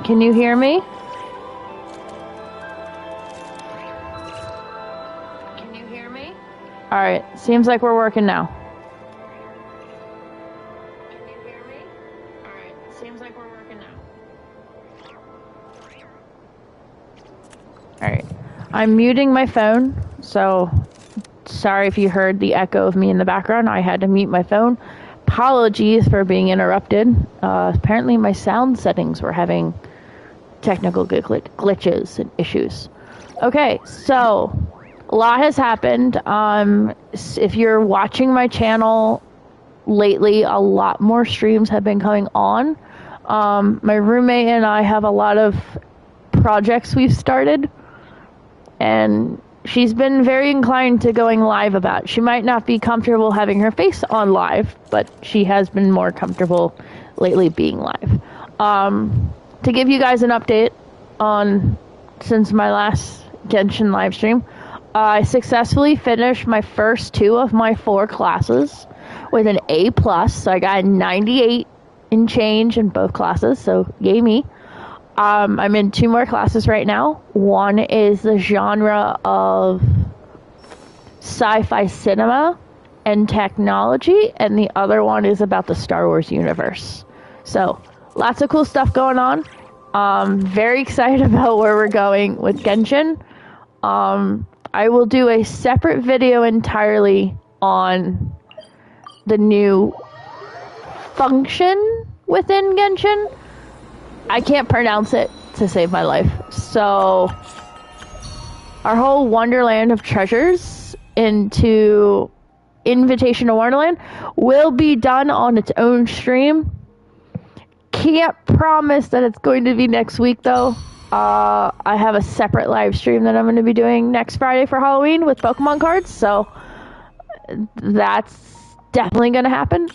Can you hear me? Can you hear me? Alright, seems like we're working now. Can you hear me? Alright, seems like we're working now. Alright, I'm muting my phone, so sorry if you heard the echo of me in the background. I had to mute my phone. Apologies for being interrupted. Apparently my sound settings were having technical glitches and issues. Okay, so a lot has happened. If you're watching my channel lately, a lot more streams have been coming on. My roommate and I have a lot of projects we've started, and she's been very inclined to going live about it. She might not be comfortable having her face on live, but she has been more comfortable lately being live. To give you guys an update on since my last Genshin live stream, I successfully finished my first 2 of my 4 classes with an A+, so I got 98 in change in both classes, so yay me. I'm in 2 more classes right now. One is the genre of sci-fi cinema and technology, and the other one is about the Star Wars universe. So, lots of cool stuff going on. Very excited about where we're going with Genshin. I will do a separate video entirely on the new function within Genshin. I can't pronounce it to save my life. So, our whole Wonderland of Treasures into Invitation to Wonderland will be done on its own stream. Can't promise that it's going to be next week, though. I have a separate live stream that I'm going to be doing next Friday for Halloween with Pokemon cards, so that's definitely going to happen.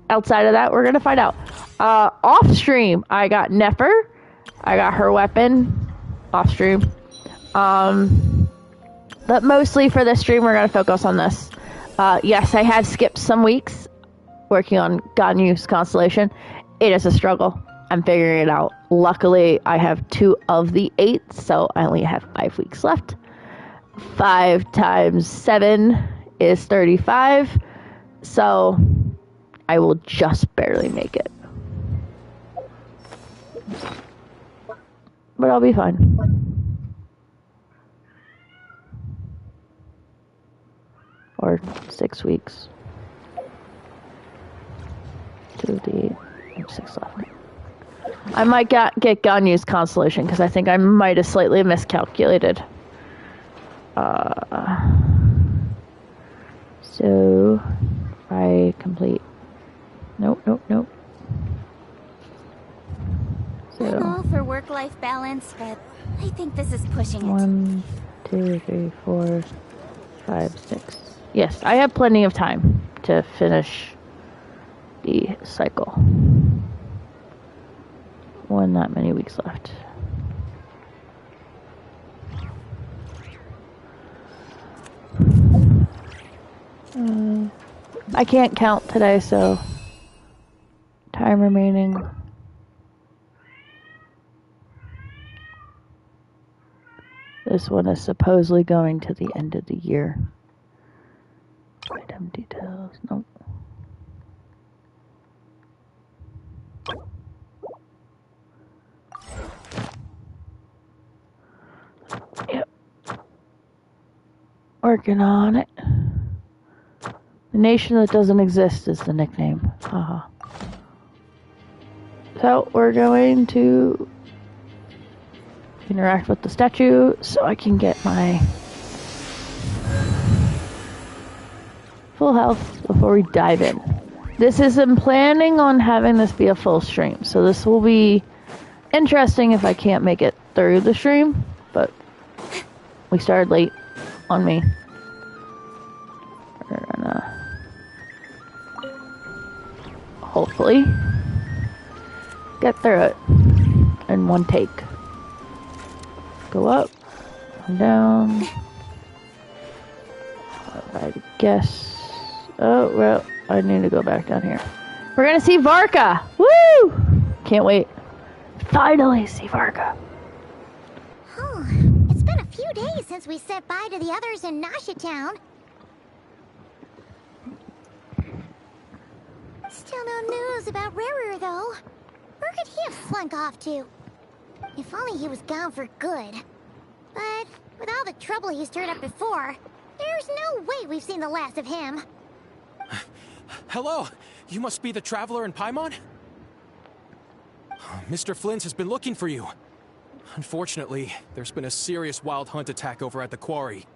Outside of that, we're going to find out. Off stream, I got Nefer. I got her weapon off stream. But mostly for this stream, we're going to focus on this. Yes, I have skipped some weeks working on Ganyu's Constellation. It is a struggle. I'm figuring it out. Luckily, I have 2 of the 8, so I only have 5 weeks left. 5 times 7 is 35, so I will just barely make it. But I'll be fine. Or 6 weeks. 2 of the 8. 6 left. I might get Ganyu's Constellation because I think I might have slightly miscalculated. So I complete. Nope. So I'm all for work-life balance, but I think this is pushing it. 1, 2, 3, 4, 5, 6. Yes, I have plenty of time to finish the cycle. Not many weeks left. I can't count today, so time remaining. This one is supposedly going to the end of the year. Item details, nope. Yep. Working on it. The nation that doesn't exist is the nickname. Haha. So we're going to interact with the statue so I can get my full health before we dive in. I'm planning on having this be a full stream, so this will be interesting if I can't make it through the stream, but we started late on me. We're gonna hopefully get through it in one take. Go up, come down. I guess. Oh, well, I need to go back down here. We're gonna see Varka! Woo! Can't wait. finally see Varga. Oh, it's been a few days since we said bye to the others in Nasha Town. Still no news about Rarer, though. Where could he have slunk off to? If only he was gone for good. But with all the trouble he stirred up before, there's no way we've seen the last of him. Hello! You must be the traveler in Paimon? Mr. Flynn's has been looking for you. Unfortunately, there's been a serious wild hunt attack over at the quarry.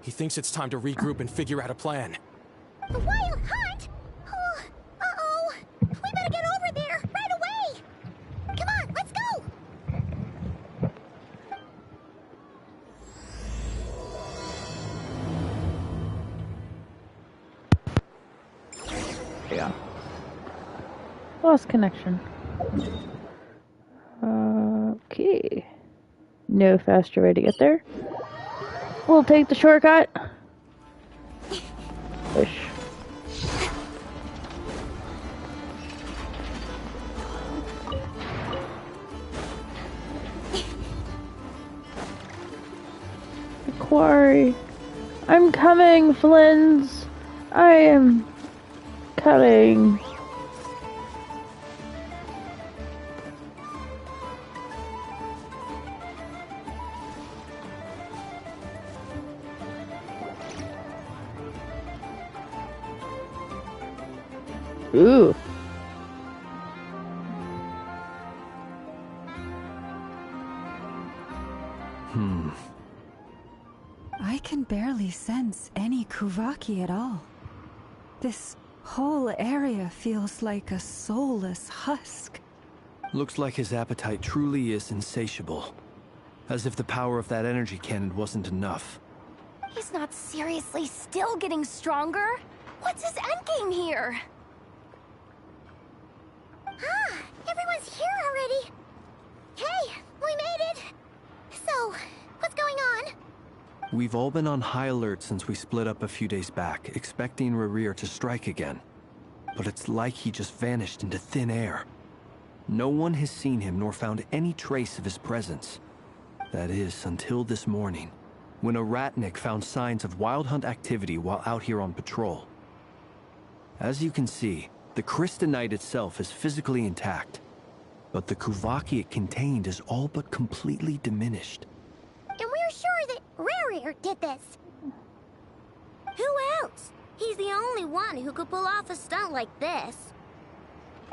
He thinks it's time to regroup and figure out a plan. A wild hunt? Oh, uh-oh. We better get over there, right away! Come on, let's go! Yeah. Lost connection. Okay. No faster way to get there. We'll take the shortcut. Wish. The quarry. I'm coming, Flynn's. I am coming. Ooh. I can barely sense any Kuvaki at all. This whole area feels like a soulless husk. Looks like his appetite truly is insatiable. As if the power of that energy cannon wasn't enough. He's not seriously still getting stronger? What's his endgame here? Ah, everyone's here already. Hey, we made it. So, what's going on? We've all been on high alert since we split up a few days back, expecting Rarir to strike again. But it's like he just vanished into thin air. No one has seen him nor found any trace of his presence. That is, until this morning, when a ratnik found signs of wild hunt activity while out here on patrol. As you can see, the Crystonite itself is physically intact, but the Kuvaki it contained is all but completely diminished. And we're sure that Rarir did this. Who else? He's the only one who could pull off a stunt like this.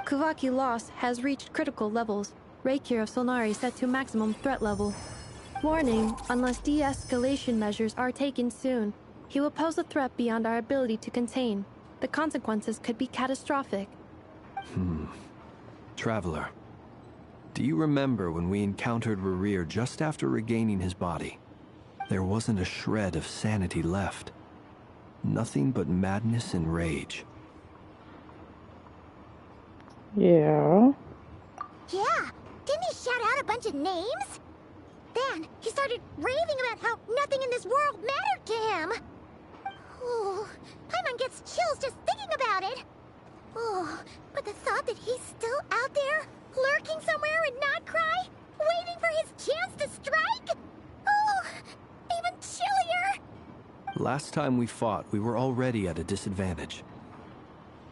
Kuvaki loss has reached critical levels. Reikir of Solnari set to maximum threat level. Warning, unless de-escalation measures are taken soon, he will pose a threat beyond our ability to contain. The consequences could be catastrophic. Traveler, do you remember when we encountered Rarir just after regaining his body? There wasn't a shred of sanity left. Nothing but madness and rage. Yeah. Yeah, didn't he shout out a bunch of names? Then he started raving about how nothing in this world mattered to him. Oh, Paimon gets chills just thinking about it. Oh, but the thought that he's still out there, lurking somewhere in not Krai, waiting for his chance to strike? Oh, even chillier. Last time we fought, we were already at a disadvantage.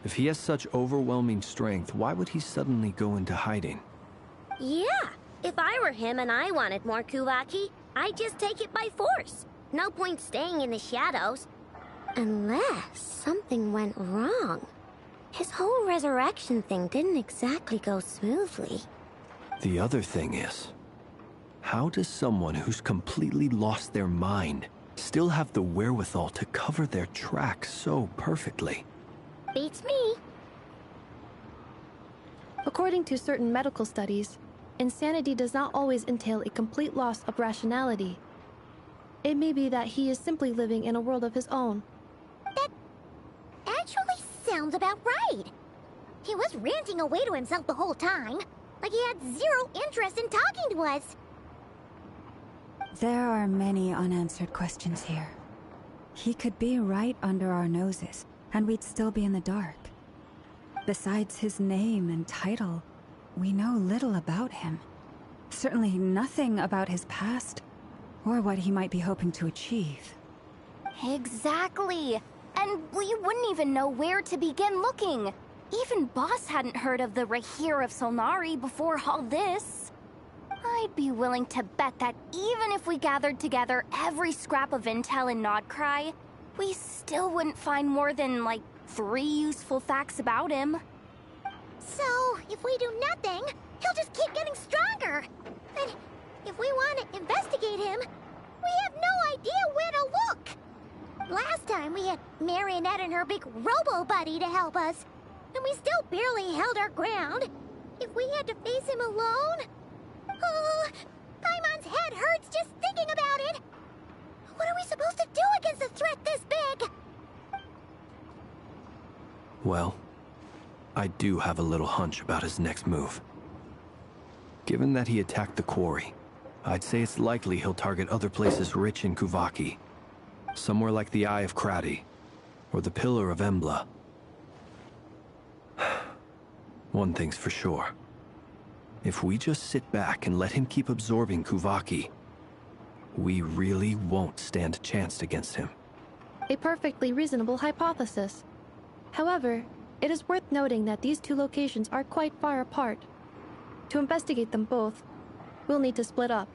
If he has such overwhelming strength, why would he suddenly go into hiding? Yeah, if I were him and I wanted more Kuvaki, I'd just take it by force. No point staying in the shadows. Unless something went wrong. His whole resurrection thing didn't exactly go smoothly. The other thing is, how does someone who's completely lost their mind still have the wherewithal to cover their tracks so perfectly? Beats me. According to certain medical studies, insanity does not always entail a complete loss of rationality. It may be that he is simply living in a world of his own. That actually sounds about right. He was ranting away to himself the whole time, like he had zero interest in talking to us. There are many unanswered questions here. He could be right under our noses, and we'd still be in the dark. Besides his name and title, we know little about him. Certainly nothing about his past, or what he might be hoping to achieve. Exactly. And we wouldn't even know where to begin looking. Even Boss hadn't heard of the Rahir of Solnari before all this. I'd be willing to bet that even if we gathered together every scrap of intel in Krai, we still wouldn't find more than, like, 3 useful facts about him. So, if we do nothing, he'll just keep getting stronger. And if we want to investigate him, we have no idea where to look. Last time we had Marionette and her big robo-buddy to help us, and we still barely held our ground. If we had to face him alone... Oh, Paimon's head hurts just thinking about it. What are we supposed to do against a threat this big? Well, I do have a little hunch about his next move. Given that he attacked the quarry, I'd say it's likely he'll target other places rich in Kuvaki. Somewhere like the Eye of Krati, or the Pillar of Embla. One thing's for sure. If we just sit back and let him keep absorbing Kuvaki, we really won't stand a chance against him. A perfectly reasonable hypothesis. However, it is worth noting that these 2 locations are quite far apart. To investigate them both, we'll need to split up.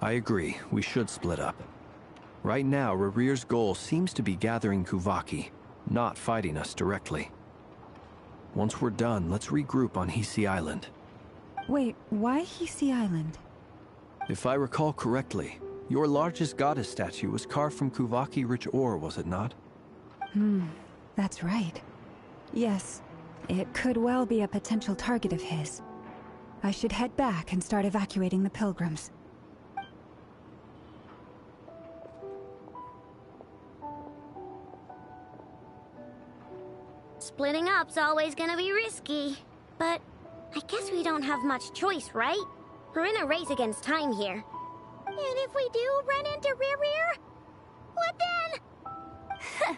I agree, we should split up. Right now, Rarir's goal seems to be gathering Kuvaki, not fighting us directly. Once we're done, let's regroup on Hisi Island. Wait, why Hisi Island? If I recall correctly, your largest goddess statue was carved from Kuvaki-rich ore, was it not? That's right. Yes, it could well be a potential target of his. I should head back and start evacuating the pilgrims. Splitting up's always gonna be risky. But I guess we don't have much choice, right? We're in a race against time here. And if we do run into Rarir, what then?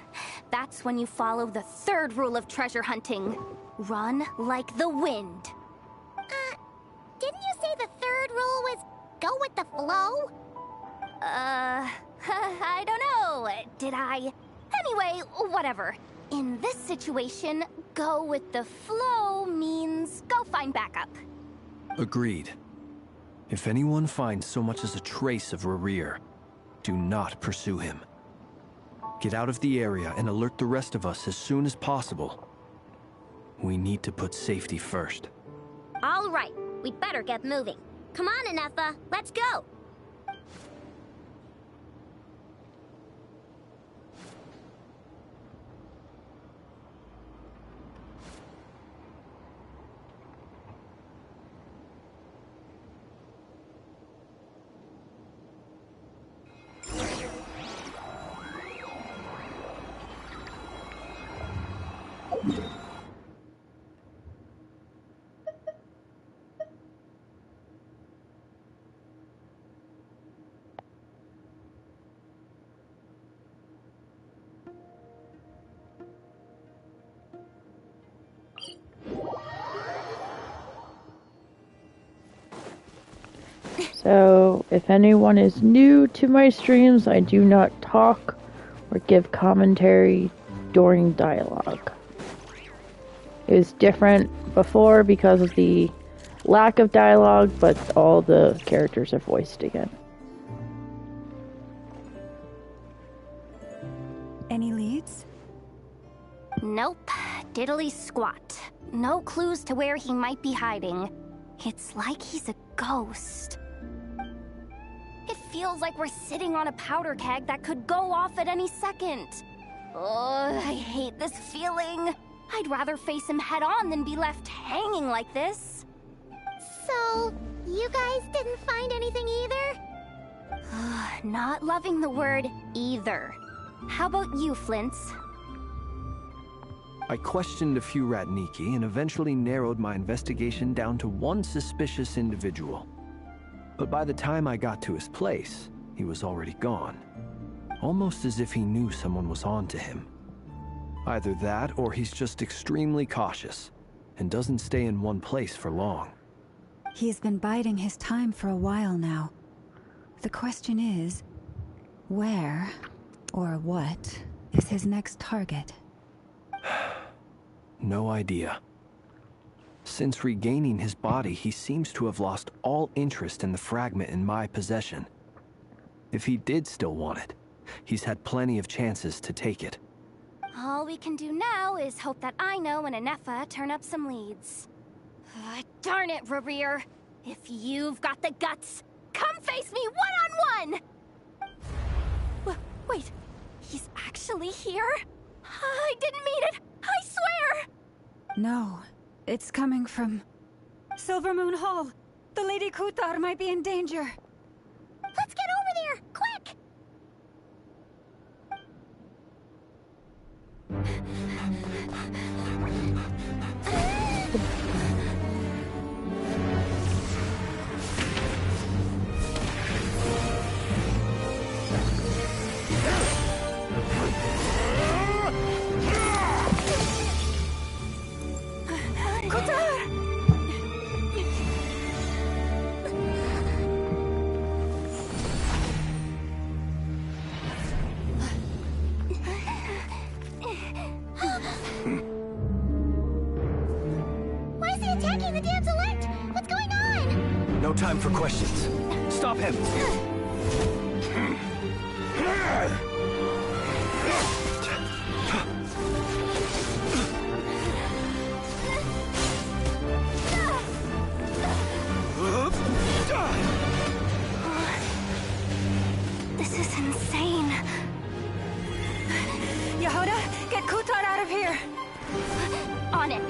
That's when you follow the 3rd rule of treasure hunting. Run like the wind. Didn't you say the 3rd rule was go with the flow? I don't know. Did I? Anyway, whatever. In this situation, go with the flow means go find backup. Agreed. If anyone finds so much as a trace of Rarir, do not pursue him. Get out of the area and alert the rest of us as soon as possible. We need to put safety first. All right, we'd better get moving. Come on, Anefa, let's go. So, if anyone is new to my streams, I do not talk or give commentary during dialogue. It was different before because of the lack of dialogue, but all the characters are voiced again. Any leads? Nope. Diddly squat. No clues to where he might be hiding. It's like he's a ghost. It feels like we're sitting on a powder keg that could go off at any second. Ugh, I hate this feeling. I'd rather face him head on than be left hanging like this. So, you guys didn't find anything either? Not loving the word either. How about you, Flintz? I questioned a few Ratniki and eventually narrowed my investigation down to one suspicious individual. But by the time I got to his place, he was already gone. Almost as if he knew someone was on to him. Either that, or he's just extremely cautious, and doesn't stay in one place for long. He's been biding his time for a while now. The question is, where, or what, is his next target? No idea. Since regaining his body, he seems to have lost all interest in the fragment in my possession. If he did still want it, he's had plenty of chances to take it. All we can do now is hope that Ino and Anefa turn up some leads. Darn it, Rerir! If you've got the guts, come face me one-on-one! Wait, he's actually here? I didn't mean it! I swear! No, it's coming from Silver Moon Hall. The Lady Kutar might be in danger. Let's get over there, quick! Why is he attacking the damsel elect? What's going on? No time for questions. Stop him! This is insane. Yehuda, get Kutar out of here! On it.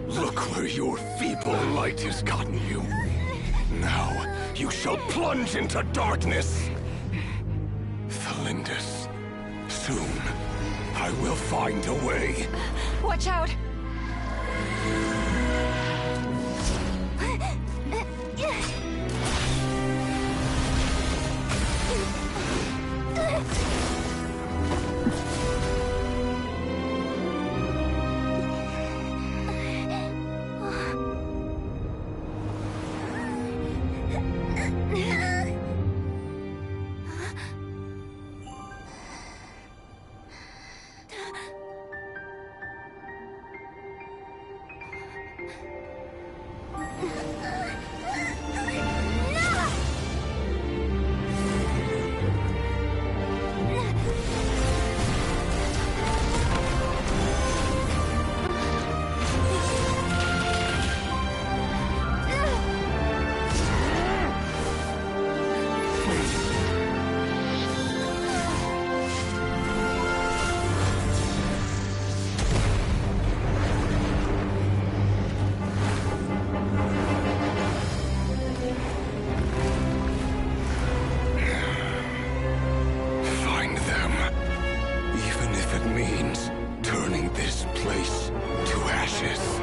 Look where your feeble light has gotten you. Now, you shall plunge into darkness. Thalindus, soon, I will find a way. Watch out! Find them. Even if it means turning this place to ashes.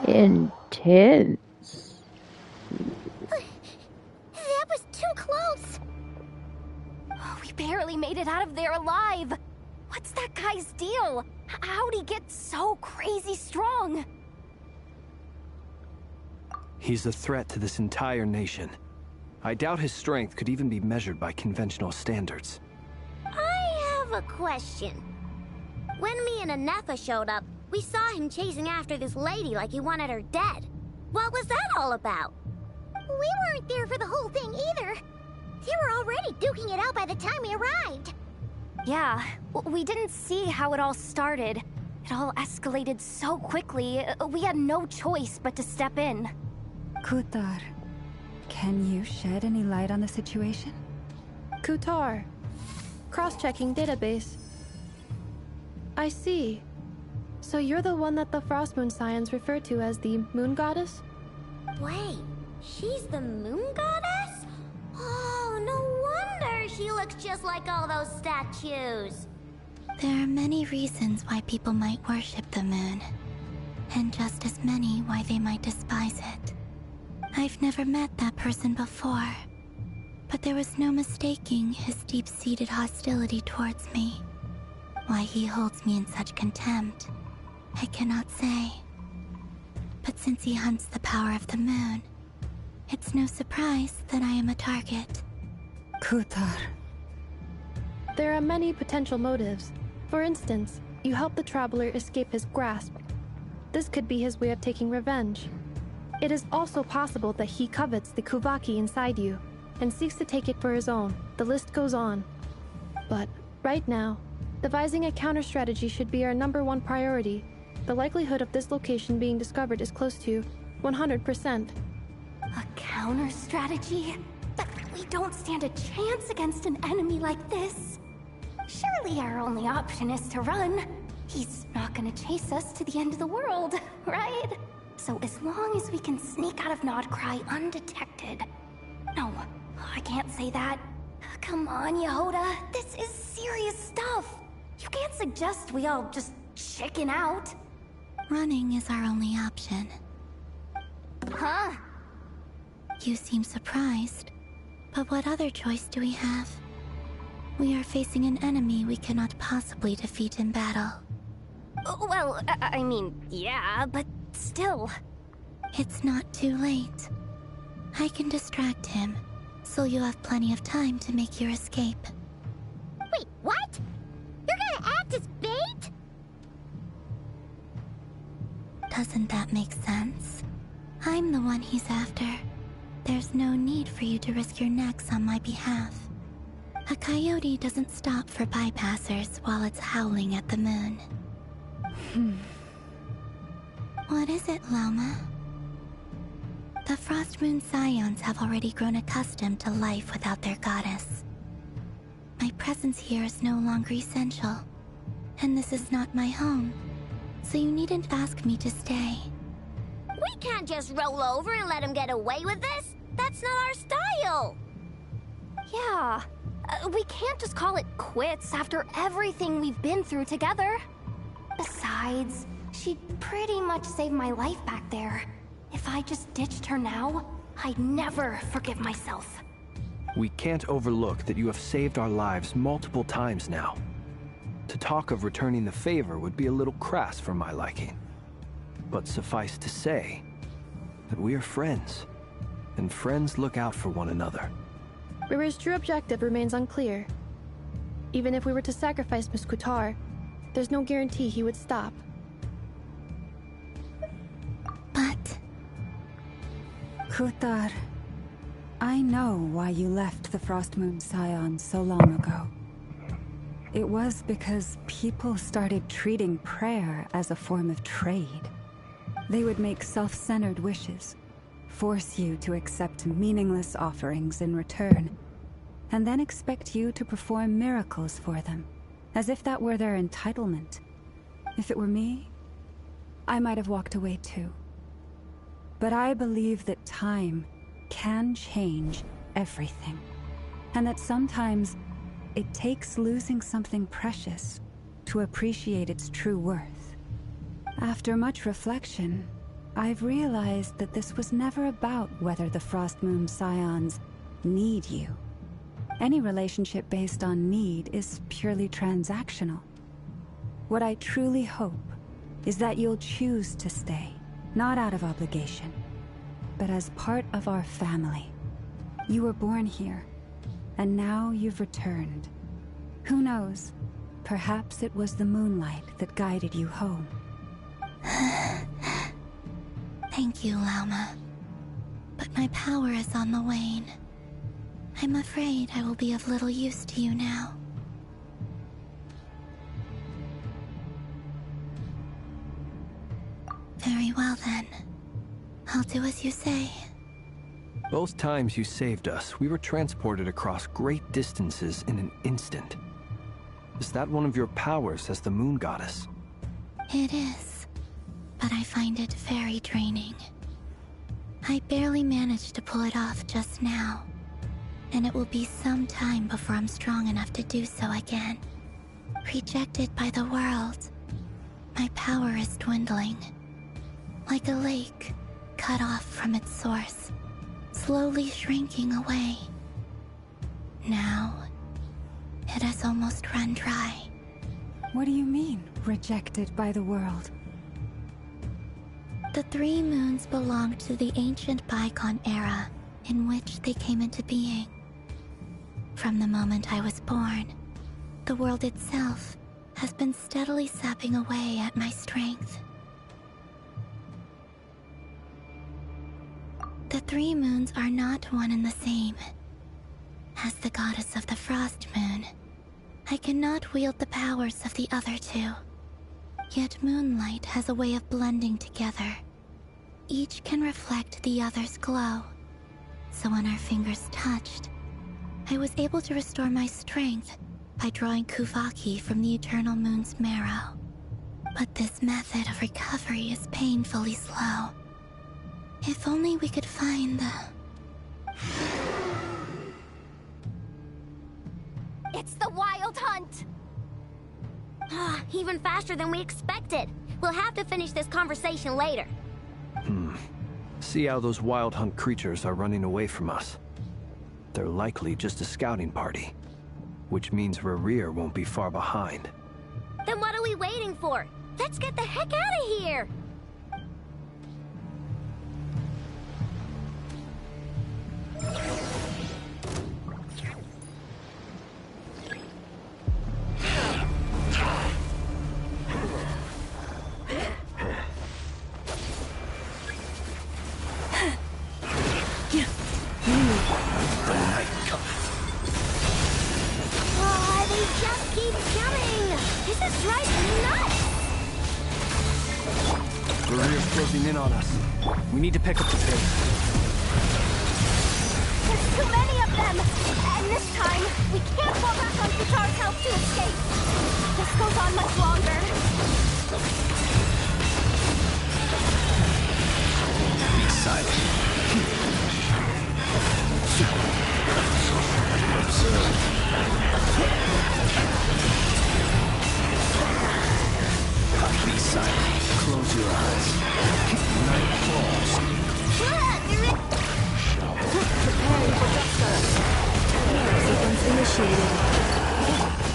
Intense. That was too close! Oh, we barely made it out of there alive. What's that guy's deal? How'd he get so crazy strong? He's a threat to this entire nation. I doubt his strength could even be measured by conventional standards. I have a question. When me and Anefa showed up, we saw him chasing after this lady like he wanted her dead. What was that all about? We weren't there for the whole thing either. They were already duking it out by the time we arrived. Yeah, we didn't see how it all started. It all escalated so quickly, we had no choice but to step in. Kutar, can you shed any light on the situation? Kutar. Cross-checking database. I see. So you're the one that the Frost Moon Scions refer to as the Moon Goddess? Wait, she's the moon goddess? Oh, no wonder she looks just like all those statues. There are many reasons why people might worship the moon. and just as many why they might despise it. I've never met that person before, but there was no mistaking his deep-seated hostility towards me. Why he holds me in such contempt, I cannot say. But since he hunts the power of the moon, it's no surprise that I am a target. Kutar. There are many potential motives. For instance, you help the traveler escape his grasp. This could be his way of taking revenge. It is also possible that he covets the Kuvaki inside you and seeks to take it for his own. The list goes on. But right now, devising a counter-strategy should be our #1 priority. The likelihood of this location being discovered is close to 100%. A counter-strategy? But we don't stand a chance against an enemy like this. Surely our only option is to run. He's not gonna chase us to the end of the world, right? So as long as we can sneak out of Krai undetected... No, I can't say that. Come on, Yehoda. This is serious stuff. You can't suggest we all just chicken out. Running is our only option. Huh? You seem surprised. But what other choice do we have? We are facing an enemy we cannot possibly defeat in battle. Well, I mean, yeah, but still. It's not too late. I can distract him, so you have plenty of time to make your escape. Wait, what? You're gonna act as bait? Doesn't that make sense? I'm the one he's after. There's no need for you to risk your necks on my behalf. A coyote doesn't stop for bypassers while it's howling at the moon. What is it, Loma? The Frost Moon Scions have already grown accustomed to life without their goddess. My presence here is no longer essential, and this is not my home, so you needn't ask me to stay. We can't just roll over and let him get away with this. That's not our style. Yeah, we can't just call it quits after everything we've been through together. Besides, she'd pretty much saved my life back there. If I just ditched her now, I'd never forgive myself. We can't overlook that you have saved our lives multiple times now. To talk of returning the favor would be a little crass for my liking. But suffice to say that we are friends, and friends look out for one another. Riri's true objective remains unclear. Even if we were to sacrifice Miss Kutar, there's no guarantee he would stop. But... Kutar, I know why you left the Frost Moon Scions so long ago. It was because people started treating prayer as a form of trade. They would make self-centered wishes, force you to accept meaningless offerings in return, and then expect you to perform miracles for them, as if that were their entitlement. If it were me, I might have walked away too. But I believe that time can change everything, and that sometimes it takes losing something precious to appreciate its true worth. After much reflection, I've realized that this was never about whether the Frost Moon Scions need you. Any relationship based on need is purely transactional. What I truly hope is that you'll choose to stay, not out of obligation, but as part of our family. You were born here, and now you've returned. Who knows? Perhaps it was the moonlight that guided you home. Thank you, Lauma. But my power is on the wane. I'm afraid I will be of little use to you now. Very well then. I'll do as you say. Both times you saved us, we were transported across great distances in an instant. Is that one of your powers as the Moon Goddess? It is, but I find it very draining. I barely managed to pull it off just now, and it will be some time before I'm strong enough to do so again. Rejected by the world, my power is dwindling. like a lake cut off from its source, slowly shrinking away. Now, it has almost run dry. What do you mean, rejected by the world? The three moons belonged to the ancient bygone era in which they came into being. From the moment I was born, the world itself has been steadily sapping away at my strength. The three moons are not one and the same. As the goddess of the Frost Moon, I cannot wield the powers of the other two. Yet Moonlight has a way of blending together. Each can reflect the other's glow. So when our fingers touched, I was able to restore my strength by drawing Kuvaki from the Eternal Moon's marrow. But this method of recovery is painfully slow. If only we could find the... It's the Wild Hunt! Even faster than we expected. We'll have to finish this conversation later. See how those Wild Hunt creatures are running away from us. They're likely just a scouting party, which means Rerir won't be far behind. Then what are we waiting for? Let's get the heck out of here! Closing in on us. We need to pick up the pace. There's too many of them! And this time, we can't fall back on Katar's help to escape! This goes on much longer. Be silent. Be silent. Close your eyes. Night falls. Preparing for justice. Sequence initiated.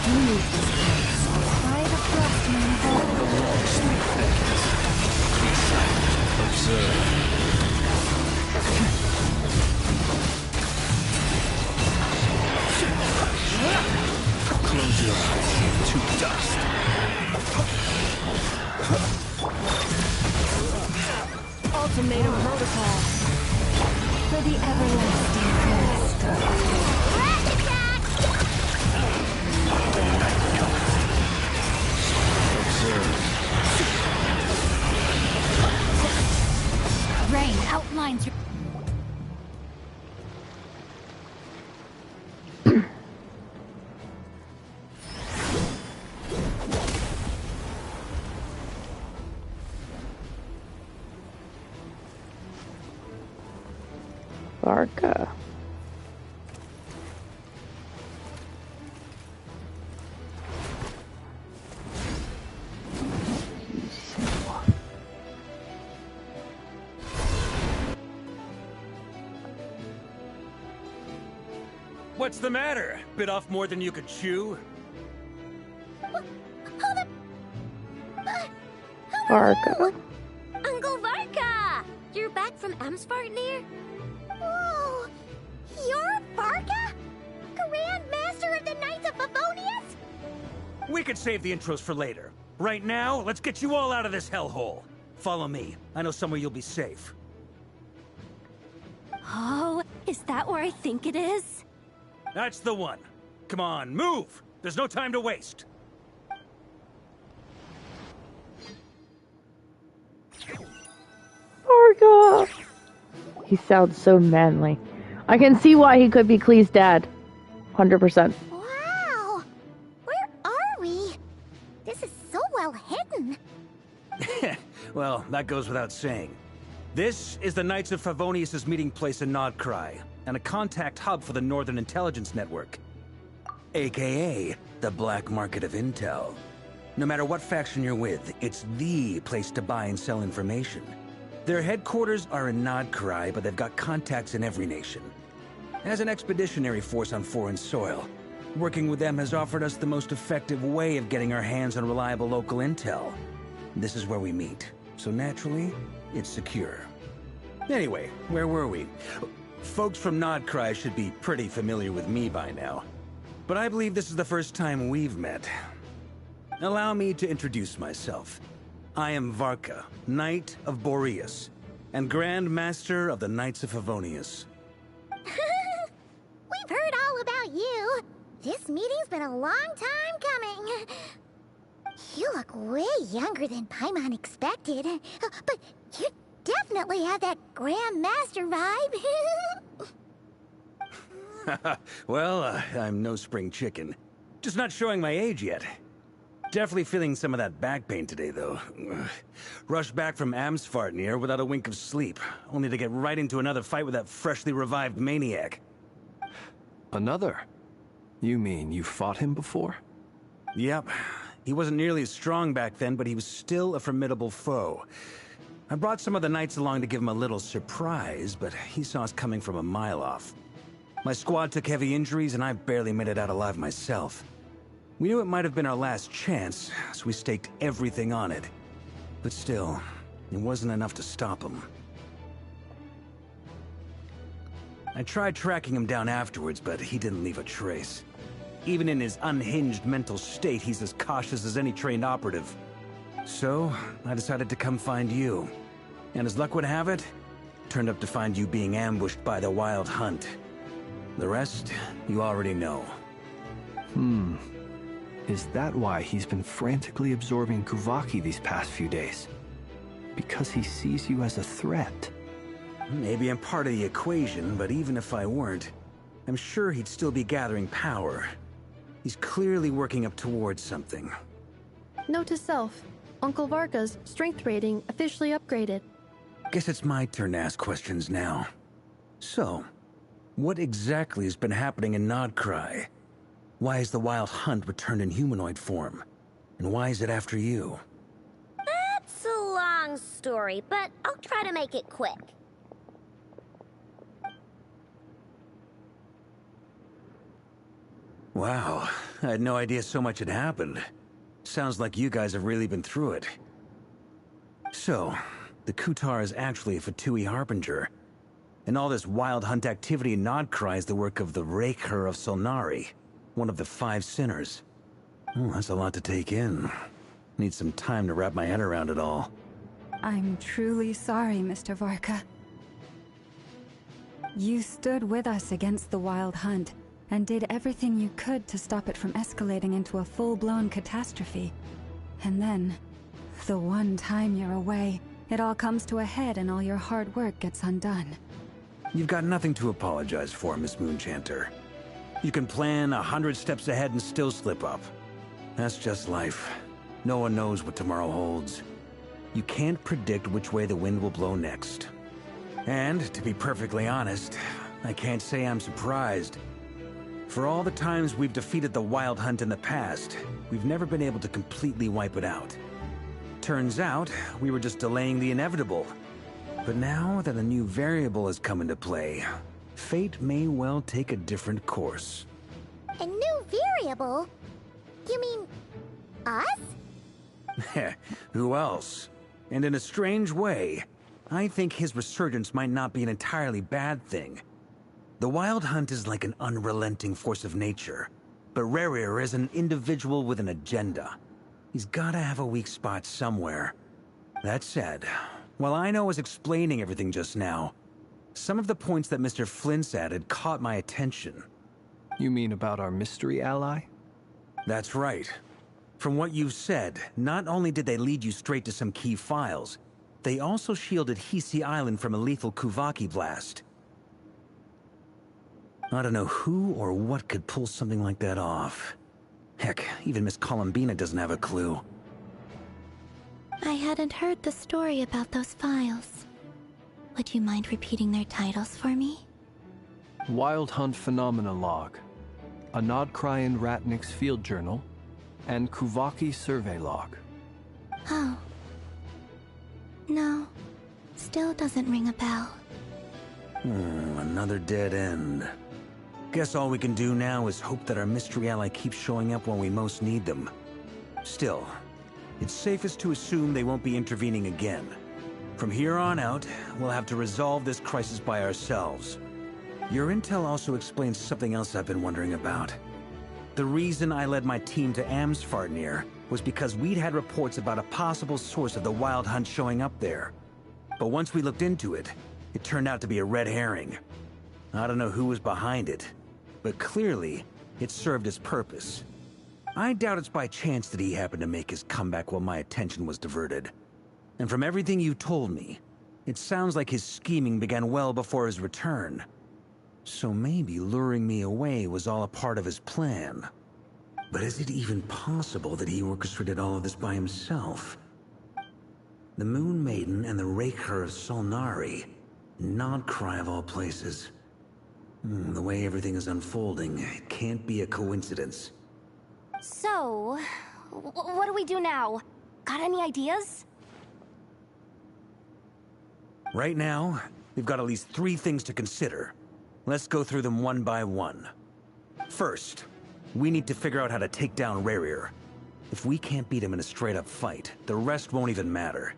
Move this place. By the Frost Moon. The long sleep thickens. Be silent. Observe. Close your eyes to dust. Ultimatum protocol. For the everlasting quest. Crash attack! The night cometh. Observe. Rain outlines your... Barca. What's the matter? Bit off more than you could chew? Barca. Uncle Varka! You're back from Amsvartnir? Whoa! You're Varka? Grand Master of the Knights of Favonius? We could save the intros for later. Right now, let's get you all out of this hellhole. Follow me. I know somewhere you'll be safe. Oh, is that where I think it is? That's the one. Come on, move! There's no time to waste. Barca. He sounds so manly. I can see why he could be Klee's dad. 100%. Wow! Where are we? This is so well hidden. Well, that goes without saying. This is the Knights of Favonius' meeting place in Krai, and a contact hub for the Northern Intelligence Network. AKA, the black market of intel. No matter what faction you're with, it's the place to buy and sell information. Their headquarters are in Krai, but they've got contacts in every nation. As an expeditionary force on foreign soil, working with them has offered us the most effective way of getting our hands on reliable local intel. This is where we meet, so naturally, it's secure. Anyway, where were we? Folks from Krai should be pretty familiar with me by now. But I believe this is the first time we've met. Allow me to introduce myself. I am Varka, Knight of Boreas, and Grand Master of the Knights of Favonius. We've heard all about you. This meeting's been a long time coming. You look way younger than Paimon expected. But you definitely have that Grand Master vibe. Well, I'm no spring chicken. Just not showing my age yet. Definitely feeling some of that back pain today, though. Rushed back from Amsfartnir without a wink of sleep, only to get right into another fight with that freshly revived maniac. Another? You mean you fought him before? Yep. He wasn't nearly as strong back then, but he was still a formidable foe. I brought some of the knights along to give him a little surprise, but he saw us coming from a mile off. My squad took heavy injuries, and I barely made it out alive myself. We knew it might have been our last chance, so we staked everything on it. But still, it wasn't enough to stop him. I tried tracking him down afterwards, but he didn't leave a trace. Even in his unhinged mental state, he's as cautious as any trained operative. So, I decided to come find you. And as luck would have it, turned up to find you being ambushed by the Wild Hunt. The rest, you already know. Is that why he's been frantically absorbing Kuvaki these past few days? Because he sees you as a threat? Maybe I'm part of the equation, but even if I weren't, I'm sure he'd still be gathering power. He's clearly working up towards something. Note to self, Uncle Varka's strength rating officially upgraded. Guess it's my turn to ask questions now. So, what exactly has been happening in Krai? Why is the Wild Hunt returned in humanoid form? And why is it after you? That's a long story, but I'll try to make it quick. Wow, I had no idea so much had happened. Sounds like you guys have really been through it. So, the Kutar is actually a Fatui Harbinger. And all this Wild Hunt activity in Krai is the work of the Raker of Solnari, one of the 5 sinners. Oh, that's a lot to take in. Need some time to wrap my head around it all. I'm truly sorry, Mr. Varka. You stood with us against the Wild Hunt, and did everything you could to stop it from escalating into a full-blown catastrophe. And then, the one time you're away, it all comes to a head and all your hard work gets undone. You've got nothing to apologize for, Miss Moonchanter. You can plan 100 steps ahead and still slip up. That's just life. No one knows what tomorrow holds. You can't predict which way the wind will blow next. And, to be perfectly honest, I can't say I'm surprised. For all the times we've defeated the Wild Hunt in the past, we've never been able to completely wipe it out. Turns out, we were just delaying the inevitable. But now that a new variable has come into play, fate may well take a different course. A new variable? You mean us? Who else? And in a strange way, I think his resurgence might not be an entirely bad thing. The Wild Hunt is like an unrelenting force of nature, but Rerir is an individual with an agenda. He's gotta have a weak spot somewhere. That said, while I was explaining everything just now, some of the points that Mr. Flint's added caught my attention. You mean about our mystery ally? That's right. From what you've said, not only did they lead you straight to some key files, they also shielded Hisi Island from a lethal Kuvaki blast. I don't know who or what could pull something like that off. Heck, even Miss Columbina doesn't have a clue. I hadn't heard the story about those files. Would you mind repeating their titles for me? Wild Hunt Phenomena Log, a Nodkrayan Ratnik's Field Journal, and Kuvaki Survey Log. Oh. No. still doesn't ring a bell. Another dead end. Guess all we can do now is hope that our mystery ally keeps showing up when we most need them. Still, it's safest to assume they won't be intervening again. From here on out, we'll have to resolve this crisis by ourselves. Your intel also explains something else I've been wondering about. The reason I led my team to Amsfarnir was because we'd had reports about a possible source of the Wild Hunt showing up there. But once we looked into it, it turned out to be a red herring. I don't know who was behind it, but clearly, it served its purpose. I doubt it's by chance that he happened to make his comeback while my attention was diverted. And from everything you told me, it sounds like his scheming began well before his return. So maybe luring me away was all a part of his plan. But is it even possible that he orchestrated all of this by himself? The Moon Maiden and the Raker of Solnari. Not Krai of all places. The way everything is unfolding, it can't be a coincidence. So, what do we do now? Got any ideas? Right now, we've got at least 3 things to consider. Let's go through them one by one. First, we need to figure out how to take down Rerir. If we can't beat him in a straight-up fight, the rest won't even matter.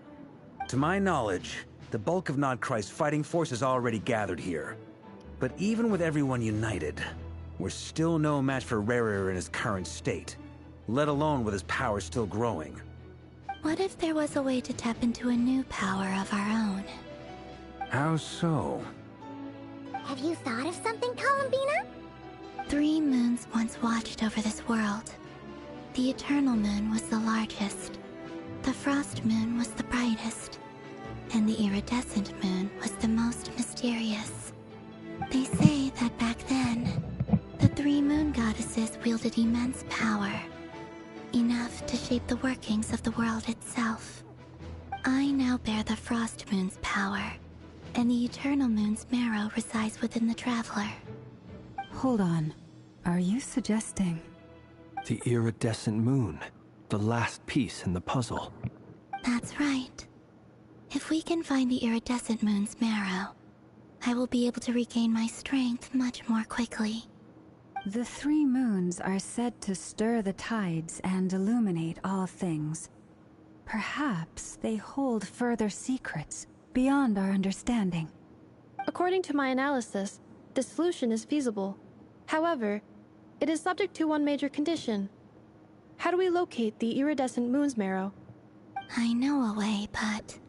To my knowledge, the bulk of Nodkrai's fighting force is already gathered here. But even with everyone united, we're still no match for Rerir in his current state, let alone with his power still growing. What if there was a way to tap into a new power of our own? How so? Have you thought of something, Columbina? 3 moons once watched over this world. The Eternal Moon was the largest. The Frost Moon was the brightest. And the Iridescent Moon was the most mysterious. They say that back then, the 3 moon goddesses wielded immense power. Enough to shape the workings of the world itself. I now bear the Frost Moon's power, and the Eternal Moon's marrow resides within the Traveler. Hold on. Are you suggesting... The iridescent moon. The last piece in the puzzle. That's right. If we can find the Iridescent Moon's marrow, I will be able to regain my strength much more quickly. The 3 moons are said to stir the tides and illuminate all things. Perhaps they hold further secrets beyond our understanding. According to my analysis, the solution is feasible. However, it is subject to one major condition. How do we locate the Iridescent Moon's marrow? I know a way, but...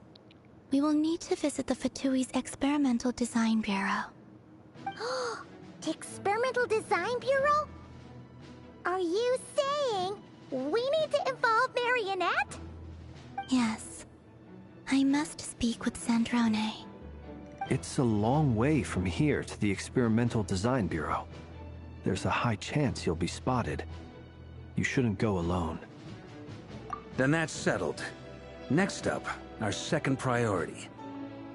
we will need to visit the Fatui's Experimental Design Bureau. The Experimental Design Bureau? Are you saying we need to involve Marionette? Yes. I must speak with Sandrone. It's a long way from here to the Experimental Design Bureau. There's a high chance you'll be spotted. You shouldn't go alone. Then that's settled. Next up, our second priority.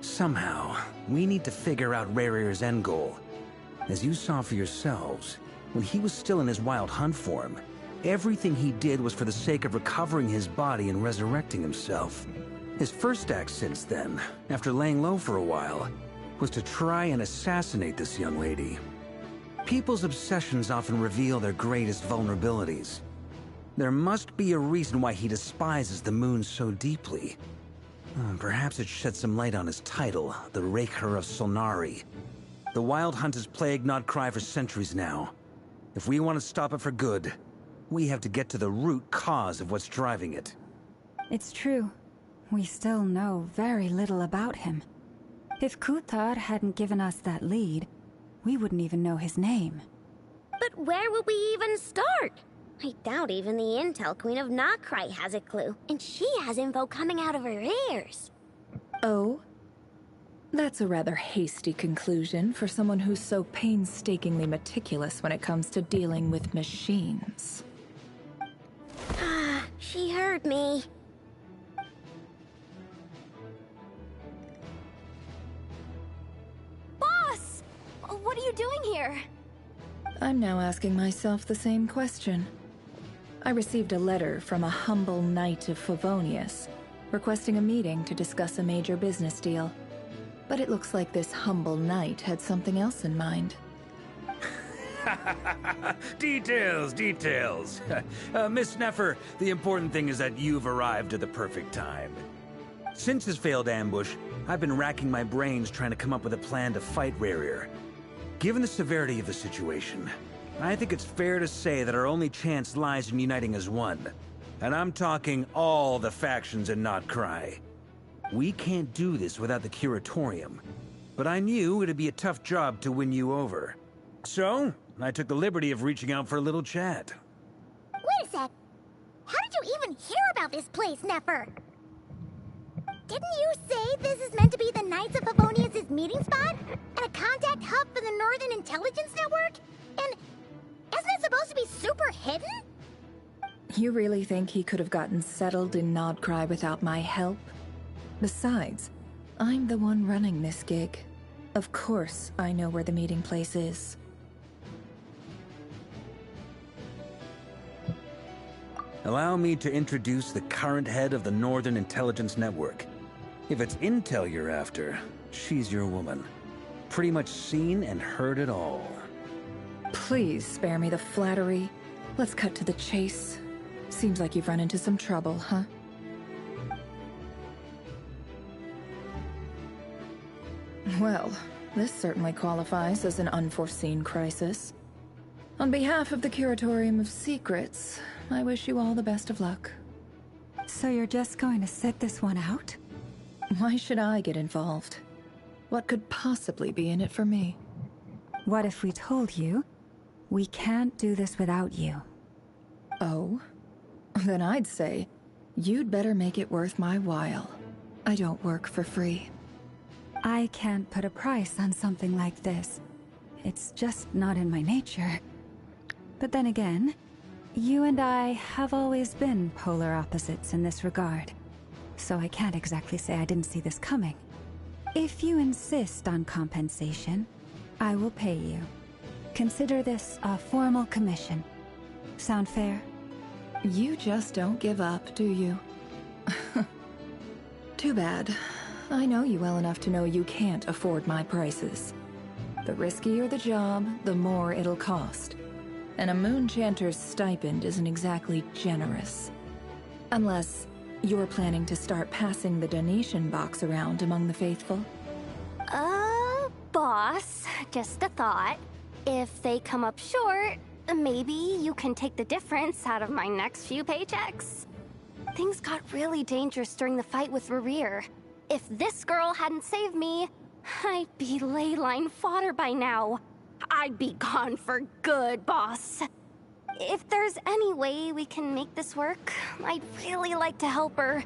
Somehow, we need to figure out Rerir's end goal. As you saw for yourselves, when he was still in his Wild Hunt form, everything he did was for the sake of recovering his body and resurrecting himself. His first act since then, after laying low for a while, was to try and assassinate this young lady. People's obsessions often reveal their greatest vulnerabilities. There must be a reason why he despises the moon so deeply. Perhaps it sheds some light on his title, the Raker of Solnari. The Wild Hunt has plagued Nodkrai for centuries now. If we want to stop it for good, we have to get to the root cause of what's driving it. It's true. We still know very little about him. If Kuthar hadn't given us that lead, we wouldn't even know his name. But where would we even start? I doubt even the Intel Queen of Nodkrai has a clue, and she has info coming out of her ears. Oh? That's a rather hasty conclusion for someone who's so painstakingly meticulous when it comes to dealing with machines. She heard me. Boss! What are you doing here? I'm now asking myself the same question. I received a letter from a humble knight of Favonius, requesting a meeting to discuss a major business deal. But it looks like this humble knight had something else in mind. Details, details. Miss Neffer, the important thing is that you've arrived at the perfect time. Since his failed ambush, I've been racking my brains trying to come up with a plan to fight Rerir. Given the severity of the situation, I think it's fair to say that our only chance lies in uniting as one. And I'm talking all the factions in Krai. We can't do this without the Curatorium, but I knew it'd be a tough job to win you over. So, I took the liberty of reaching out for a little chat. Wait a sec. How did you even hear about this place, Neffer? Didn't you say this is meant to be the Knights of Favonius' meeting spot? And a contact hub for the Northern Intelligence Network? And isn't it supposed to be super hidden? You really think he could have gotten settled in Krai without my help? Besides, I'm the one running this gig. Of course I know where the meeting place is. Allow me to introduce the current head of the Northern Intelligence Network. If it's intel you're after, she's your woman. Pretty much seen and heard it all. Please spare me the flattery. Let's cut to the chase. Seems like you've run into some trouble, huh? Well, this certainly qualifies as an unforeseen crisis. On behalf of the Curatorium of Secrets, I wish you all the best of luck. So you're just going to sit this one out? Why should I get involved? What could possibly be in it for me? What if we told you we can't do this without you? Oh? Then I'd say, you'd better make it worth my while. I don't work for free. I can't put a price on something like this. It's just not in my nature. But then again, you and I have always been polar opposites in this regard. So I can't exactly say I didn't see this coming. If you insist on compensation, I will pay you. Consider this a formal commission. Sound fair? You just don't give up, do you? Too bad. I know you well enough to know you can't afford my prices. The riskier the job, the more it'll cost. And a Moonchanter's stipend isn't exactly generous. Unless you're planning to start passing the donation box around among the faithful? Boss, just a thought. If they come up short, maybe you can take the difference out of my next few paychecks. Things got really dangerous during the fight with Rerir. If this girl hadn't saved me, I'd be ley line fodder by now. I'd be gone for good, boss. If there's any way we can make this work, I'd really like to help her.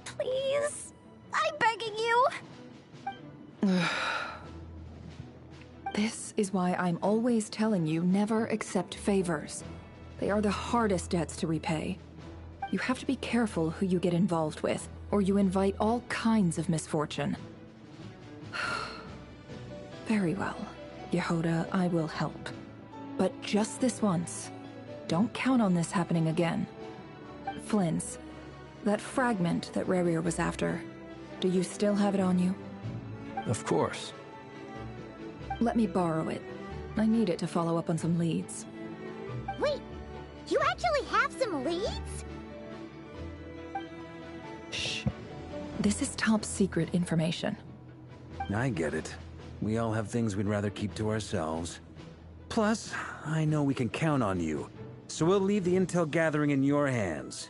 Please? I'm begging you. This is why I'm always telling you never accept favors. They are the hardest debts to repay. You have to be careful who you get involved with, or you invite all kinds of misfortune. Very well, Yehoda, I will help. But just this once. Don't count on this happening again. Flynn's, that fragment that Rerir was after, do you still have it on you? Of course. Let me borrow it. I need it to follow up on some leads. Wait, you actually have some leads? Shh. This is top secret information. I get it. We all have things we'd rather keep to ourselves. Plus, I know we can count on you, so we'll leave the intel gathering in your hands.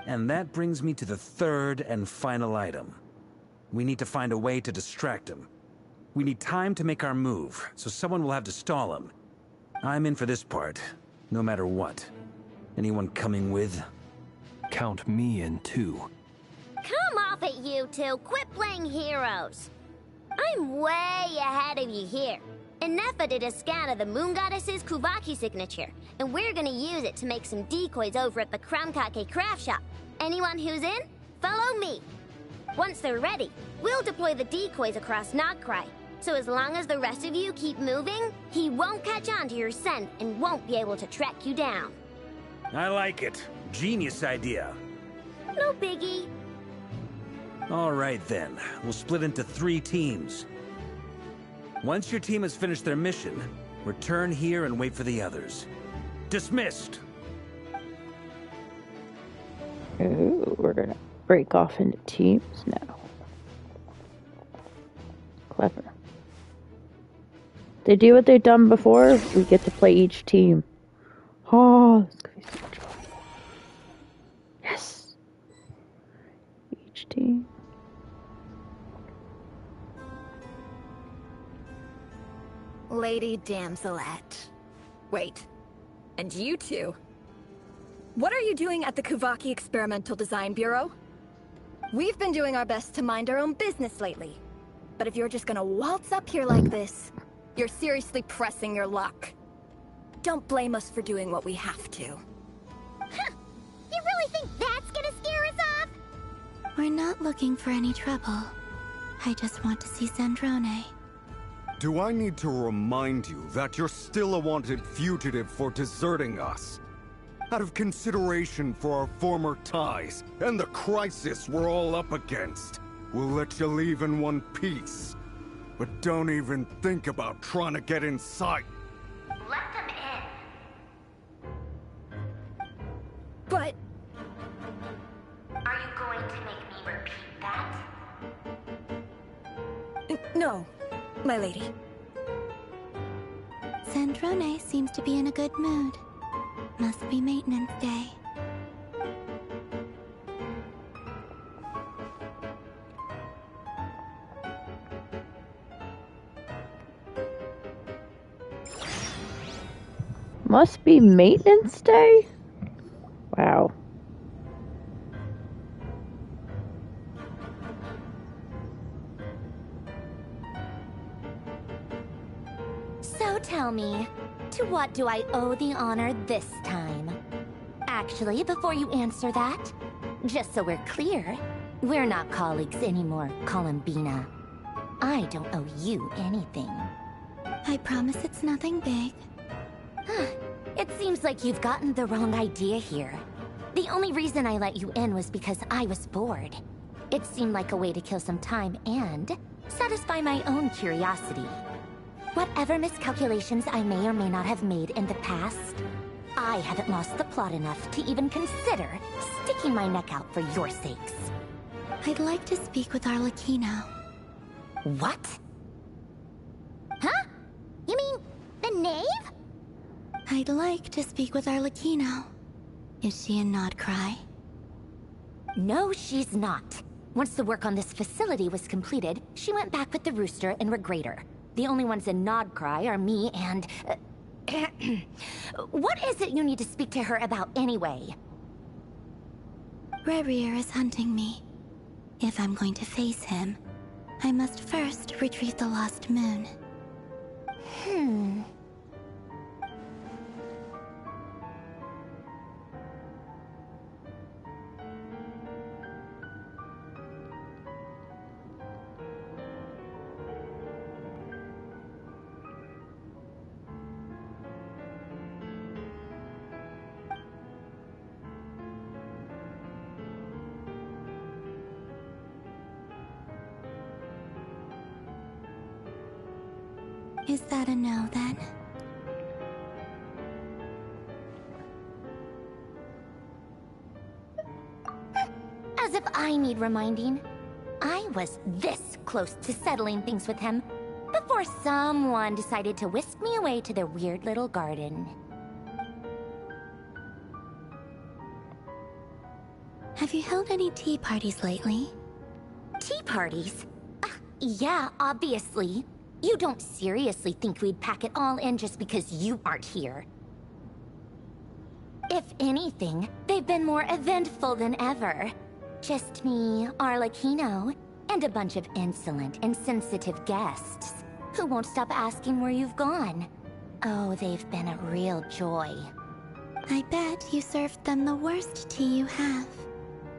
And that brings me to the third and final item. We need to find a way to distract him. We need time to make our move, so someone will have to stall him. I'm in for this part, no matter what. Anyone coming with? Count me in too. Come off it, you two. Quit playing heroes. I'm way ahead of you here. And Neffa did a scan of the Moon Goddess's Kuvaki signature, and we're gonna use it to make some decoys over at the Kramkake craft shop. Anyone who's in, follow me. Once they're ready, we'll deploy the decoys across Krai. So as long as the rest of you keep moving, he won't catch on to your scent and won't be able to track you down. I like it. Genius idea. No biggie. All right then, we'll split into 3 teams. Once your team has finished their mission, return here and wait for the others. Dismissed! Ooh, we're gonna break off into teams now. Clever. They do what they've done before, we get to play each team. Oh, this could be so much fun. Yes! Each team. Lady Damselette. Wait, and you two? What are you doing at the Kuvaki Experimental Design Bureau? We've been doing our best to mind our own business lately. But if you're just gonna waltz up here like this, you're seriously pressing your luck. Don't blame us for doing what we have to. Huh! You really think that's gonna scare us off? We're not looking for any trouble. I just want to see Zandrone. Do I need to remind you that you're still a wanted fugitive for deserting us? Out of consideration for our former ties and the crisis we're all up against, we'll let you leave in one piece. But don't even think about trying to get inside. Let them in. But... Are you going to make me repeat that? No, my lady. Zandrone seems to be in a good mood. Must be maintenance day. Must be maintenance day? Wow. So tell me, to what do I owe the honor this time? Actually, before you answer that, just so we're clear, we're not colleagues anymore, Columbina. I don't owe you anything. I promise it's nothing big. It seems like you've gotten the wrong idea here. The only reason I let you in was because I was bored. It seemed like a way to kill some time and satisfy my own curiosity. Whatever miscalculations I may or may not have made in the past, I haven't lost the plot enough to even consider sticking my neck out for your sakes. I'd like to speak with Arlecchino. What? Huh? You mean the knave? I'd like to speak with Arlecchino. Is she in Krai? No, she's not. Once the work on this facility was completed, she went back with the Rooster and Regrator. The only ones in Krai are me and... What is it you need to speak to her about anyway? Rerir is hunting me. If I'm going to face him, I must first retrieve the lost moon. Is that a no, then? As if I need reminding. I was this close to settling things with him before someone decided to whisk me away to their weird little garden. Have you held any tea parties lately? Tea parties? Yeah, obviously. You don't seriously think we'd pack it all in just because you aren't here. If anything, they've been more eventful than ever. Just me, Arlecchino, and a bunch of insolent, insensitive guests who won't stop asking where you've gone. Oh, they've been a real joy. I bet you served them the worst tea you have.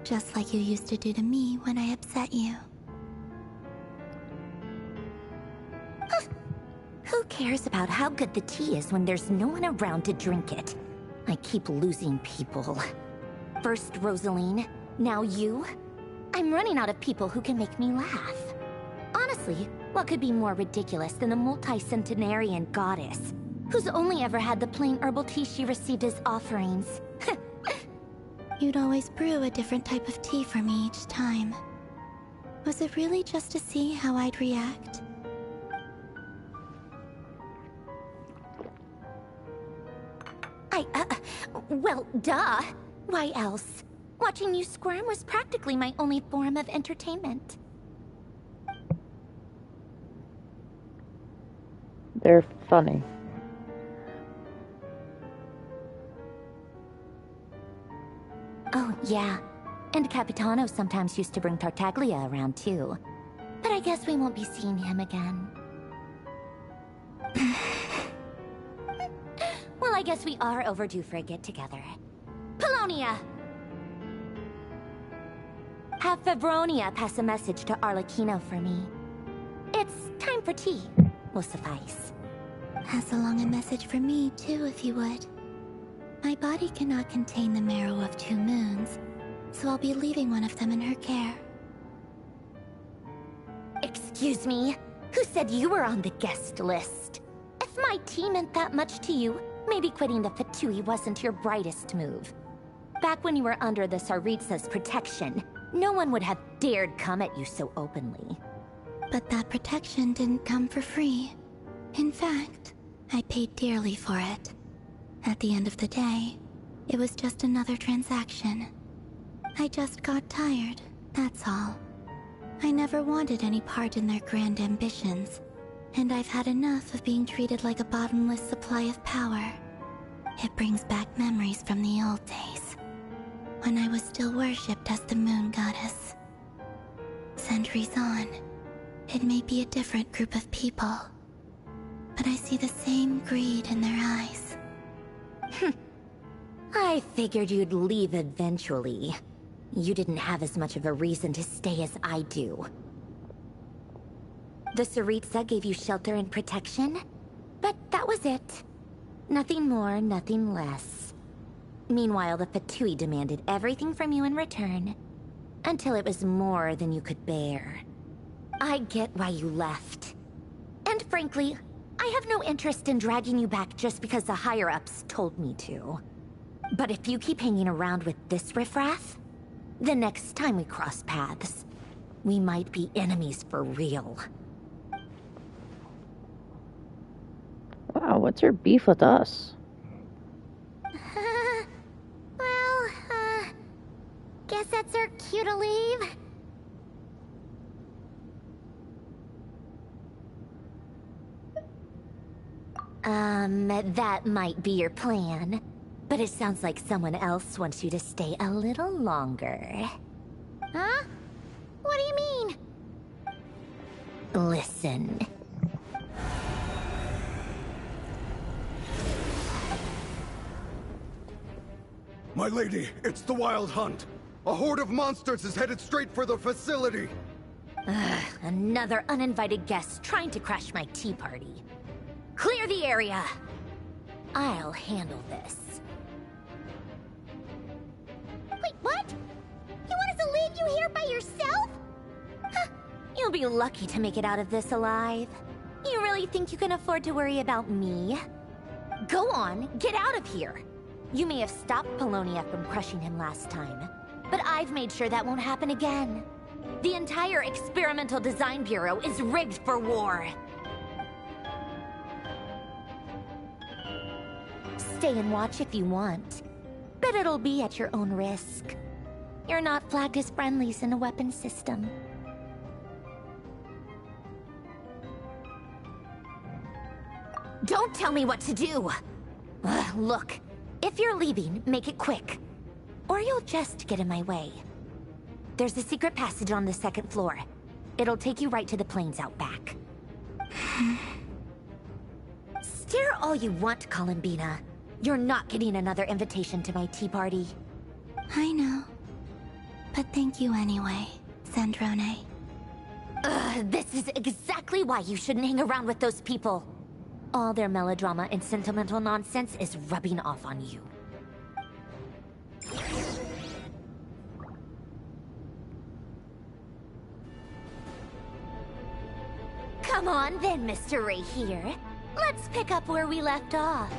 Just like you used to do to me when I upset you. Who cares about how good the tea is when there's no one around to drink it? I keep losing people. First Rosaline, now you? I'm running out of people who can make me laugh. Honestly, what could be more ridiculous than a multi-centenarian goddess who's only ever had the plain herbal tea she received as offerings? You'd always brew a different type of tea for me each time. Was it really just to see how I'd react? Well, duh. Why else? Watching you squirm was practically my only form of entertainment. They're funny. Oh, yeah. And Capitano sometimes used to bring Tartaglia around, too. But I guess we won't be seeing him again. Well, I guess we are overdue for a get-together. Polonia! Have Favronia pass a message to Arlecchino for me. It's time for tea. Will suffice. Pass along a message for me, too, if you would. My body cannot contain the marrow of 2 moons, so I'll be leaving one of them in her care. Excuse me? Who said you were on the guest list? If my tea meant that much to you, maybe quitting the Fatui wasn't your brightest move. Back when you were under the Tsaritsa's protection, no one would have dared come at you so openly. But that protection didn't come for free. In fact, I paid dearly for it. At the end of the day, it was just another transaction. I just got tired, that's all. I never wanted any part in their grand ambitions, and I've had enough of being treated like a bottomless supply of power. It brings back memories from the old days, when I was still worshipped as the moon goddess. Centuries on, it may be a different group of people, but I see the same greed in their eyes. I figured you'd leave eventually. You didn't have as much of a reason to stay as I do. The Tsaritsa gave you shelter and protection, but that was it. Nothing more, nothing less. Meanwhile, the Fatui demanded everything from you in return, until it was more than you could bear. I get why you left. And frankly, I have no interest in dragging you back just because the higher-ups told me to. But if you keep hanging around with this riffraff, the next time we cross paths, we might be enemies for real. Wow, what's your beef with us? Guess that's our cue to leave. That might be your plan. But it sounds like someone else wants you to stay a little longer. Huh? What do you mean? Listen. My lady, it's the Wild Hunt. A horde of monsters is headed straight for the facility. Another uninvited guest trying to crash my tea party. Clear the area! I'll handle this. Wait, what? You want us to leave you here by yourself? Huh. You'll be lucky to make it out of this alive. You really think you can afford to worry about me? Go on, get out of here! You may have stopped Polonia from crushing him last time, but I've made sure that won't happen again. The entire Experimental Design Bureau is rigged for war. Stay and watch if you want, but it'll be at your own risk. You're not flagged as friendlies in the weapons system. Don't tell me what to do! Look, if you're leaving, make it quick. Or you'll just get in my way. There's a secret passage on the 2nd floor. It'll take you right to the plains out back. Stare all you want, Columbina. You're not getting another invitation to my tea party. I know. But thank you anyway, Sandrone. This is exactly why you shouldn't hang around with those people. All their melodrama and sentimental nonsense is rubbing off on you. Come on then, Mr. Ray here. Let's pick up where we left off.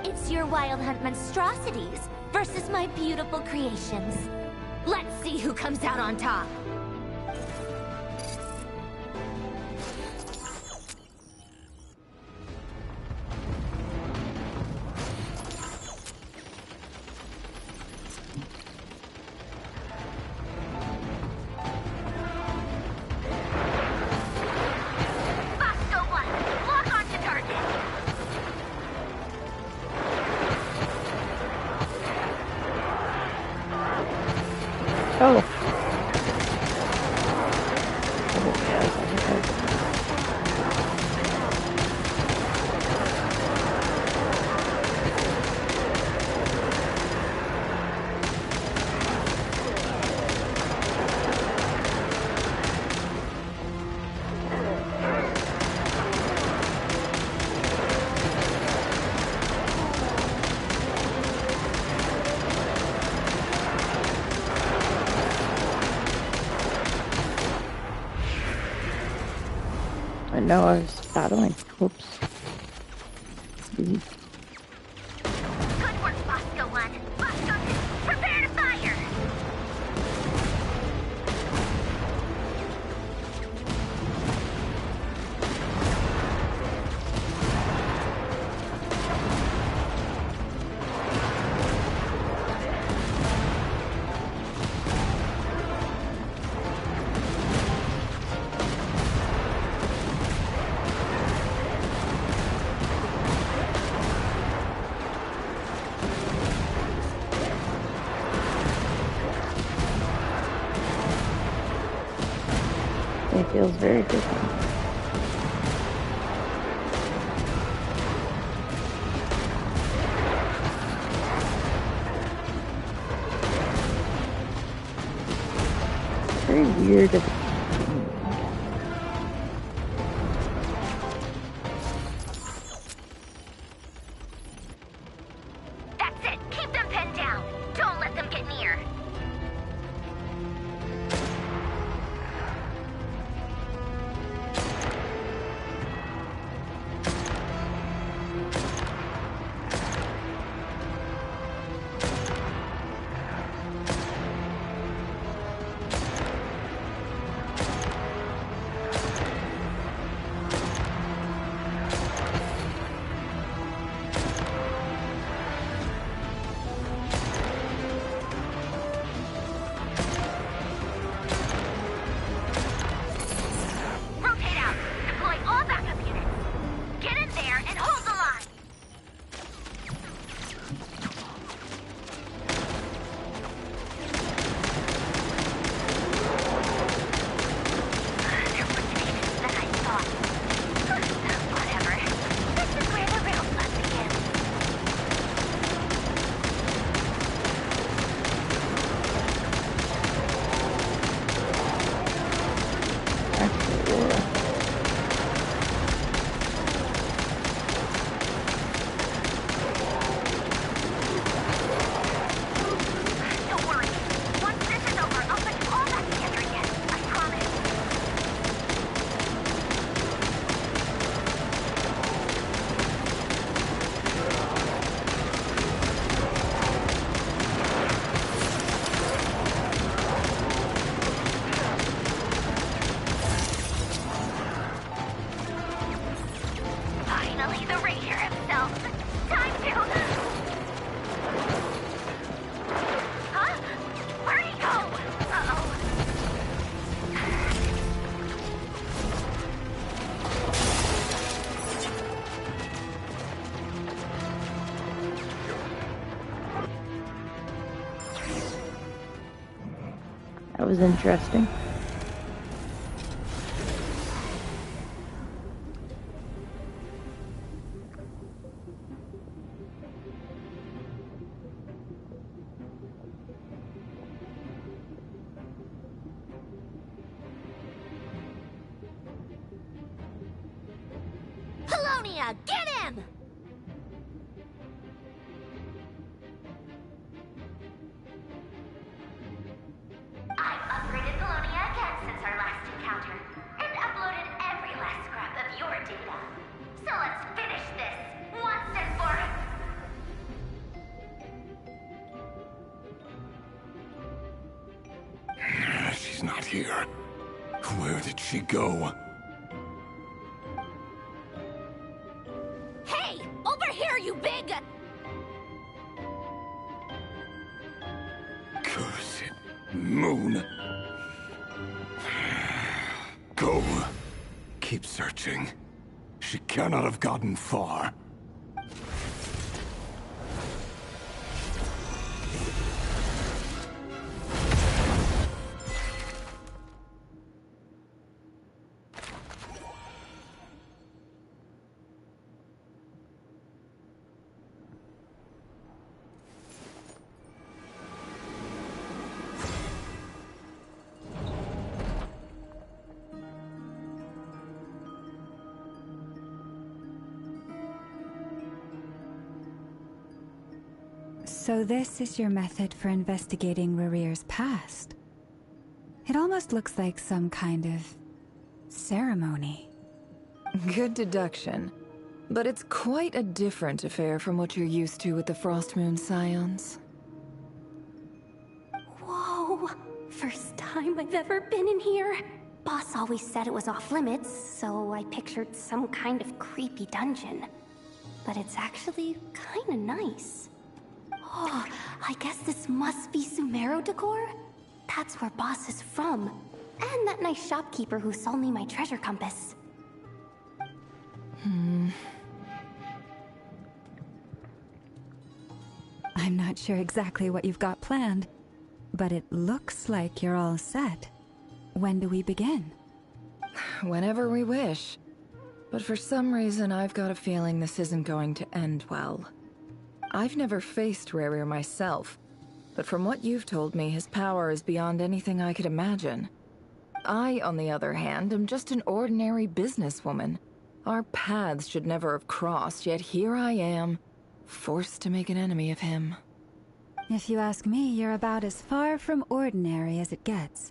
It's your Wild Hunt monstrosities versus my beautiful creations. Let's see who comes out on top. Oh. I know I was battling. Whoops. Good work, Bosco 1. Bosco 2, prepare to fire! It feels very different. Very weird. That's it! Keep them pinned down! Don't let them get near! Rotate out! Deploy all backup units! Get in there and hold the line! They're more tenacious than I thought. Whatever. This is where the real fun begins. Don't worry. Once this is over, I'll put you all back together again. I promise. Finally, the Ranger himself. Time to... Huh? Where'd he go? Uh-oh. That was interesting. Polonia, get him! I've upgraded Polonia again since our last encounter, and uploaded every last scrap not here. Where did she go? Hey! Over here, you big... Curse it, Moon. Go. Keep searching. She cannot have gotten far. So this is your method for investigating Rarir's past. It almost looks like some kind of ceremony. Good deduction. But it's quite a different affair from what you're used to with the Frost Moon Scions. Whoa! First time I've ever been in here. Boss always said it was off limits, so I pictured some kind of creepy dungeon. But it's actually kinda nice. Oh, I guess this must be Sumero decor? That's where Boss is from. And that nice shopkeeper who sold me my treasure compass. I'm not sure exactly what you've got planned, but it looks like you're all set. When do we begin? Whenever we wish. But for some reason, I've got a feeling this isn't going to end well. I've never faced Rarir myself, but from what you've told me, his power is beyond anything I could imagine. I, on the other hand, am just an ordinary businesswoman. Our paths should never have crossed, yet here I am, forced to make an enemy of him. If you ask me, you're about as far from ordinary as it gets.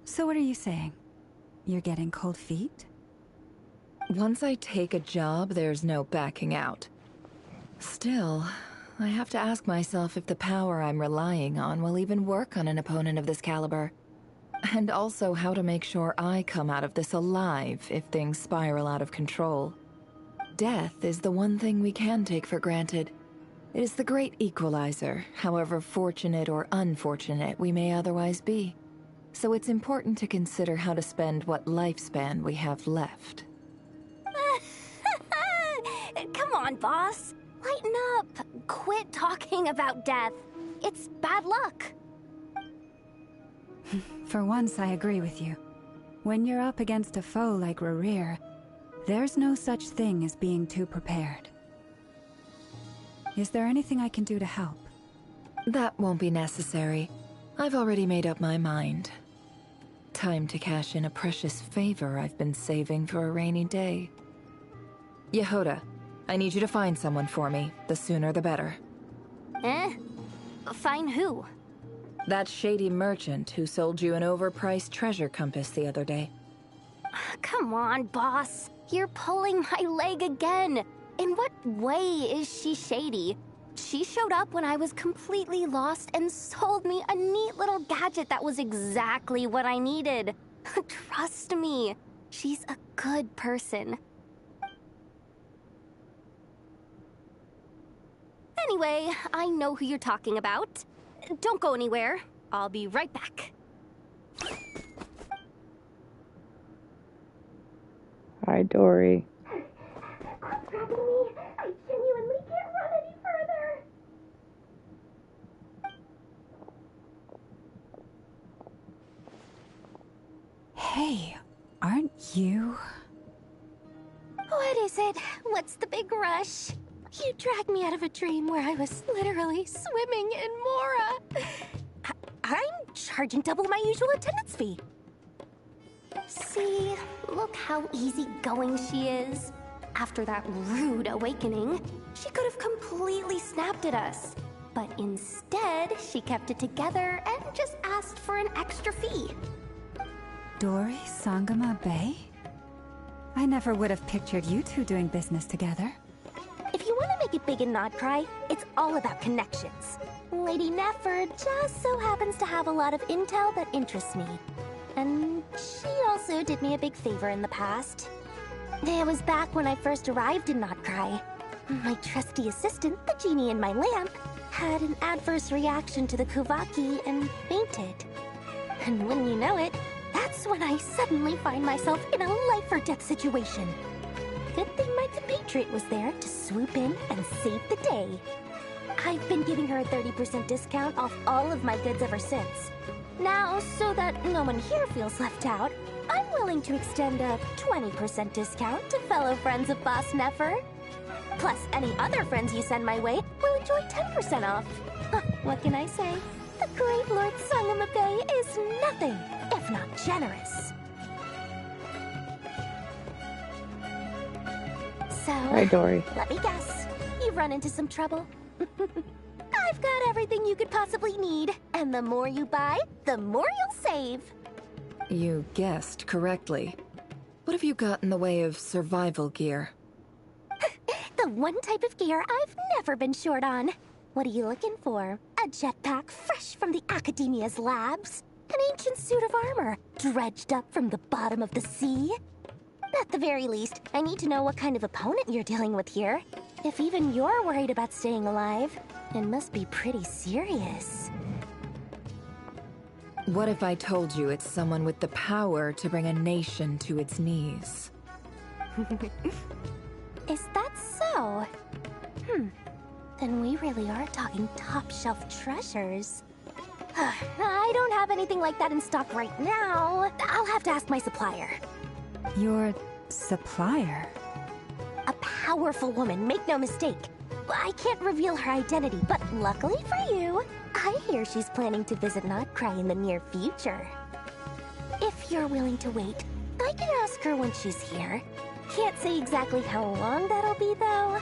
So what are you saying? You're getting cold feet? Once I take a job, there's no backing out. Still, I have to ask myself if the power I'm relying on will even work on an opponent of this caliber. And also how to make sure I come out of this alive if things spiral out of control. Death is the one thing we can take for granted. It is the great equalizer, however fortunate or unfortunate we may otherwise be. So it's important to consider how to spend what lifespan we have left. Come on, boss. Lighten up. Quit talking about death. It's bad luck. For once, I agree with you. When you're up against a foe like Rarir, there's no such thing as being too prepared. Is there anything I can do to help? That won't be necessary. I've already made up my mind. Time to cash in a precious favor I've been saving for a rainy day. Yehoda, I need you to find someone for me. The sooner the better. Find who? That shady merchant who sold you an overpriced treasure compass the other day. Come on, boss. You're pulling my leg again. In what way is she shady? She showed up when I was completely lost and sold me a neat little gadget that was exactly what I needed. Trust me, she's a good person. Anyway, I know who you're talking about. Don't go anywhere. I'll be right back. Hi, Dory. Quit grabbing me. I genuinely can't run any further. Hey, aren't you? What is it? What's the big rush? You dragged me out of a dream where I was literally swimming in Mora. I'm charging double my usual attendance fee. See, look how easygoing she is. After that rude awakening, she could have completely snapped at us. But instead, she kept it together and just asked for an extra fee. Dory Sangama Bay? I never would have pictured you two doing business together. If you want to make it big in Krai, it's all about connections. Lady Nefer just so happens to have a lot of intel that interests me. And she also did me a big favor in the past. It was back when I first arrived in Krai. My trusty assistant, the genie in my lamp, had an adverse reaction to the Kuvaki and fainted. And wouldn't you know it, that's when I suddenly find myself in a life-or-death situation. Good thing my compatriot was there to swoop in and save the day. I've been giving her a 30% discount off all of my goods ever since. Now, so that no one here feels left out, I'm willing to extend a 20% discount to fellow friends of Boss Nefer. Plus, any other friends you send my way will enjoy 10% off. What can I say? The great Lord Sangamabe is nothing if not generous. So, Hi, Dory. let me guess. You've run into some trouble? I've got everything you could possibly need. And the more you buy, the more you'll save. You guessed correctly. What have you got in the way of survival gear? The one type of gear I've never been short on. What are you looking for? A jetpack fresh from the Academia's labs? An ancient suit of armor dredged up from the bottom of the sea? At the very least, I need to know what kind of opponent you're dealing with here. If even you're worried about staying alive, it must be pretty serious. What if I told you it's someone with the power to bring a nation to its knees? Is that so? Then we really are talking top-shelf treasures. I don't have anything like that in stock right now. I'll have to ask my supplier. Your supplier? A powerful woman, make no mistake. I can't reveal her identity, but luckily for you, I hear she's planning to visit Krai in the near future. If you're willing to wait, I can ask her when she's here. Can't say exactly how long that'll be, though.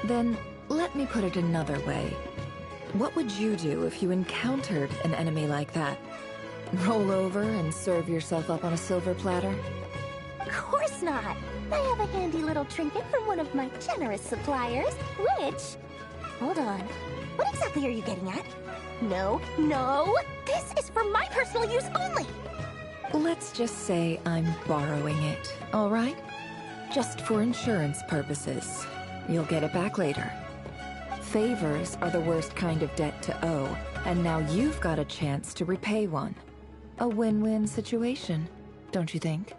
Then, let me put it another way. What would you do if you encountered an enemy like that? Roll over and serve yourself up on a silver platter? Of course not. I have a handy little trinket from one of my generous suppliers, which... Hold on. What exactly are you getting at? No, no! This is for my personal use only! Let's just say I'm borrowing it, all right? Just for insurance purposes. You'll get it back later. Favors are the worst kind of debt to owe, and now you've got a chance to repay one. A win-win situation, don't you think?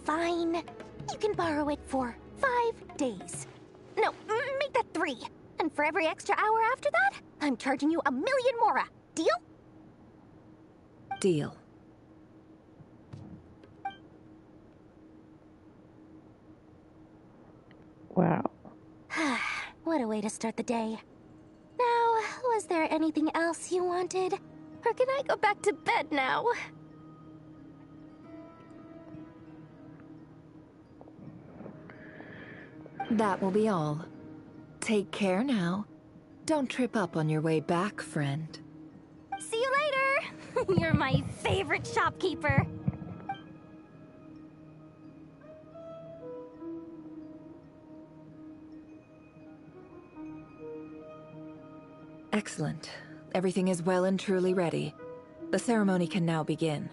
Fine. You can borrow it for 5 days. No, make that 3. And for every extra hour after that, I'm charging you 1,000,000 mora. Deal? Deal. Wow. What a way to start the day. Now, was there anything else you wanted? Or can I go back to bed now? That will be all. Take care now. Don't trip up on your way back, friend. See you later! You're my favorite shopkeeper. Excellent. Everything is well and truly ready. The ceremony can now begin.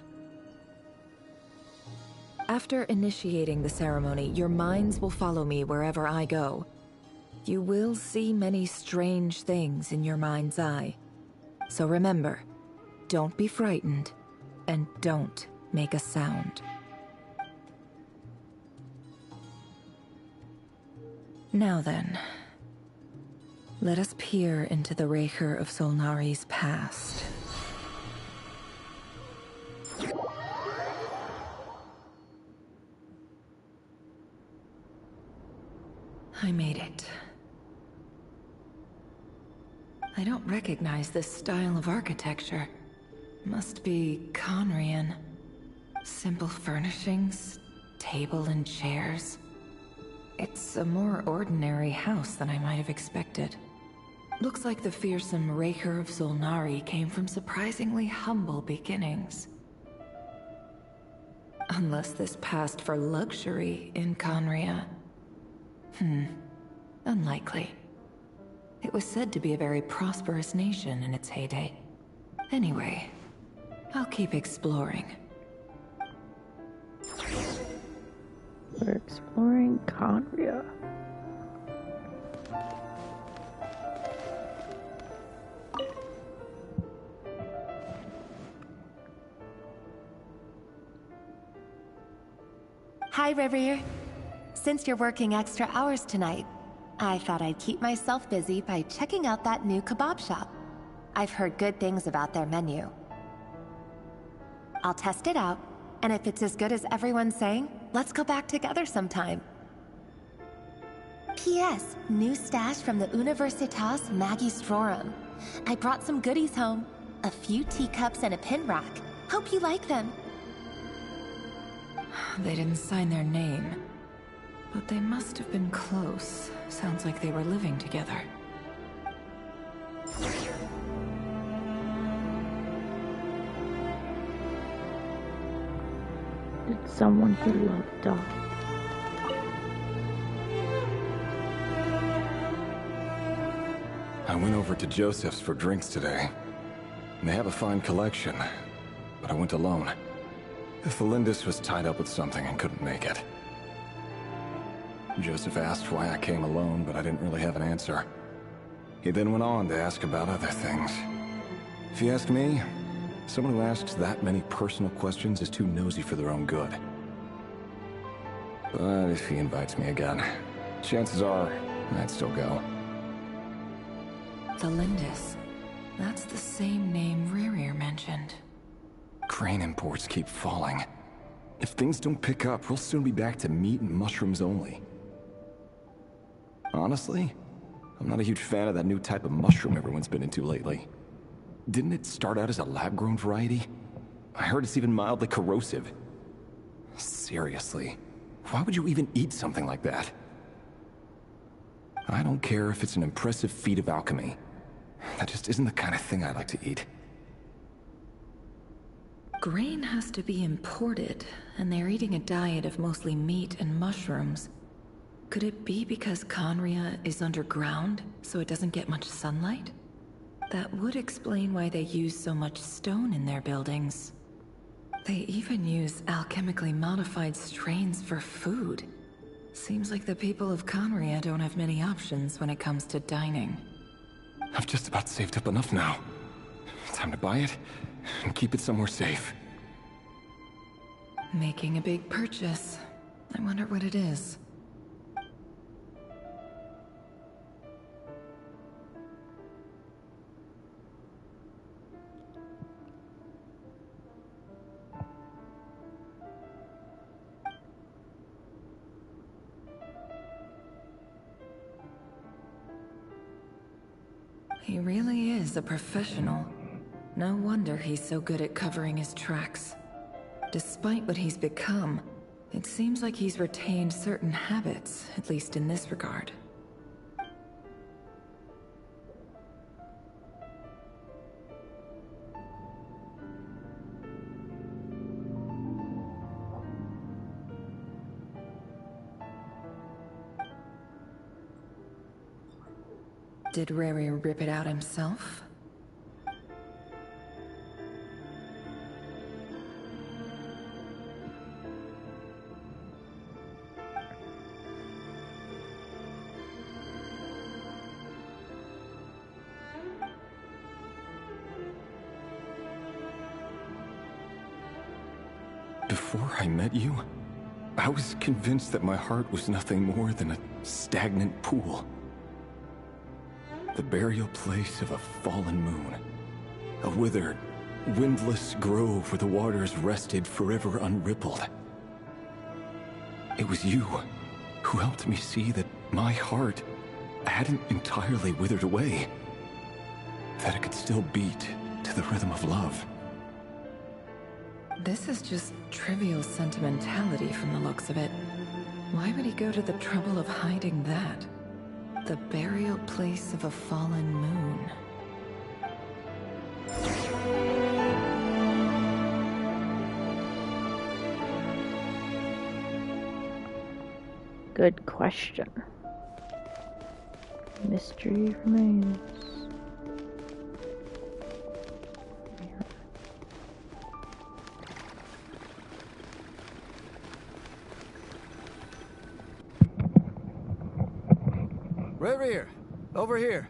After initiating the ceremony, your minds will follow me wherever I go. You will see many strange things in your mind's eye. So remember, don't be frightened, and don't make a sound. Now then, let us peer into the Raker of Solnari's past. I made it. I don't recognize this style of architecture. Must be Conrian. Simple furnishings, table and chairs. It's a more ordinary house than I might have expected. Looks like the fearsome Raker of Solnari came from surprisingly humble beginnings. Unless this passed for luxury in Conria. Unlikely. It was said to be a very prosperous nation in its heyday. Anyway, I'll keep exploring. We're exploring Conria. Hi, Rivier. Since you're working extra hours tonight, I thought I'd keep myself busy by checking out that new kebab shop. I've heard good things about their menu. I'll test it out, and if it's as good as everyone's saying, let's go back together sometime. P.S. New stash from the Universitas Magistrorum. I brought some goodies home. A few teacups and a pin rack. Hope you like them. They didn't sign their name, but they must have been close. Sounds like they were living together. Did someone here love dog? I went over to Joseph's for drinks today. They have a fine collection, but I went alone. Felindis was tied up with something and couldn't make it. Joseph asked why I came alone, but I didn't really have an answer. He then went on to ask about other things. If you ask me, someone who asks that many personal questions is too nosy for their own good. But if he invites me again, chances are I'd still go. Felindis. That's the same name Rerir mentioned. Crane imports keep falling. If things don't pick up, we'll soon be back to meat and mushrooms only. Honestly, I'm not a huge fan of that new type of mushroom everyone's been into lately. Didn't it start out as a lab-grown variety? I heard it's even mildly corrosive. Seriously, why would you even eat something like that? I don't care if it's an impressive feat of alchemy. That just isn't the kind of thing I like to eat. Grain has to be imported, and they're eating a diet of mostly meat and mushrooms. Could it be because Conria is underground, so it doesn't get much sunlight? That would explain why they use so much stone in their buildings. They even use alchemically modified strains for food. Seems like the people of Conria don't have many options when it comes to dining. I've just about saved up enough now. Time to buy it and keep it somewhere safe. Making a big purchase. I wonder what it is. He really is a professional. No wonder he's so good at covering his tracks. Despite what he's become, it seems like he's retained certain habits, at least in this regard. Did Rerir rip it out himself? Before I met you, I was convinced that my heart was nothing more than a stagnant pool. The burial place of a fallen moon. A withered, windless grove where the waters rested forever unrippled. It was you who helped me see that my heart hadn't entirely withered away. That it could still beat to the rhythm of love. This is just trivial sentimentality from the looks of it. Why would he go to the trouble of hiding that? The burial place of a fallen moon. Good question. Mystery remains. Reverie, over here.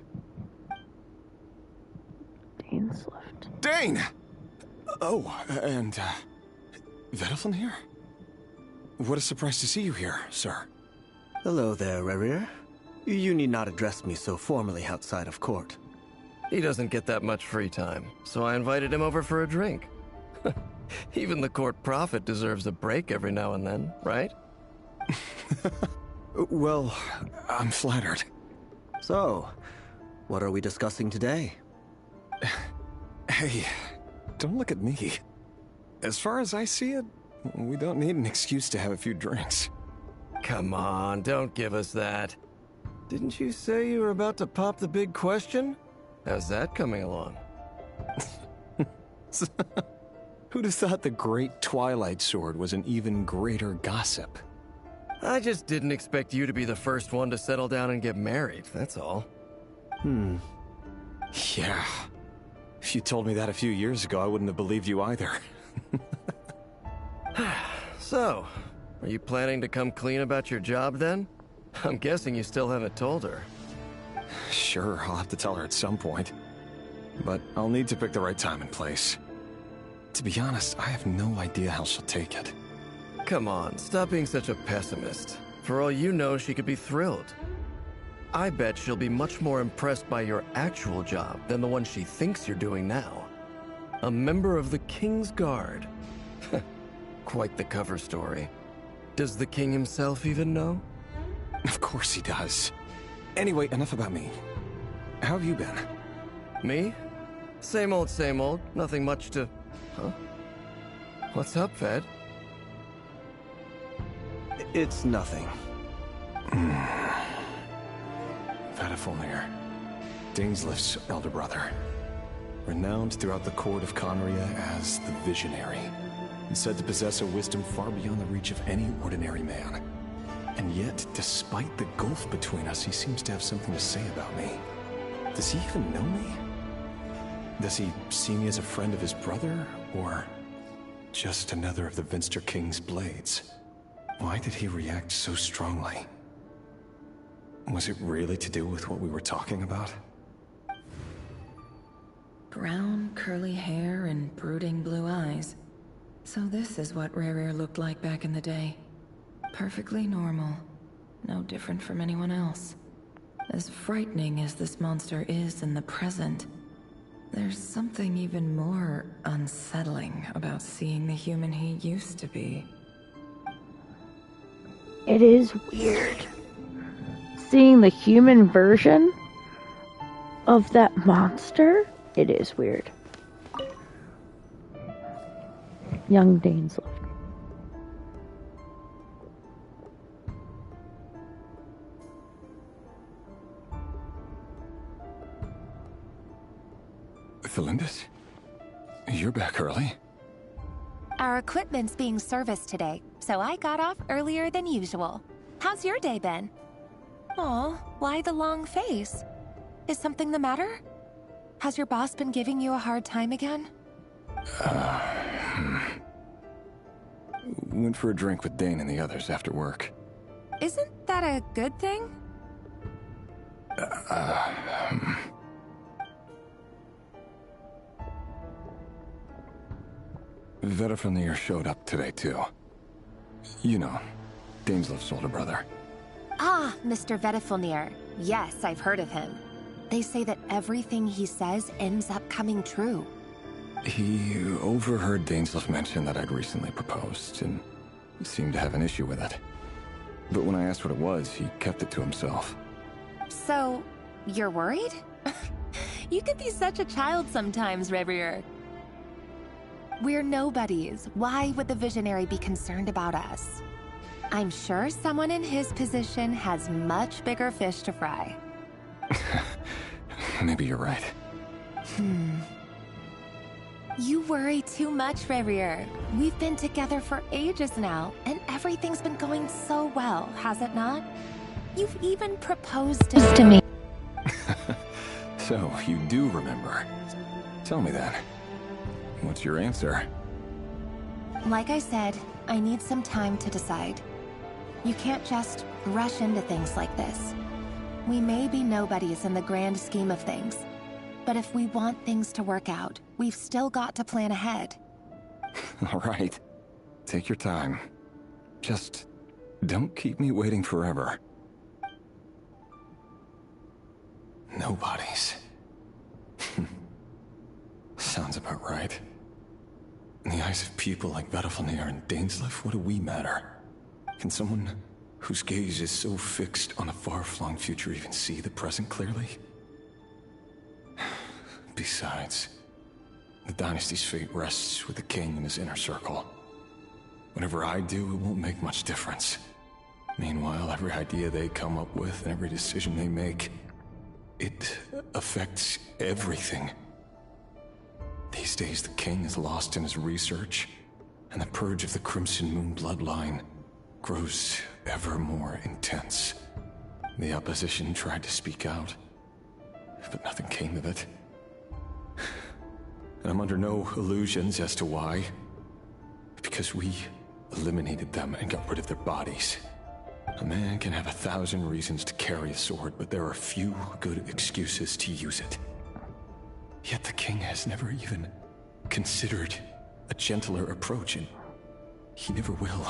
Dane's left. Dane! Oh, and, Vediflin here? What a surprise to see you here, sir. Hello there, Reverie. You need not address me so formally outside of court. He doesn't get that much free time, so I invited him over for a drink. Even the court prophet deserves a break every now and then, right? Well, I'm flattered. So, what are we discussing today? Hey, don't look at me. As far as I see it, we don't need an excuse to have a few drinks. Come on, don't give us that. Didn't you say you were about to pop the big question? How's that coming along? Who'd have thought the great Twilight Sword was an even greater gossip? I just didn't expect you to be the first one to settle down and get married, that's all. Yeah. If you told me that a few years ago, I wouldn't have believed you either. So, are you planning to come clean about your job then? I'm guessing you still haven't told her. Sure, I'll have to tell her at some point. But I'll need to pick the right time and place. To be honest, I have no idea how she'll take it. Come on, stop being such a pessimist. For all you know, she could be thrilled. I bet she'll be much more impressed by your actual job than the one she thinks you're doing now. A member of the King's Guard. Quite the cover story. Does the king himself even know? Of course he does. Anyway, enough about me. How have you been? Me? Same old, same old. Nothing much to... Huh? What's up, Ved? It's nothing. Vediflin, Dainslift's elder brother. Renowned throughout the court of Conria as the Visionary, and said to possess a wisdom far beyond the reach of any ordinary man. And yet, despite the gulf between us, he seems to have something to say about me. Does he even know me? Does he see me as a friend of his brother, or just another of the Vinster King's blades? Why did he react so strongly? Was it really to do with what we were talking about? Brown, curly hair and brooding blue eyes. So this is what Rerir looked like back in the day. Perfectly normal. No different from anyone else. As frightening as this monster is in the present, there's something even more unsettling about seeing the human he used to be. It is weird. Seeing the human version of that monster, it is weird. Young Dainslift. Felindis? You're back early? Our equipment's being serviced today, so I got off earlier than usual. How's your day been? Aw, why the long face? Is something the matter? Has your boss been giving you a hard time again? Went for a drink with Dane and the others after work. Isn't that a good thing? Vediflin showed up today, too. You know, Dainslift's older brother. Ah, Mr. Vediflin. Yes, I've heard of him. They say that everything he says ends up coming true. He overheard Dainslift mention that I'd recently proposed, and seemed to have an issue with it. But when I asked what it was, he kept it to himself. So, you're worried? You could be such a child sometimes, Reverie. We're nobodies. Why would the Visionary be concerned about us? I'm sure someone in his position has much bigger fish to fry. Maybe you're right. You worry too much, Reverie. We've been together for ages now, and everything's been going so well, has it not? You've even proposed to me. So, you do remember. Tell me then. What's your answer? Like I said, I need some time to decide. You can't just rush into things like this. We may be nobodies in the grand scheme of things, but if we want things to work out, we've still got to plan ahead. All right. Take your time. Just don't keep me waiting forever. Nobodies. Sounds about right. In the eyes of people like Vedalfnir and Dainsleif, what do we matter? Can someone whose gaze is so fixed on a far-flung future even see the present clearly? Besides, the dynasty's fate rests with the king and his inner circle. Whatever I do, it won't make much difference. Meanwhile, every idea they come up with and every decision they make, it affects everything. These days, the king is lost in his research, and the purge of the Crimson Moon bloodline grows ever more intense. The opposition tried to speak out, but nothing came of it. And I'm under no illusions as to why. Because we eliminated them and got rid of their bodies. A man can have 1,000 reasons to carry a sword, but there are few good excuses to use it. Yet the king has never even considered a gentler approach, and he never will.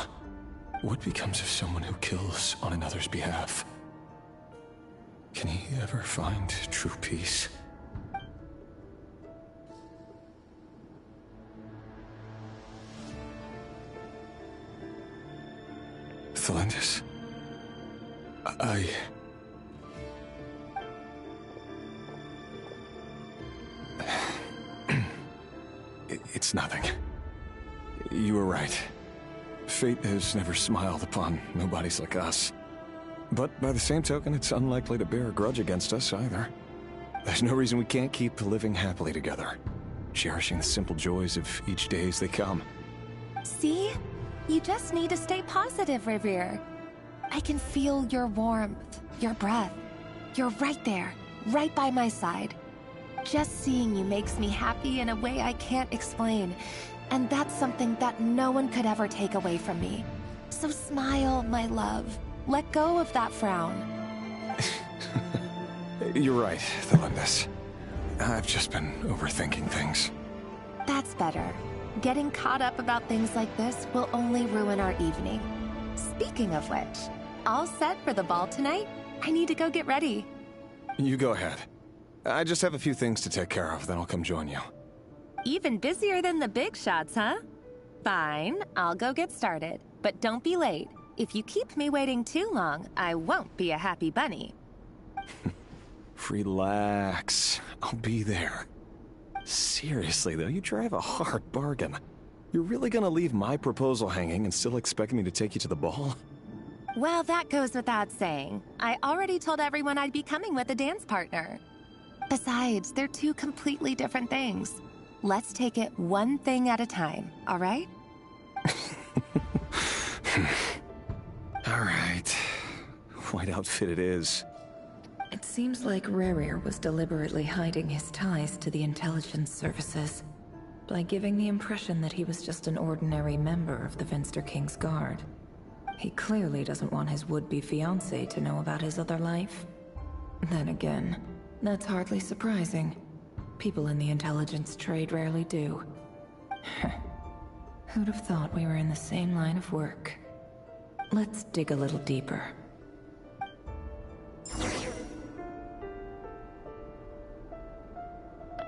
What becomes of someone who kills on another's behalf? Can he ever find true peace? Thelindis, It's nothing. You were right. Fate has never smiled upon nobodies like us. But by the same token, it's unlikely to bear a grudge against us either. There's no reason we can't keep living happily together, cherishing the simple joys of each day as they come. See? You just need to stay positive, Revere. I can feel your warmth, your breath. You're right there, right by my side. Just seeing you makes me happy in a way I can't explain. And that's something that no one could ever take away from me. So smile, my love. Let go of that frown. You're right, Thelindis. I've just been overthinking things. That's better. Getting caught up about things like this will only ruin our evening. Speaking of which, all set for the ball tonight? I need to go get ready. You go ahead. I just have a few things to take care of, then I'll come join you. Even busier than the big shots, huh? Fine, I'll go get started. But don't be late. If you keep me waiting too long, I won't be a happy bunny. Relax. I'll be there. Seriously, though, you drive a hard bargain. You're really gonna leave my proposal hanging and still expect me to take you to the ball? Well, that goes without saying. I already told everyone I'd be coming with a dance partner. Besides, they're two completely different things. Let's take it one thing at a time, all right? All right. White outfit it is. It seems like Rerir was deliberately hiding his ties to the intelligence services by giving the impression that he was just an ordinary member of the Finster King's Guard. He clearly doesn't want his would-be fiancée to know about his other life. Then again, that's hardly surprising. People in the intelligence trade rarely do. Who'd have thought we were in the same line of work? Let's dig a little deeper.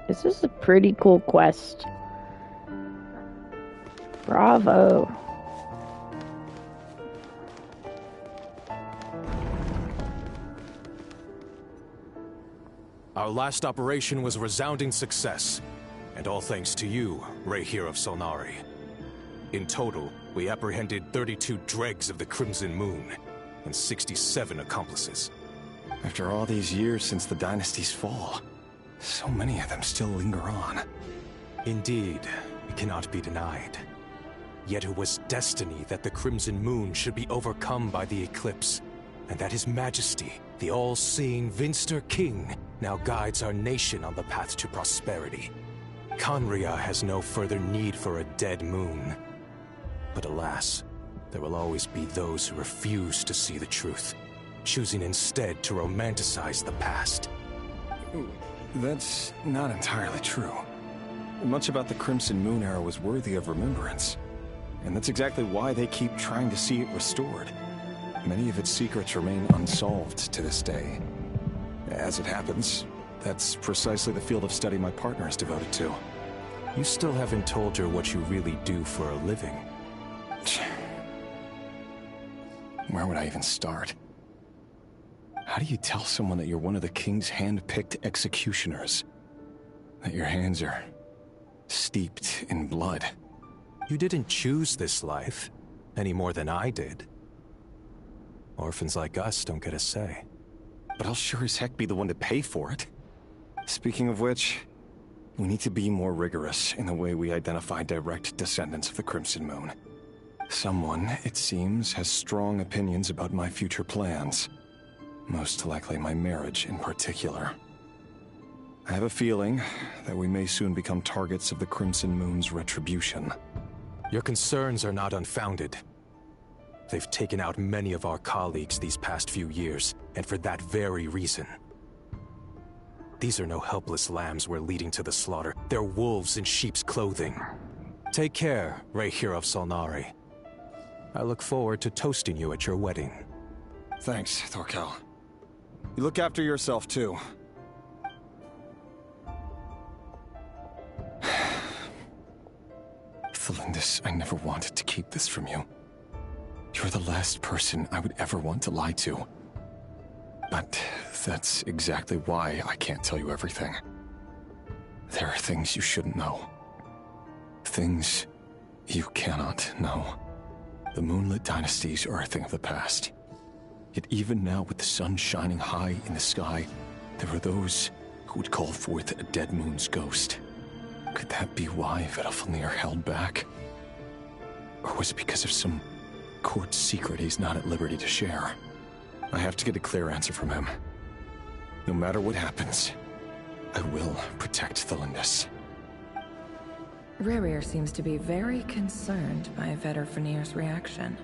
This is a pretty cool quest. Bravo. Our last operation was a resounding success, and all thanks to you, Rehir of Solnari. In total, we apprehended 32 dregs of the Crimson Moon, and 67 accomplices. After all these years since the dynasty's fall, so many of them still linger on. Indeed, it cannot be denied. Yet it was destiny that the Crimson Moon should be overcome by the eclipse, and that His Majesty, the all-seeing Finster King, now guides our nation on the path to prosperity. Khanria has no further need for a dead moon. But alas, there will always be those who refuse to see the truth, choosing instead to romanticize the past. That's not entirely true. Much about the Crimson Moon era was worthy of remembrance. And that's exactly why they keep trying to see it restored. Many of its secrets remain unsolved to this day. As it happens, that's precisely the field of study my partner is devoted to. You still haven't told her what you really do for a living. Where would I even start? How do you tell someone that you're one of the king's hand-picked executioners? That your hands are steeped in blood? You didn't choose this life, any more than I did. Orphans like us don't get a say. But I'll sure as heck be the one to pay for it. Speaking of which, we need to be more rigorous in the way we identify direct descendants of the Crimson Moon. Someone, it seems, has strong opinions about my future plans. Most likely my marriage in particular. I have a feeling that we may soon become targets of the Crimson Moon's retribution. Your concerns are not unfounded. They've taken out many of our colleagues these past few years, and for that very reason. These are no helpless lambs we're leading to the slaughter. They're wolves in sheep's clothing. Take care, Rahier of Solnari. I look forward to toasting you at your wedding. Thanks, Thorkel. You look after yourself, too. Thelindis, I never wanted to keep this from you. You're the last person I would ever want to lie to. But that's exactly why I can't tell you everything. There are things you shouldn't know. Things you cannot know. The Moonlit dynasties are a thing of the past. Yet even now, with the sun shining high in the sky, there are those who would call forth a dead moon's ghost. Could that be why Vedalfnir held back? Or was it because of some court secret he's not at liberty to share? I have to get a clear answer from him. No matter what happens, I will protect Thelindis. Rarir seems to be very concerned by Vedalfnir's reaction.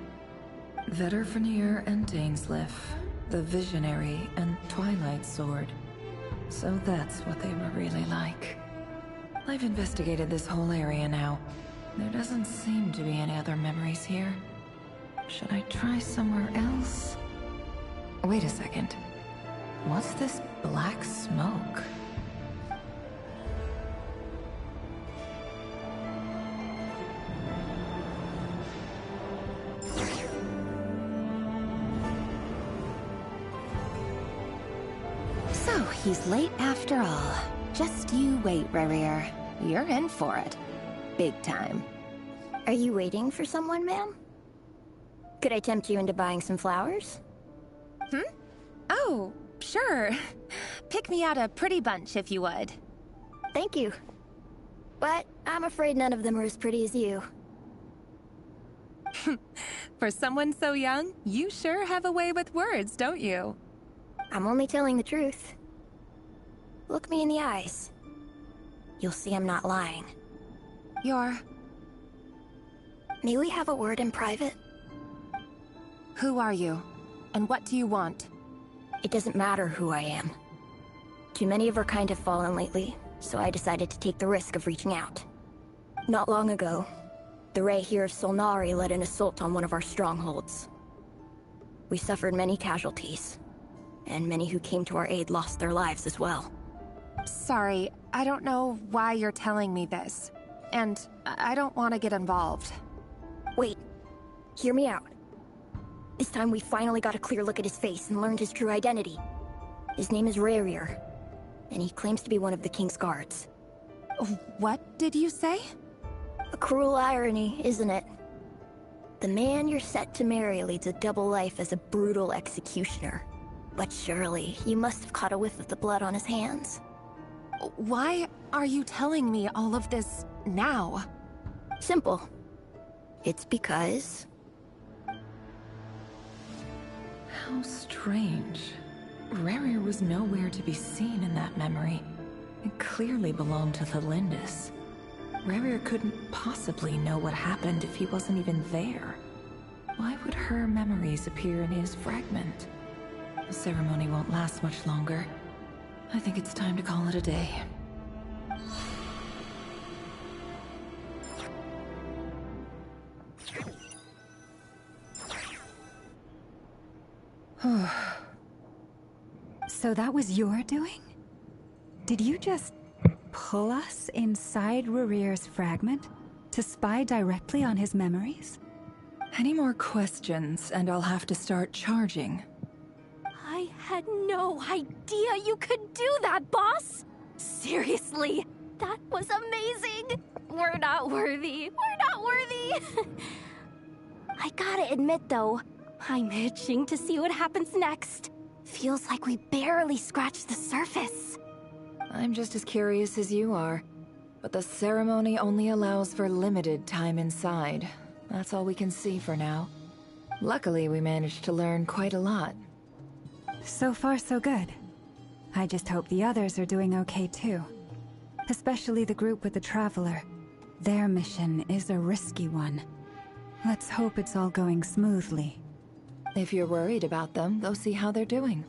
Vedalfnir and Dainsleif, the Visionary and Twilight Sword. So that's what they were really like. I've investigated this whole area now. There doesn't seem to be any other memories here. Should I try somewhere else? Wait a second. What's this black smoke? So, he's late after all. Just you wait, Rarir. You're in for it. Big time. Are you waiting for someone, ma'am? Could I tempt you into buying some flowers? Oh, sure. Pick me out a pretty bunch if you would. Thank you. But I'm afraid none of them are as pretty as you. For someone so young, you sure have a way with words, don't you? I'm only telling the truth. Look me in the eyes. You'll see I'm not lying. May we have a word in private? Who are you? And what do you want? It doesn't matter who I am. Too many of our kind have fallen lately, so I decided to take the risk of reaching out. Not long ago, the Rahier of Solnari led an assault on one of our strongholds. We suffered many casualties, and many who came to our aid lost their lives as well. Sorry, I don't know why you're telling me this. And I don't want to get involved. Wait, hear me out. This time we finally got a clear look at his face and learned his true identity. His name is Rarir, and he claims to be one of the King's guards. What did you say? A cruel irony, isn't it? The man you're set to marry leads a double life as a brutal executioner. But surely, you must have caught a whiff of the blood on his hands. Why are you telling me all of this now? Simple. It's because... How strange. Rarir was nowhere to be seen in that memory. It clearly belonged to Thelindis. Rarir couldn't possibly know what happened if he wasn't even there. Why would her memories appear in his fragment? The ceremony won't last much longer. I think it's time to call it a day. So that was your doing? Did you just pull us inside Rarir's fragment to spy directly on his memories? Any more questions, and I'll have to start charging. I had no idea you could do that, boss! Seriously, that was amazing! We're not worthy. We're not worthy! I gotta admit, though, I'm itching to see what happens next. Feels like we barely scratched the surface. I'm just as curious as you are. But the ceremony only allows for limited time inside. That's all we can see for now. Luckily, we managed to learn quite a lot. So far, so good. I just hope the others are doing okay too. Especially the group with the Traveler. Their mission is a risky one. Let's hope it's all going smoothly. If you're worried about them, go see how they're doing.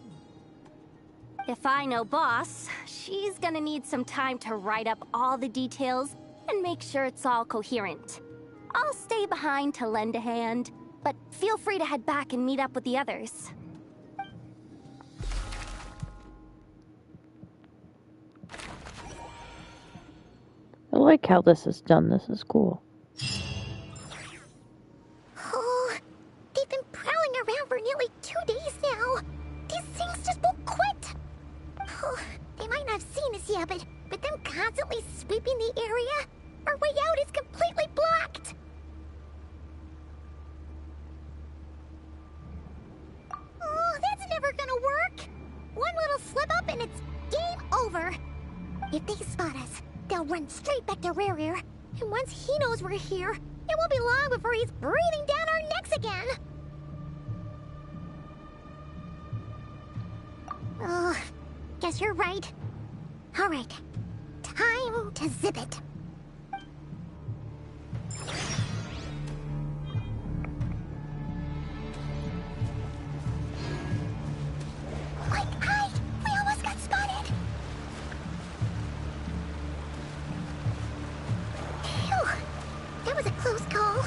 If I know Boss, she's gonna need some time to write up all the details and make sure it's all coherent. I'll stay behind to lend a hand, but feel free to head back and meet up with the others. I like how this is done. This is cool. Oh, they've been prowling around for nearly 2 days now. These things just won't quit. Oh, they might not have seen us yet, but them constantly sweeping the area, our way out is completely blocked. Oh, that's never gonna work. One little slip up and it's game over. If they spot us, they'll run straight back to Rarir. And once he knows we're here, it won't be long before he's breathing down our necks again. Oh, guess you're right. All right, time to zip it. Quick, hide! We almost got spotted. Phew, that was a close call.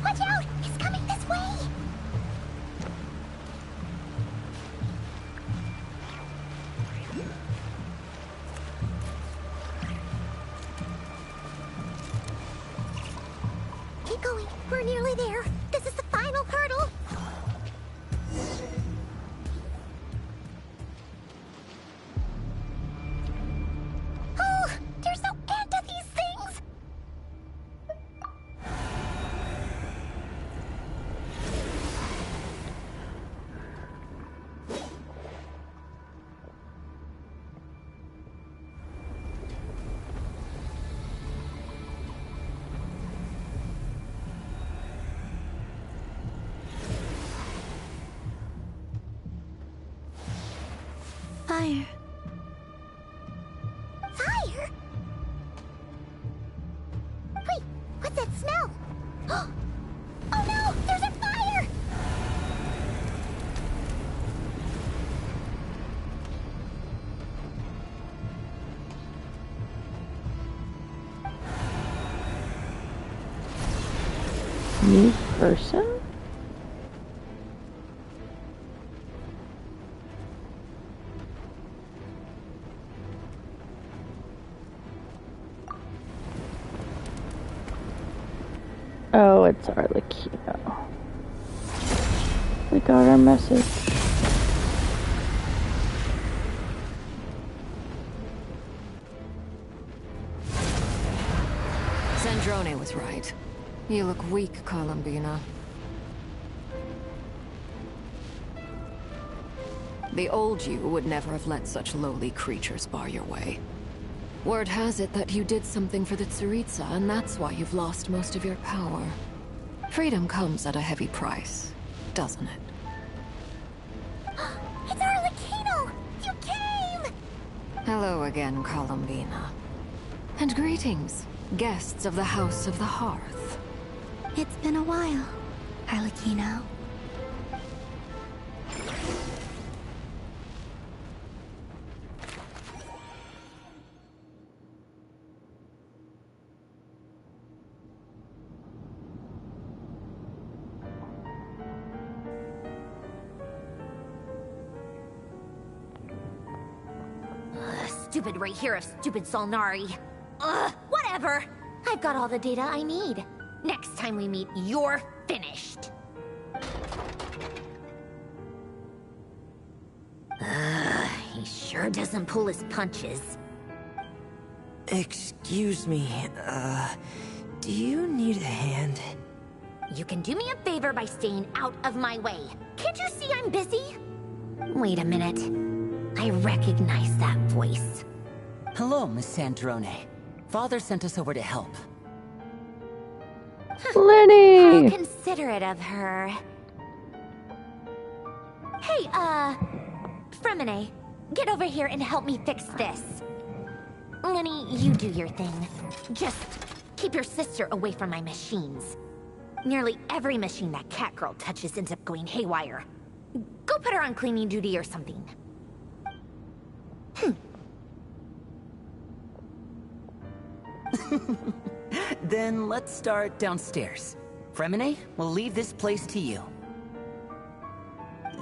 Watch out! It's coming this way! Keep going. We're nearly there. This is the final hurdle. Oh, there's no end to these things. Fire. Fire? Wait, what's that smell? Oh no, there's a fire! New person? Oh, it's Arlecchino. We got our message. Sandrone was right. You look weak, Columbina. The old you would never have let such lowly creatures bar your way. Word has it that you did something for the Tsaritsa, and that's why you've lost most of your power. Freedom comes at a heavy price, doesn't it? It's Arlecchino! You came! Hello again, Columbina. And greetings, guests of the House of the Hearth. It's been a while, Harlequino. Stupid right here of stupid Solnari. Ugh, whatever. I've got all the data I need. Next time we meet, you're finished. He sure doesn't pull his punches. Excuse me, do you need a hand? You can do me a favor by staying out of my way. Can't you see I'm busy? Wait a minute. I recognize that voice. Hello, Miss Sandrone. Father sent us over to help. Lenny! How considerate of her. Hey, Fremine, get over here and help me fix this. Lenny, you do your thing. Just keep your sister away from my machines. Nearly every machine that Catgirl touches ends up going haywire. Go put her on cleaning duty or something. Then let's start downstairs. Fremine, we'll leave this place to you.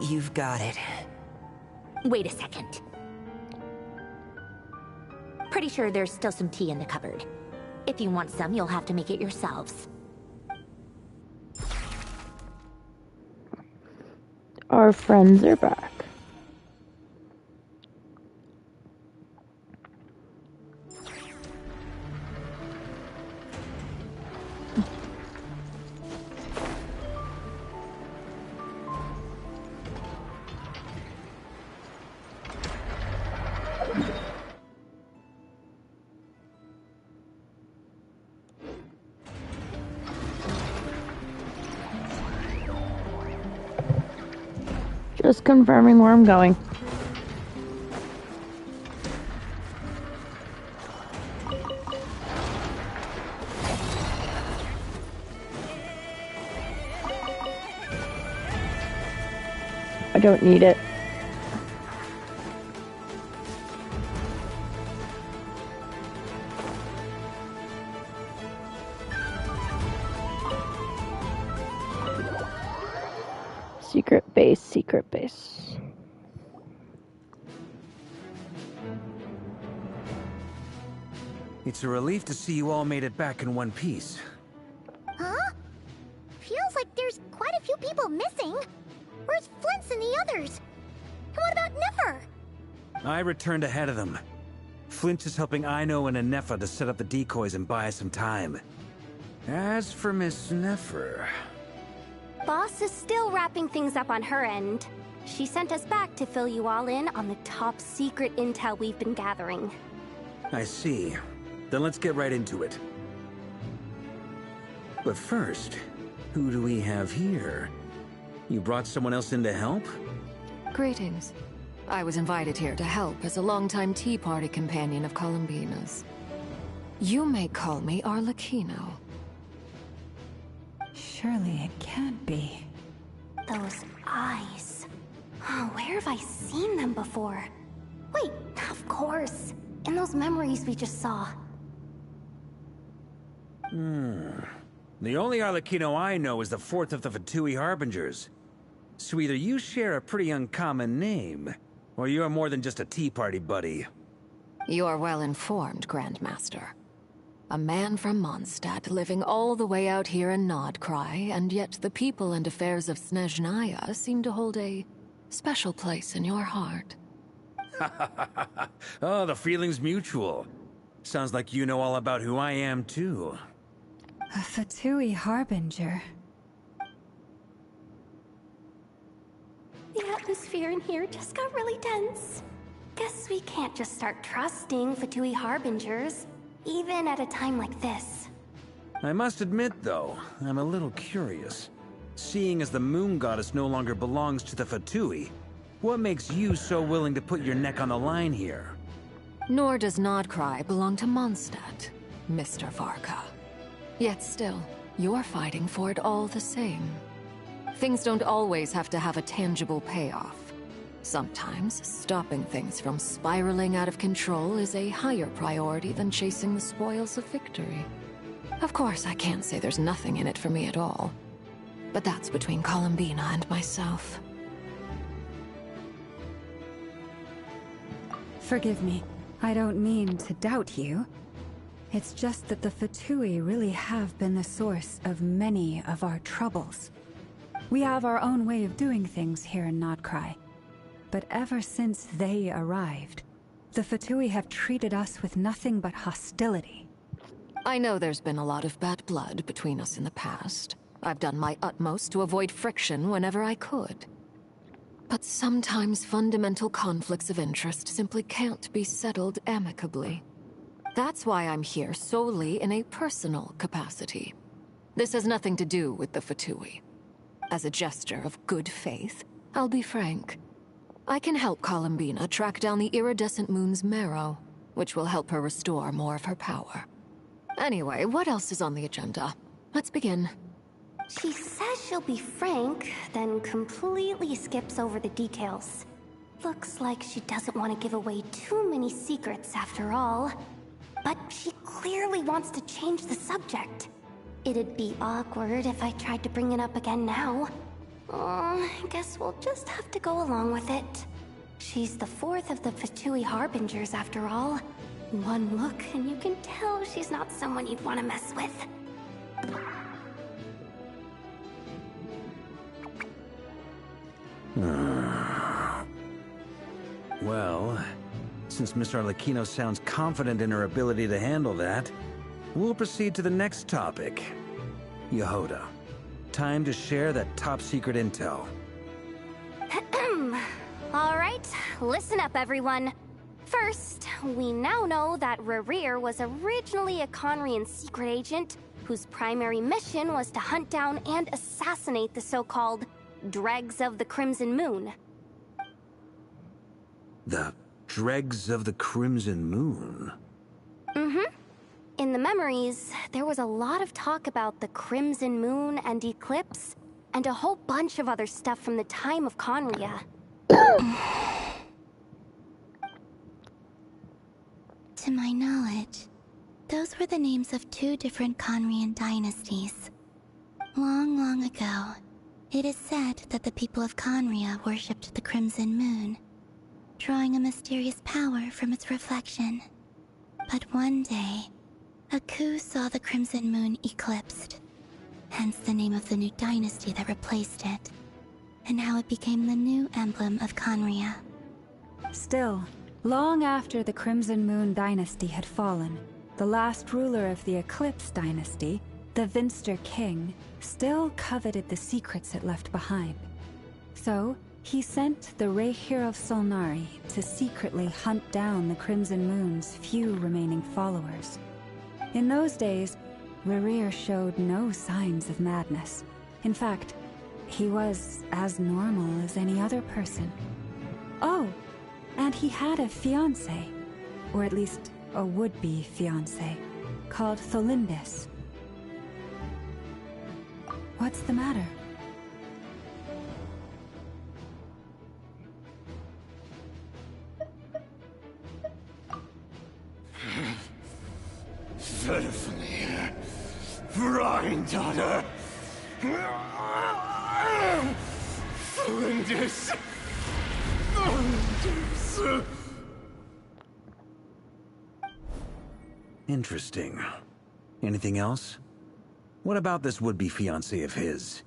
You've got it. Wait a second. Pretty sure there's still some tea in the cupboard. If you want some, you'll have to make it yourselves. Our friends are back. Just confirming where I'm going. I don't need it. Secret base, secret base. It's a relief to see you all made it back in one piece. Huh? Feels like there's quite a few people missing. Where's Flint's and the others? And what about Nefer? I returned ahead of them. Flint is helping Ino and Anefa to set up the decoys and buy us some time. As for Miss Nefer... Boss is still wrapping things up on her end. She sent us back to fill you all in on the top secret intel we've been gathering. I see. Then let's get right into it. But first, who do we have here? You brought someone else in to help? Greetings. I was invited here to help as a longtime Tea Party companion of Columbina's. You may call me Arlecchino. Surely it can't be. Those eyes. Oh, where have I seen them before? Wait, of course. In those memories we just saw. The only Arlecchino I know is the fourth of the Fatui Harbingers. So either you share a pretty uncommon name, or you're more than just a Tea Party buddy. You are well informed, Grandmaster. A man from Mondstadt living all the way out here in Krai, and yet the people and affairs of Snezhnaya seem to hold a special place in your heart. Oh, the feeling's mutual. Sounds like you know all about who I am, too. A Fatui Harbinger. The atmosphere in here just got really tense. Guess we can't just start trusting Fatui Harbingers, even at a time like this. I must admit, though, I'm a little curious. Seeing as the Moon Goddess no longer belongs to the Fatui, what makes you so willing to put your neck on the line here? Nor does Nodkrai belong to Mondstadt, Mr. Varka. Yet still, you're fighting for it all the same. Things don't always have to have a tangible payoff. Sometimes, stopping things from spiraling out of control is a higher priority than chasing the spoils of victory. Of course, I can't say there's nothing in it for me at all. But that's between Columbina and myself. Forgive me. I don't mean to doubt you. It's just that the Fatui really have been the source of many of our troubles. We have our own way of doing things here in Nodkrai. But ever since they arrived, the Fatui have treated us with nothing but hostility. I know there's been a lot of bad blood between us in the past. I've done my utmost to avoid friction whenever I could. But sometimes fundamental conflicts of interest simply can't be settled amicably. That's why I'm here solely in a personal capacity. This has nothing to do with the Fatui. As a gesture of good faith, I'll be frank. I can help Columbina track down the iridescent moon's marrow, which will help her restore more of her power. Anyway, what else is on the agenda? Let's begin. She says she'll be frank, then completely skips over the details. Looks like she doesn't want to give away too many secrets after all. But she clearly wants to change the subject. It'd be awkward if I tried to bring it up again now. I guess we'll just have to go along with it. She's the fourth of the Fatui Harbingers after all. One look and you can tell she's not someone you'd want to mess with. Well, since Miss Arlecchino sounds confident in her ability to handle that, we'll proceed to the next topic. Yehoda, time to share that top-secret intel. Alright, listen up everyone. First, we now know that Rerir was originally a Conrian secret agent whose primary mission was to hunt down and assassinate the so-called Dregs of the Crimson Moon. The Dregs of the Crimson Moon? Mm-hmm. In the memories, there was a lot of talk about the Crimson Moon and Eclipse, and a whole bunch of other stuff from the time of Conria. To my knowledge, those were the names of two different Conrian dynasties. Long, long ago, it is said that the people of Conria worshipped the Crimson Moon, drawing a mysterious power from its reflection. But one day, a coup saw the Crimson Moon eclipsed, hence the name of the new dynasty that replaced it, and how it became the new emblem of Conria. Still, long after the Crimson Moon dynasty had fallen, the last ruler of the Eclipse dynasty, the Vinster King, still coveted the secrets it left behind. So, he sent the Rehir of Solnari to secretly hunt down the Crimson Moon's few remaining followers. In those days, Rerir showed no signs of madness. In fact, he was as normal as any other person. Oh, and he had a fiancé, or at least a would-be fiancé, called Tholindis. What's the matter? Verfnir, Freindaughter, Tholindis, Tholindis. Interesting. Anything else? What about this would-be fiancé of his?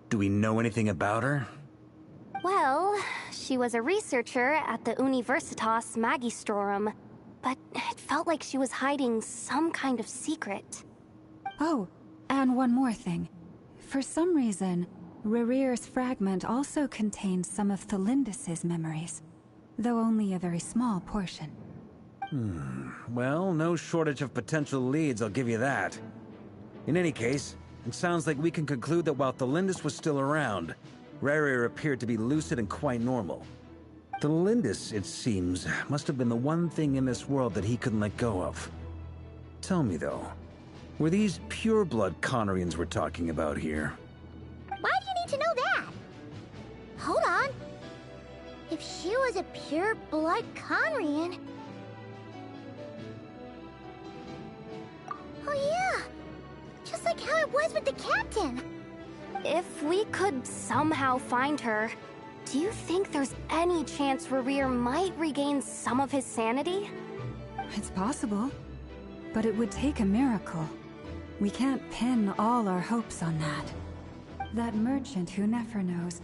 Do we know anything about her? Well, she was a researcher at the Universitas Magistrorum, but it felt like she was hiding some kind of secret. Oh, and one more thing. For some reason, Rerir's fragment also contains some of Tholindis' memories, though only a very small portion. Well, no shortage of potential leads, I'll give you that. In any case, it sounds like we can conclude that while Tholindis was still around, Rerir appeared to be lucid and quite normal. The Lindis, it seems, must have been the one thing in this world that he couldn't let go of. Tell me, though, were these pure-blood Conorians we're talking about here? Why do you need to know that? Hold on. If she was a pure-blood Conrian... Oh yeah! Just like how it was with the captain! If we could somehow find her, do you think there's any chance Rerir might regain some of his sanity? It's possible, but it would take a miracle. We can't pin all our hopes on that. That merchant who Nefer knows,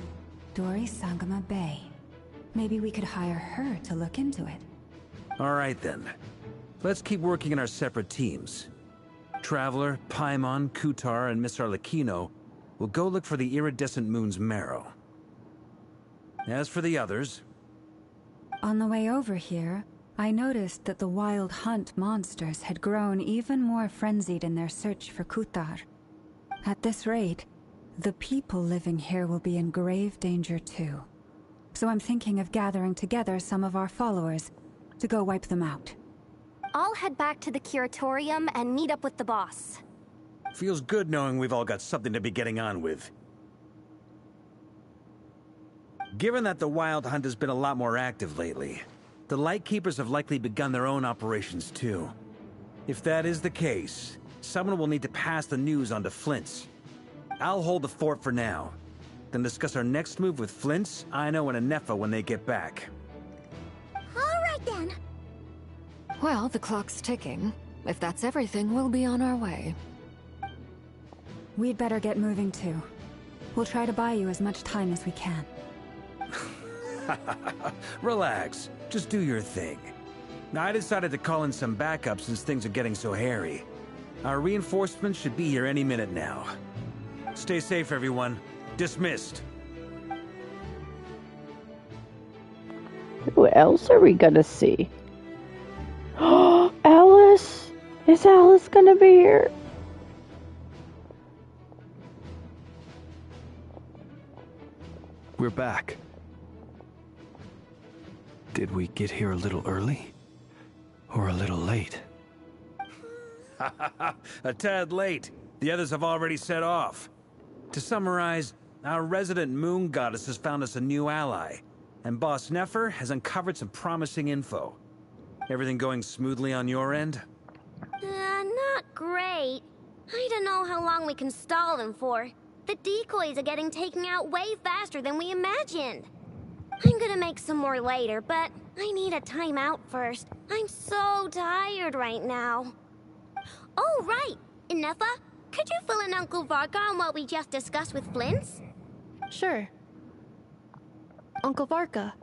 Dori Sangama Bay. Maybe we could hire her to look into it. All right, then. Let's keep working in our separate teams. Traveler, Paimon, Kutar, and Miss Arlecchino will go look for the iridescent moon's marrow. As for the others... On the way over here, I noticed that the Wild Hunt monsters had grown even more frenzied in their search for Kutar. At this rate, the people living here will be in grave danger too. So I'm thinking of gathering together some of our followers to go wipe them out. I'll head back to the curatorium and meet up with the boss. Feels good knowing we've all got something to be getting on with. Given that the Wild Hunt has been a lot more active lately, the Lightkeepers have likely begun their own operations too. If that is the case, someone will need to pass the news on to Flint's. I'll hold the fort for now, then discuss our next move with Flint's, Aino, and Anefa when they get back. Alright then. Well, the clock's ticking. If that's everything, we'll be on our way. We'd better get moving too. We'll try to buy you as much time as we can. Relax. Just do your thing. Now, I decided to call in some backup since things are getting so hairy. Our reinforcements should be here any minute now. Stay safe, everyone. Dismissed. Who else are we gonna see? Oh, Alice! Is Alice gonna be here? We're back. Did we get here a little early? Or a little late? A tad late. The others have already set off. To summarize, our resident moon goddess has found us a new ally, and Boss Nefer has uncovered some promising info. Everything going smoothly on your end? Not great. I don't know how long we can stall them for. The decoys are getting taken out way faster than we imagined. I'm gonna make some more later, but I need a timeout first. I'm so tired right now. Oh, right! Inefa, could you fill in Uncle Varka on what we just discussed with Flint's? Sure. Uncle Varka,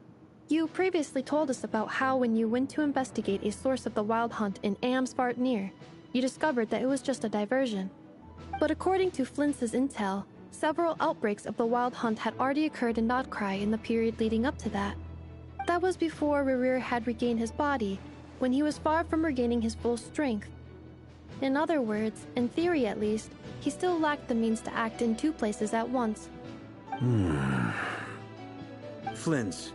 you previously told us about how when you went to investigate a source of the Wild Hunt in Amsvartnir, you discovered that it was just a diversion. But according to Flint's intel, several outbreaks of the Wild Hunt had already occurred in Krai in the period leading up to that. That was before Rerir had regained his body, when he was far from regaining his full strength. In other words, in theory at least, he still lacked the means to act in two places at once. Flint's,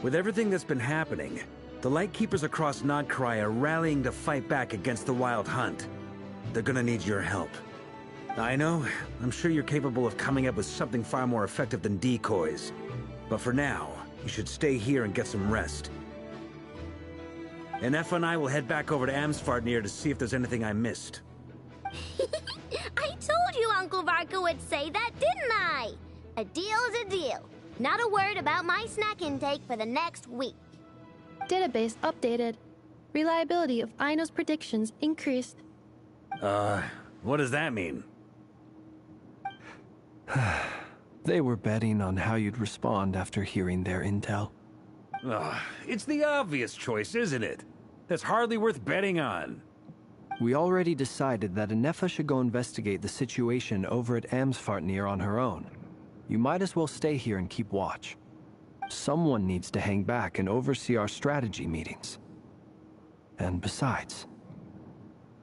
with everything that's been happening, the Lightkeepers across Krai are rallying to fight back against the Wild Hunt. They're gonna need your help. I know, I'm sure you're capable of coming up with something far more effective than decoys. But for now, you should stay here and get some rest. And Efa and I will head back over to Amsvartnir to see if there's anything I missed. I told you Uncle Varka would say that, didn't I? A deal is a deal. Not a word about my snack intake for the next week. Database updated. Reliability of Aino's predictions increased. What does that mean? They were betting on how you'd respond after hearing their intel. It's the obvious choice, isn't it? That's hardly worth betting on. We already decided that Anefa should go investigate the situation over at Amsvartnir on her own. You might as well stay here and keep watch. Someone needs to hang back and oversee our strategy meetings. And besides,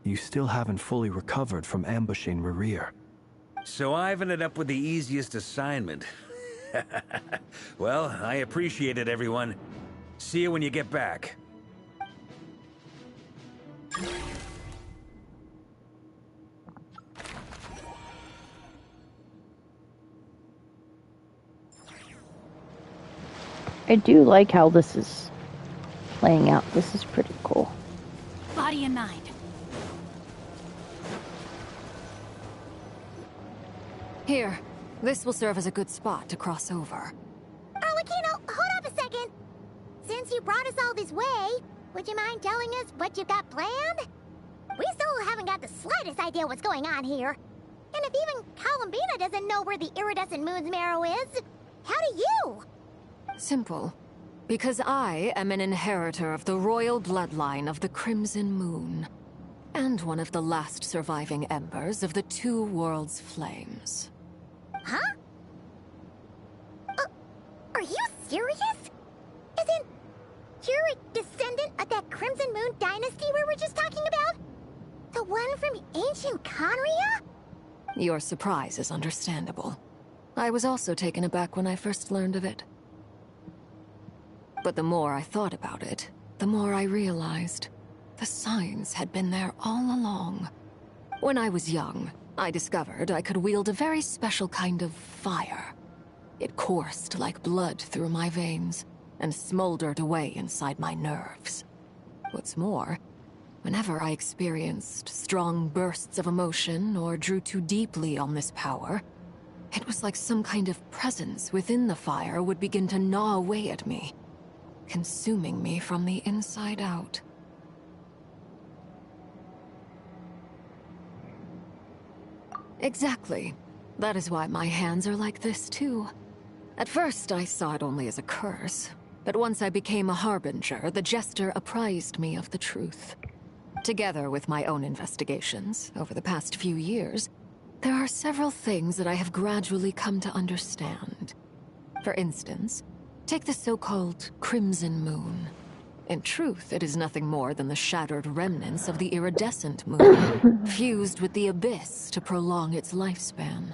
you still haven't fully recovered from ambushing Rerir. So I've ended up with the easiest assignment. Well, I appreciate it, everyone. See you when you get back. I do like how this is playing out. This is pretty cool. Body and mind. Here, this will serve as a good spot to cross over. Arlecchino, hold up a second. Since you brought us all this way, would you mind telling us what you've got planned? We still haven't got the slightest idea what's going on here. And if even Columbina doesn't know where the iridescent moon's marrow is, how do you? Simple. Because I am an inheritor of the royal bloodline of the Crimson Moon, and one of the last surviving embers of the Two Worlds' flames. Huh? Are you serious? Isn't you're a descendant of that Crimson Moon dynasty we were just talking about? The one from ancient Conria? Your surprise is understandable. I was also taken aback when I first learned of it. But the more I thought about it, the more I realized the signs had been there all along. When I was young, I discovered I could wield a very special kind of fire. It coursed like blood through my veins and smoldered away inside my nerves. What's more, whenever I experienced strong bursts of emotion or drew too deeply on this power, it was like some kind of presence within the fire would begin to gnaw away at me, consuming me from the inside out. Exactly. That is why my hands are like this, too. At first, I saw it only as a curse, but once I became a harbinger, the Jester apprised me of the truth. Together with my own investigations, over the past few years, there are several things that I have gradually come to understand. For instance, take the so-called Crimson Moon. In truth, it is nothing more than the shattered remnants of the iridescent moon, fused with the abyss to prolong its lifespan.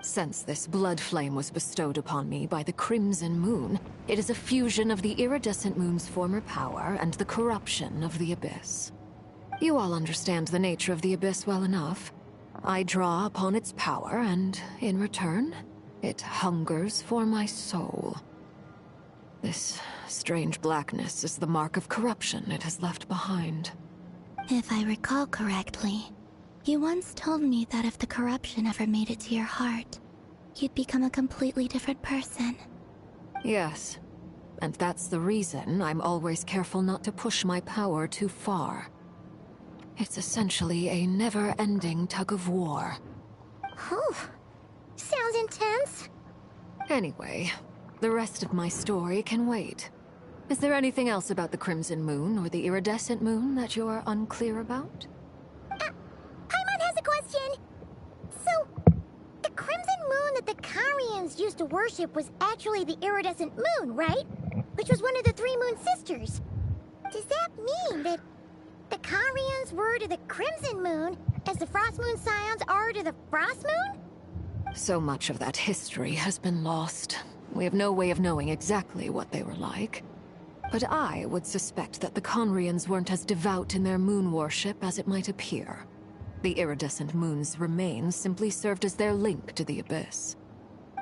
Since this blood flame was bestowed upon me by the Crimson Moon, it is a fusion of the iridescent moon's former power and the corruption of the abyss. You all understand the nature of the abyss well enough. I draw upon its power, and in return, it hungers for my soul. This strange blackness is the mark of corruption it has left behind. If I recall correctly, you once told me that if the corruption ever made it to your heart, you'd become a completely different person. Yes, and that's the reason I'm always careful not to push my power too far. It's essentially a never-ending tug-of-war. Whew. Sounds intense. Anyway, the rest of my story can wait. Is there anything else about the Crimson Moon or the Iridescent Moon that you're unclear about? Paimon has a question. So, the Crimson Moon that the Carians used to worship was actually the Iridescent Moon, right? Which was one of the three Moon Sisters. Does that mean that the Carians were to the Crimson Moon as the Frost Moon Scions are to the Frost Moon? So much of that history has been lost. We have no way of knowing exactly what they were like. But I would suspect that the Conrians weren't as devout in their moon worship as it might appear. The iridescent moon's remains simply served as their link to the Abyss.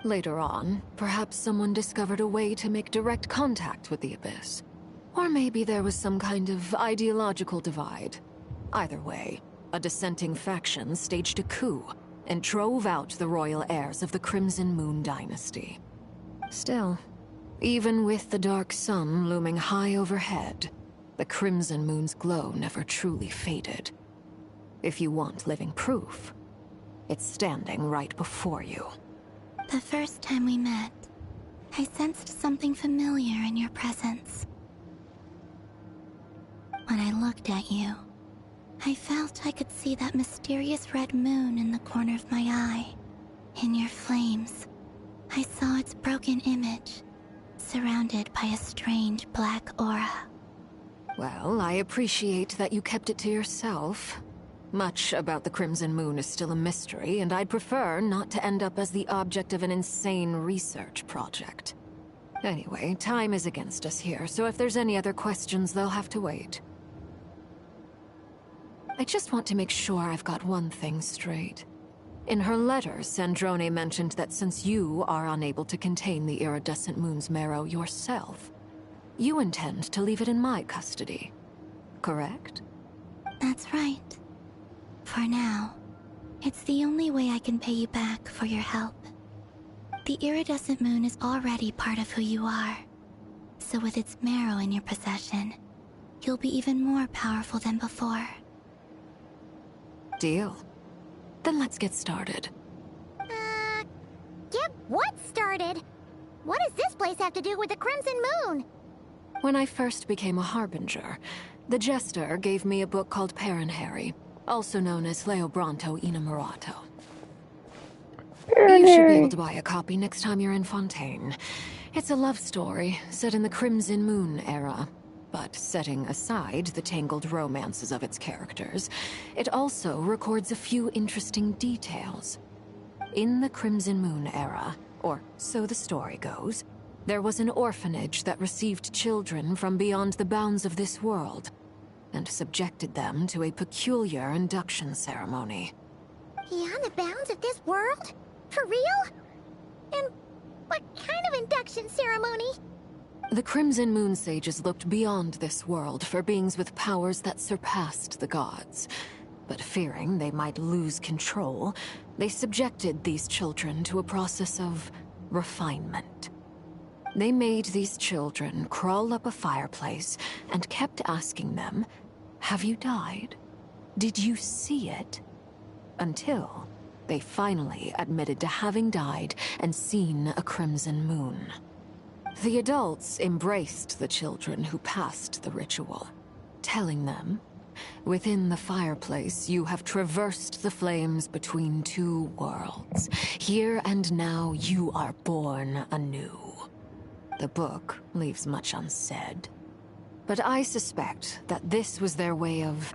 Later on, perhaps someone discovered a way to make direct contact with the Abyss. Or maybe there was some kind of ideological divide. Either way, a dissenting faction staged a coup and drove out the royal heirs of the Crimson Moon dynasty. Still, even with the dark sun looming high overhead, the Crimson Moon's glow never truly faded. If you want living proof, it's standing right before you. The first time we met, I sensed something familiar in your presence. When I looked at you, I felt I could see that mysterious red moon in the corner of my eye. In your flames, I saw its broken image, surrounded by a strange black aura. Well, I appreciate that you kept it to yourself. Much about the Crimson Moon is still a mystery, and I'd prefer not to end up as the object of an insane research project. Anyway, time is against us here, so if there's any other questions, they'll have to wait. I just want to make sure I've got one thing straight. In her letter, Sandrone mentioned that since you are unable to contain the iridescent moon's marrow yourself, you intend to leave it in my custody. Correct? That's right. For now. It's the only way I can pay you back for your help. The iridescent moon is already part of who you are. So with its marrow in your possession, you'll be even more powerful than before. Deal. Then let's get started. Get what started? What does this place have to do with the Crimson Moon? When I first became a Harbinger, the Jester gave me a book called Paranhari, also known as Leobranto Inamorato. You should be able to buy a copy next time you're in Fontaine. It's a love story set in the Crimson Moon era. But setting aside the tangled romances of its characters, it also records a few interesting details. In the Crimson Moon era, or so the story goes, there was an orphanage that received children from beyond the bounds of this world, and subjected them to a peculiar induction ceremony. Beyond the bounds of this world? For real? And what kind of induction ceremony? The Crimson Moon sages looked beyond this world for beings with powers that surpassed the gods. But fearing they might lose control, they subjected these children to a process of refinement. They made these children crawl up a fireplace and kept asking them, "Have you died? Did you see it?" Until they finally admitted to having died and seen a crimson moon. The adults embraced the children who passed the ritual, telling them, "Within the fireplace, you have traversed the flames between two worlds. Here and now, you are born anew." The book leaves much unsaid, but I suspect that this was their way of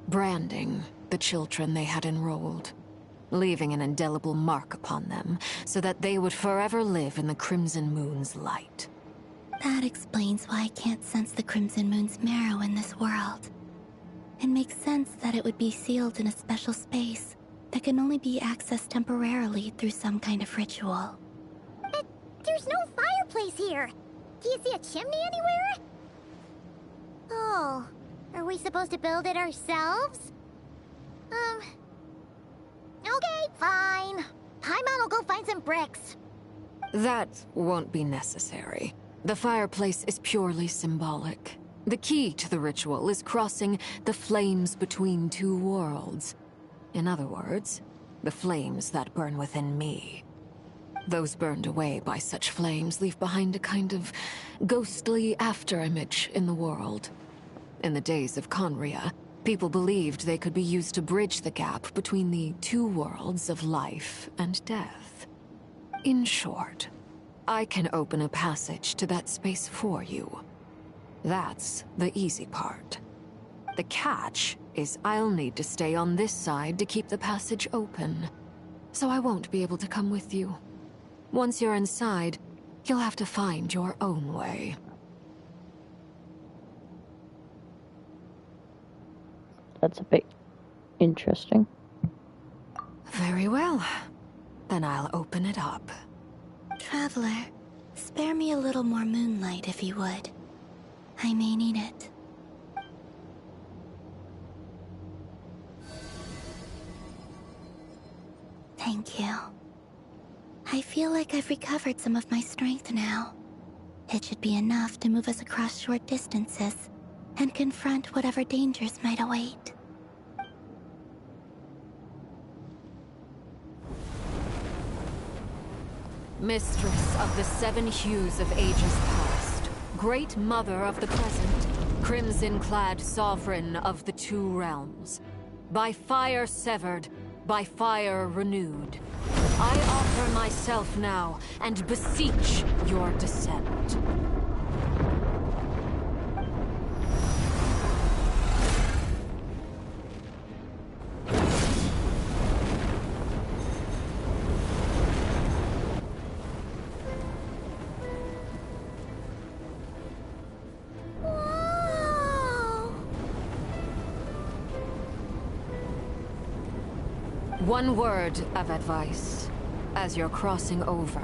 branding the children they had enrolled, leaving an indelible mark upon them so that they would forever live in the Crimson Moon's light. That explains why I can't sense the Crimson Moon's marrow in this world. It makes sense that it would be sealed in a special space that can only be accessed temporarily through some kind of ritual. But there's no fireplace here. Do you see a chimney anywhere? Oh, are we supposed to build it ourselves? Okay, fine. Paimon will go find some bricks. That won't be necessary. The fireplace is purely symbolic. The key to the ritual is crossing the flames between two worlds. In other words, the flames that burn within me. Those burned away by such flames leave behind a kind of ghostly afterimage in the world. In the days of Conria, people believed they could be used to bridge the gap between the two worlds of life and death. In short, I can open a passage to that space for you. That's the easy part. The catch is I'll need to stay on this side to keep the passage open, so I won't be able to come with you. Once you're inside, you'll have to find your own way. That's a bit interesting. Very well. Then I'll open it up. Traveler, spare me a little more moonlight if you would. I may need it. Thank you. I feel like I've recovered some of my strength now. It should be enough to move us across short distances and confront whatever dangers might await. Mistress of the seven hues of ages past, great mother of the present, crimson-clad sovereign of the two realms, by fire severed, by fire renewed, I offer myself now and beseech your descent. One word of advice. As you're crossing over,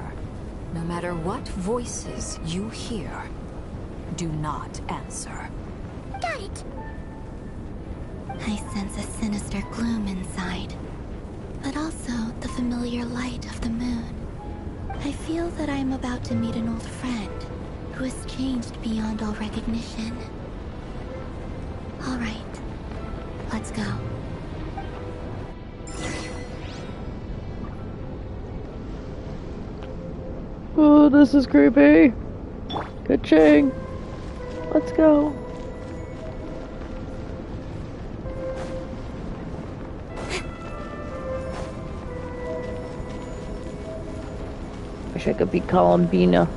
no matter what voices you hear, do not answer. Got it! I sense a sinister gloom inside, but also the familiar light of the moon. I feel that I am about to meet an old friend who has changed beyond all recognition. All right, let's go. Oh, this is creepy. Ka-ching. Let's go. Wish I could be Columbina.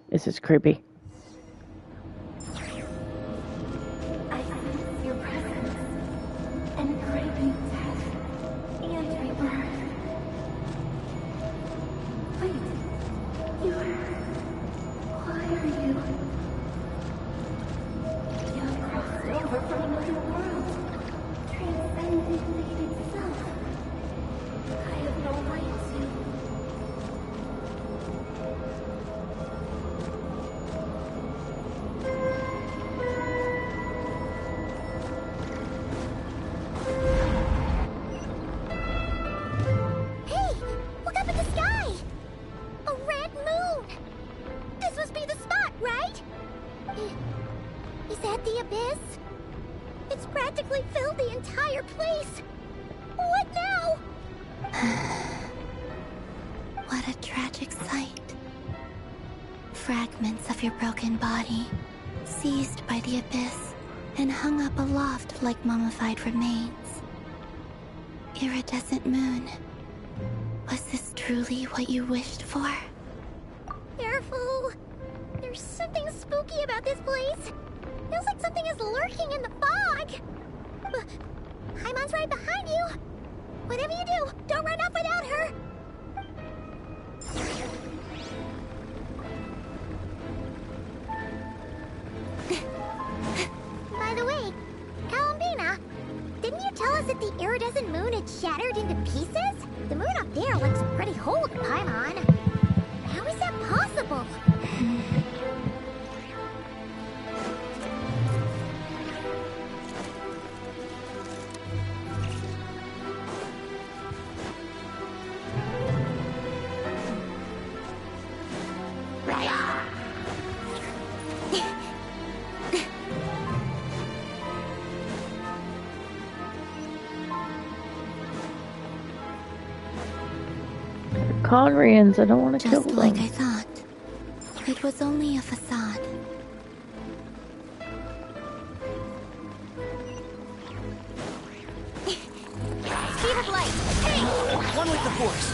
This is creepy. I sense your presence and craving death and rebirth. Wait, why are you? You've crossed over from another world, transcended fate itself. I have no right to. Fragments of your broken body, seized by the abyss, and hung up aloft like mummified remains. Iridescent moon. Was this truly what you wished for? Careful! There's something spooky about this place. Feels like something is lurking in the fog. Haimon's right behind you. Whatever you do, don't run off without her. By the way, Columbina, didn't you tell us that the iridescent moon had shattered into pieces? The moon up there looks pretty whole to Paimon. How is that possible? Conrians, I don't want to kill them. Just like I thought. It was only a facade. Speed of light! Hey! One with the force!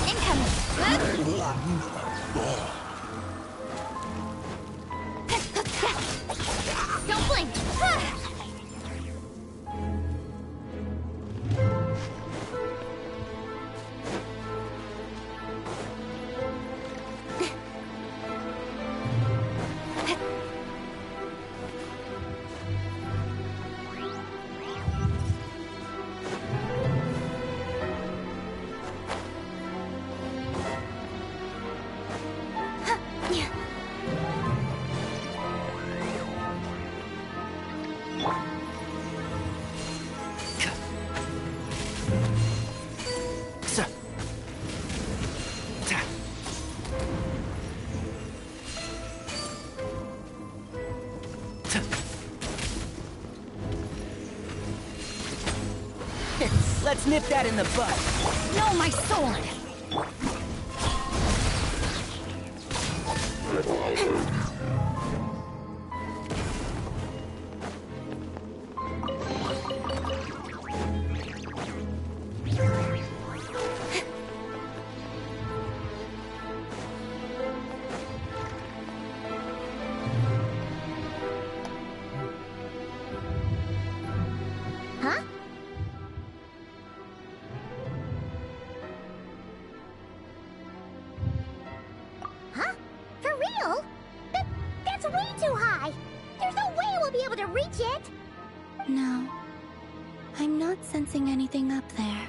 Incoming! Don't blink! Let's nip that in the bud. No, my sword! way too high! There's no way we'll be able to reach it! No. I'm not sensing anything up there.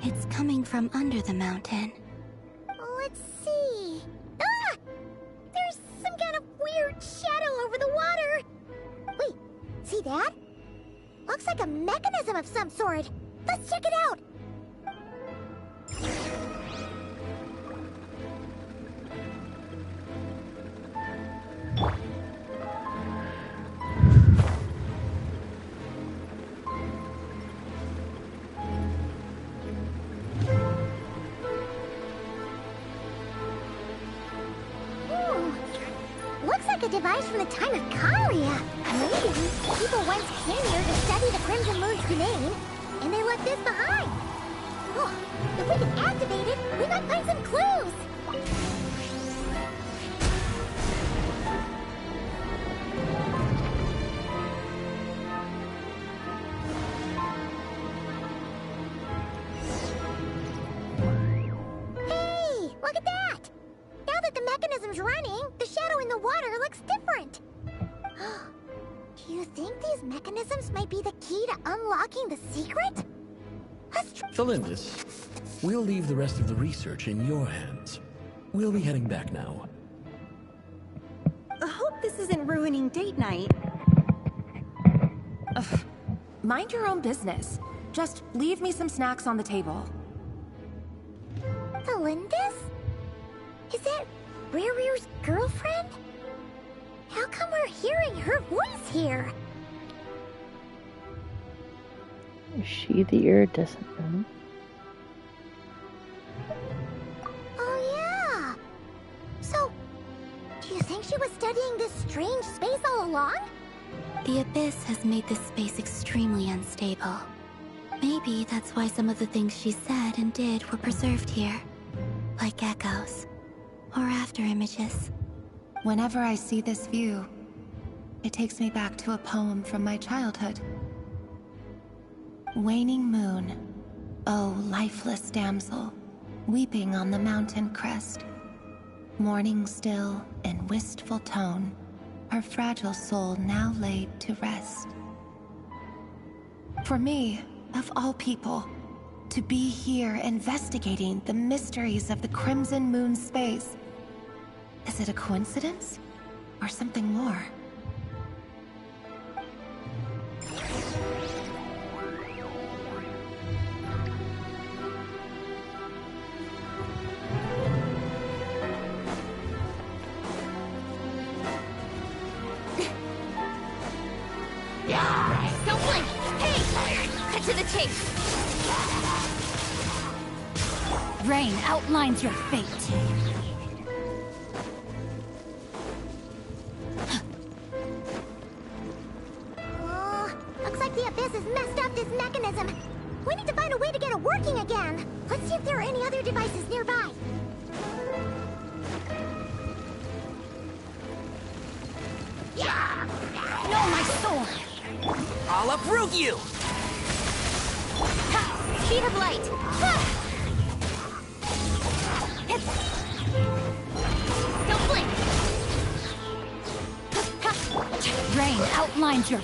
It's coming from under the mountain. Let's see... Ah! There's some kind of weird shadow over the water! Wait, see that? Looks like a mechanism of some sort. Let's check it out! Looks like a device from the time of Kalia. Maybe people once came here to study the Crimson Moon's domain, and they left this behind. Oh, if we can activate it, we might find some clues. Hey, look at that! Now that the mechanism's running, the shadow in the water looks different. Do you think these mechanisms might be the key to unlocking the secret? Felindis, we'll leave the rest of the research in your hands. We'll be heading back now. I hope this isn't ruining date night. Ugh. Mind your own business. Just leave me some snacks on the table. Felindis? Is that Rear's girlfriend? How come we're hearing her voice here? Is she the iridescent moon? Oh yeah. So, do you think she was studying this strange space all along? The Abyss has made this space extremely unstable. Maybe that's why some of the things she said and did were preserved here. Like echoes. Or after images. Whenever I see this view, it takes me back to a poem from my childhood. Waning moon, oh lifeless damsel, weeping on the mountain crest. Mourning still in wistful tone, her fragile soul now laid to rest. For me, of all people, to be here investigating the mysteries of the Crimson Moon space. Is it a coincidence? Or something more? Don't blink! Hey! Cut to the chase! Rain outlines your fate. Looks like the Abyss has messed up this mechanism. We need to find a way to get it working again. Let's see if there are any other devices nearby. No, my sword! I'll uproot you! Ha! Speed of light! Ha! Don't blink! Ha! Rain outlines your...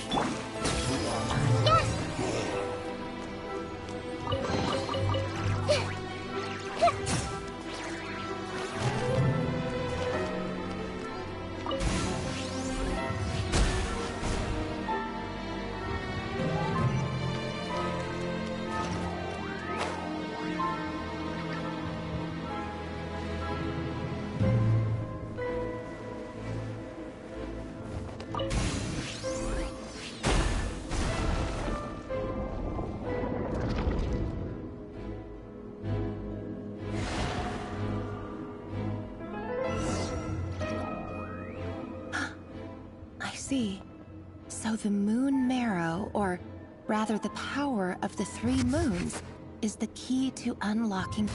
See. So the moon marrow, or rather the power of the 3 moons, is the key to unlocking...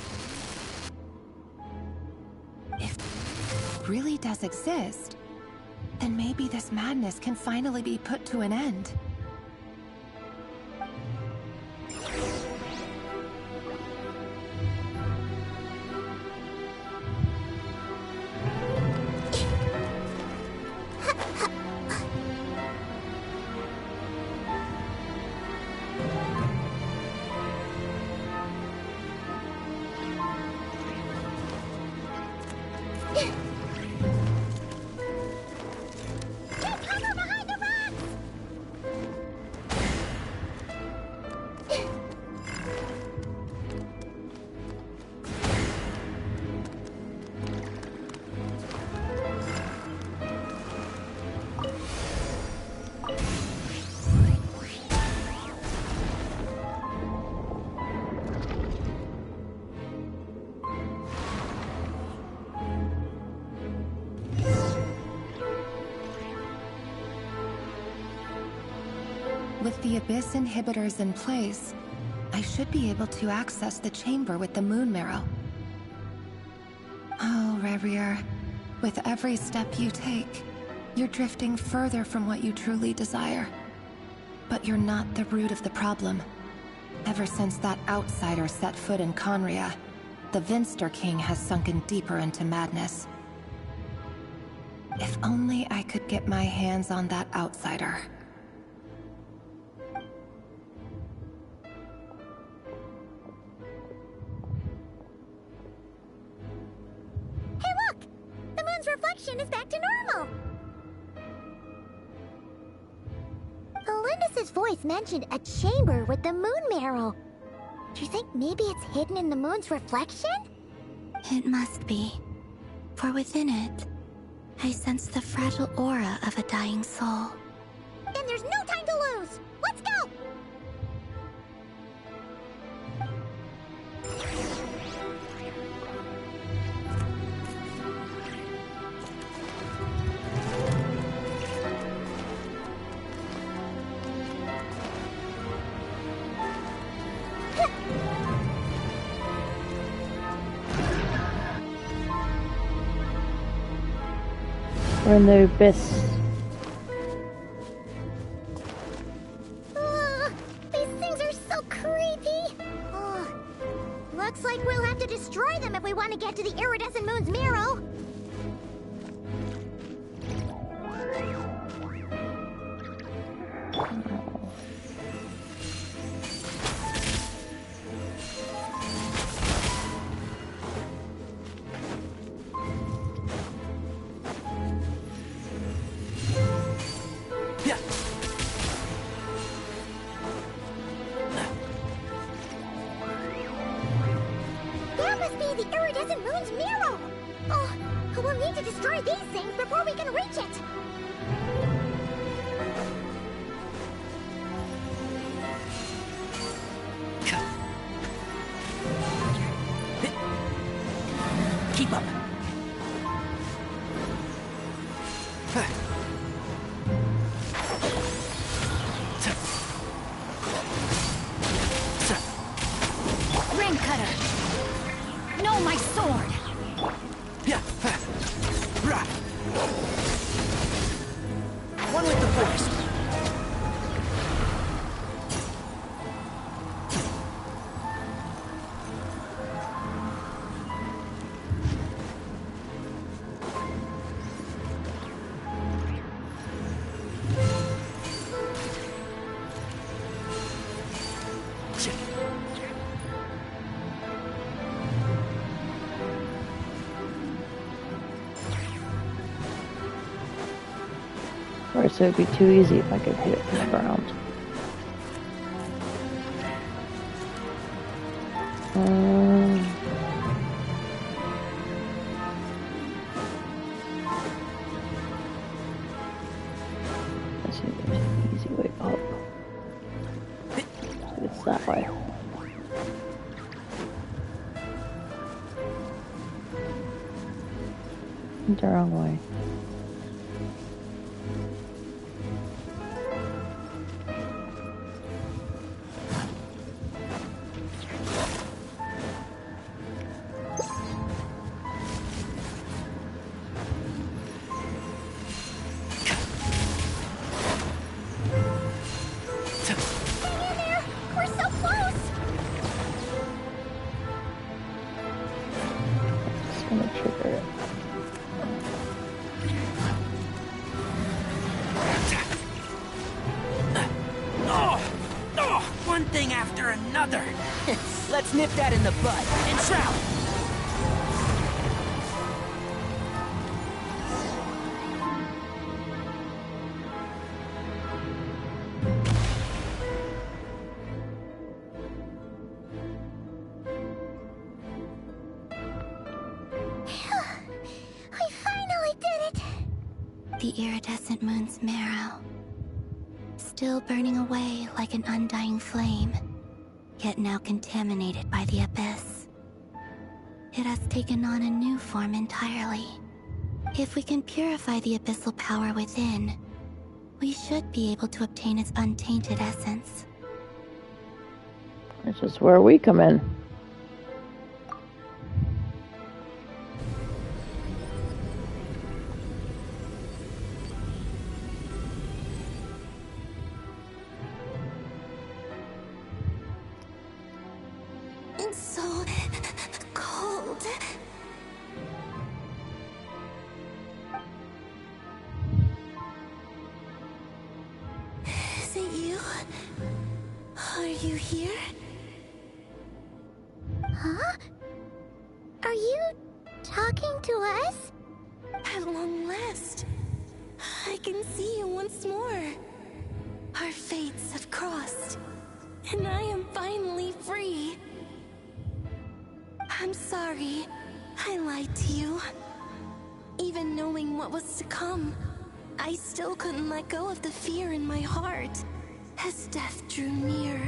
If it really does exist, then maybe this madness can finally be put to an end. With the Abyss inhibitors in place, I should be able to access the chamber with the Moon Marrow. Oh, Rerir, with every step you take, you're drifting further from what you truly desire. But you're not the root of the problem. Ever since that outsider set foot in Conria, the Vinster King has sunken deeper into madness. If only I could get my hands on that outsider. Hey look! The moon's reflection is back to normal! Elendis' voice mentioned a chamber with the Moon Marrow. Do you think maybe it's hidden in the moon's reflection? It must be. For within it, I sense the fragile aura of a dying soul. Then there's no time to lose! Let's go! We're in the abyss. These things are so creepy! Looks like we'll have to destroy them if we want to get to the iridescent moon's marrow. That must be the iridescent moon's marrow! Oh, we'll need to destroy these things before we can reach it! Keep up. Ring cutter! No, my sword! One with the force. Or so it'd be too easy if I could hit it from the ground. Let's see if there's an easy way up. So it's that way. The wrong way. We're so close! Just gonna trigger it. One thing after another. Let's nip that in the bud and shroud. We finally did it! The iridescent moon's marrow. Still burning away like an undying flame, yet now contaminated by the abyss. It has taken on a new form entirely. If we can purify the abyssal power within, We should be able to obtain its untainted essence. This is where we come in. It's so cold. Is it you? Are you here? Huh? Are you talking to us? At long last, I can see you once more. Our fates have crossed, and I am finally free. I'm sorry, I lied to you. Even knowing what was to come, I still couldn't let go of the fear in my heart as death drew near.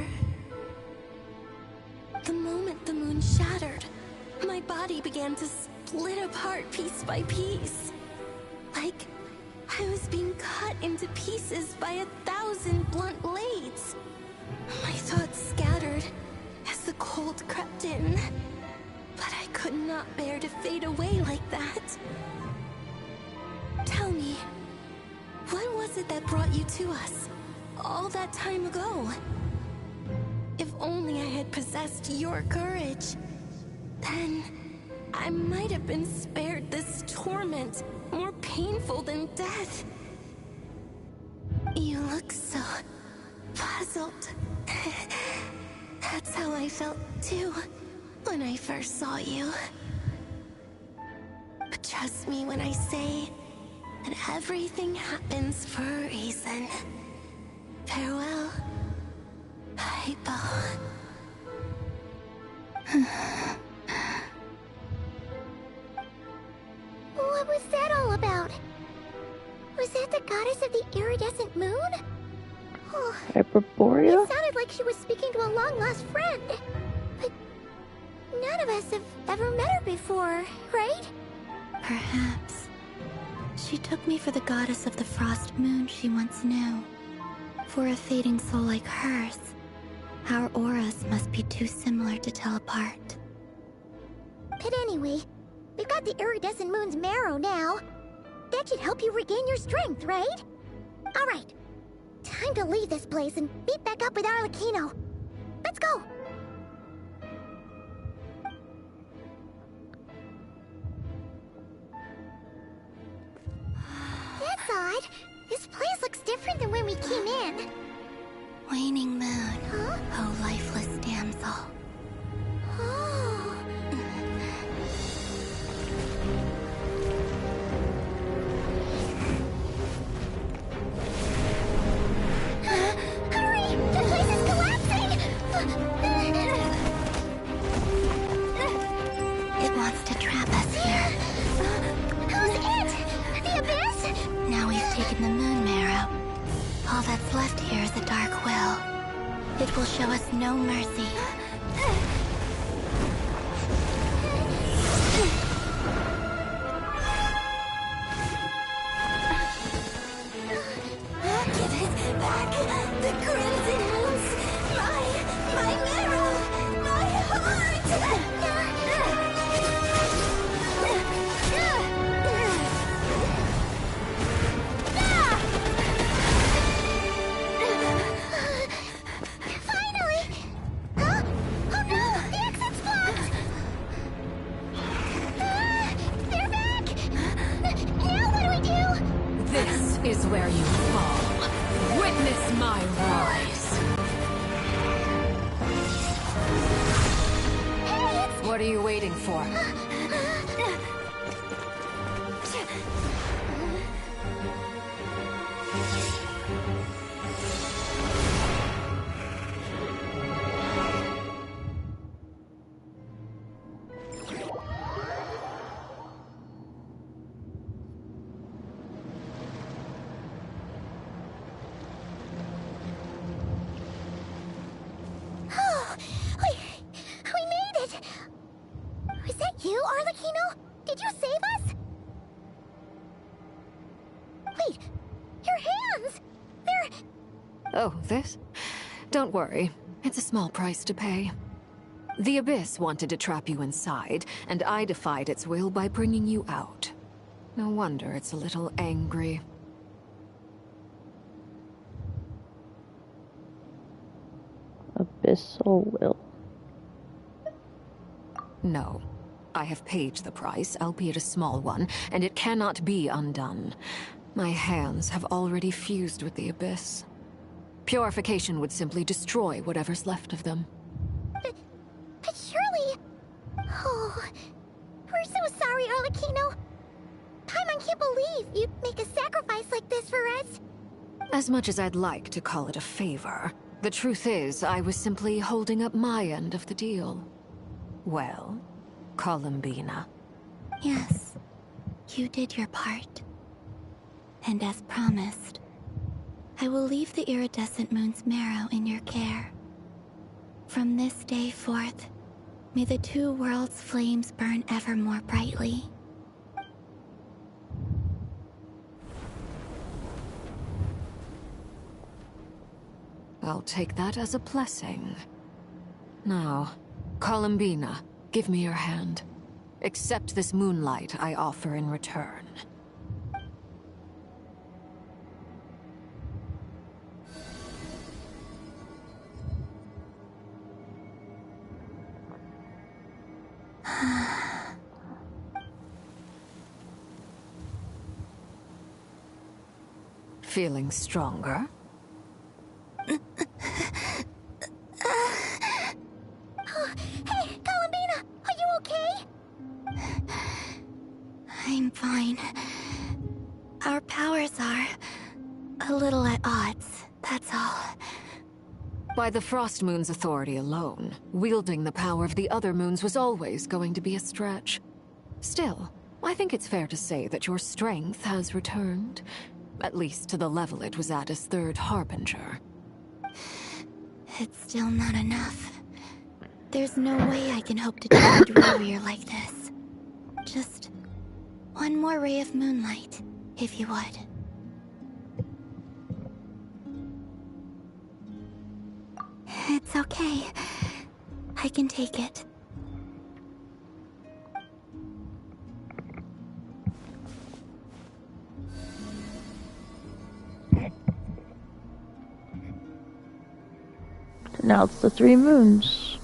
The moment the moon shattered, my body began to split apart piece by piece. Like I was being cut into pieces by 1,000 blunt blades. My thoughts scattered as the cold crept in. But I could not bear to fade away like that. Tell me, what was it that brought you to us all that time ago? If only I had possessed your courage, then I might have been spared this torment more painful than death. You look so puzzled. That's how I felt too when I first saw you. But trust me when I say that everything happens for a reason. Farewell, Hypo. What was that all about? Was that the goddess of the iridescent moon? Oh, Hyperborea? it sounded like she was speaking to a long-lost friend. But none of us have ever met her before, right? Perhaps. She took me for the goddess of the frost moon she once knew. For a fading soul like hers, our auras must be too similar to tell apart. But anyway, we've got the iridescent moon's marrow now. That should help you regain your strength, right? Alright, time to leave this place and meet back up with Arlecchino. Let's go! That's odd. This place looks different than when we came in. Waning moon, Huh? oh lifeless damsel. Oh. Hurry! The place is collapsing! It wants to trap us here. Who's it? The abyss? Now we've taken the moon marrow. All that's left here is a dark will. It will show us no mercy. Give it back! The crimson moons! My marrow! My heart! Finally! Huh? Oh no! The exit's blocked! They're back! Now what do we do? This is where you fall. Witness my rise. Hey, it's... What are you waiting for? Oh, we made it! Was that you? Oh, this? Don't worry. It's a small price to pay. The Abyss wanted to trap you inside, and I defied its will by bringing you out. No wonder it's a little angry. Abyssal will. No. I have paid the price, albeit a small one, and it cannot be undone. My hands have already fused with the Abyss. Purification would simply destroy whatever's left of them. But surely... Oh... We're so sorry, Arlecchino. Paimon can't believe you'd make a sacrifice like this for us. As much as I'd like to call it a favor, the truth is I was simply holding up my end of the deal. Well, Columbina. Yes, you did your part. And as promised, I will leave the iridescent moon's marrow in your care. From this day forth, may the two worlds' flames burn ever more brightly. I'll take that as a blessing. Now, Columbina, give me your hand. Accept this moonlight I offer in return. Feeling stronger? Hey, Columbina! Are you okay? I'm fine. Our powers are... a little at odds, that's all. By the Frost Moon's authority alone, wielding the power of the other moons was always going to be a stretch. Still, I think it's fair to say that your strength has returned. At least to the level it was at as Third Harbinger. It's still not enough. There's no way I can hope to defeat Rarier like this. Just one more ray of moonlight, if you would. It's okay. I can take it. Now it's the 3 moons.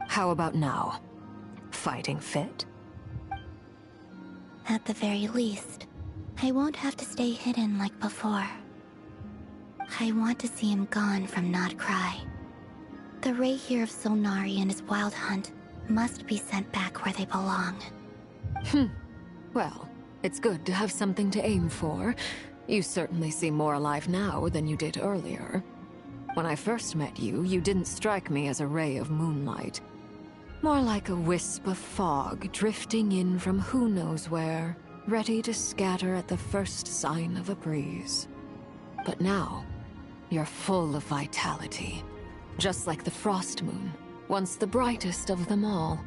How about now? Fighting fit? At the very least, I won't have to stay hidden like before. I want to see him gone from Krai. The Rayhir of Solnari and his wild hunt must be sent back where they belong. Well, it's good to have something to aim for. You certainly seem more alive now than you did earlier. When I first met you, you didn't strike me as a ray of moonlight. More like a wisp of fog drifting in from who knows where, ready to scatter at the first sign of a breeze. But now, you're full of vitality. Just like the Frost Moon, once the brightest of them all.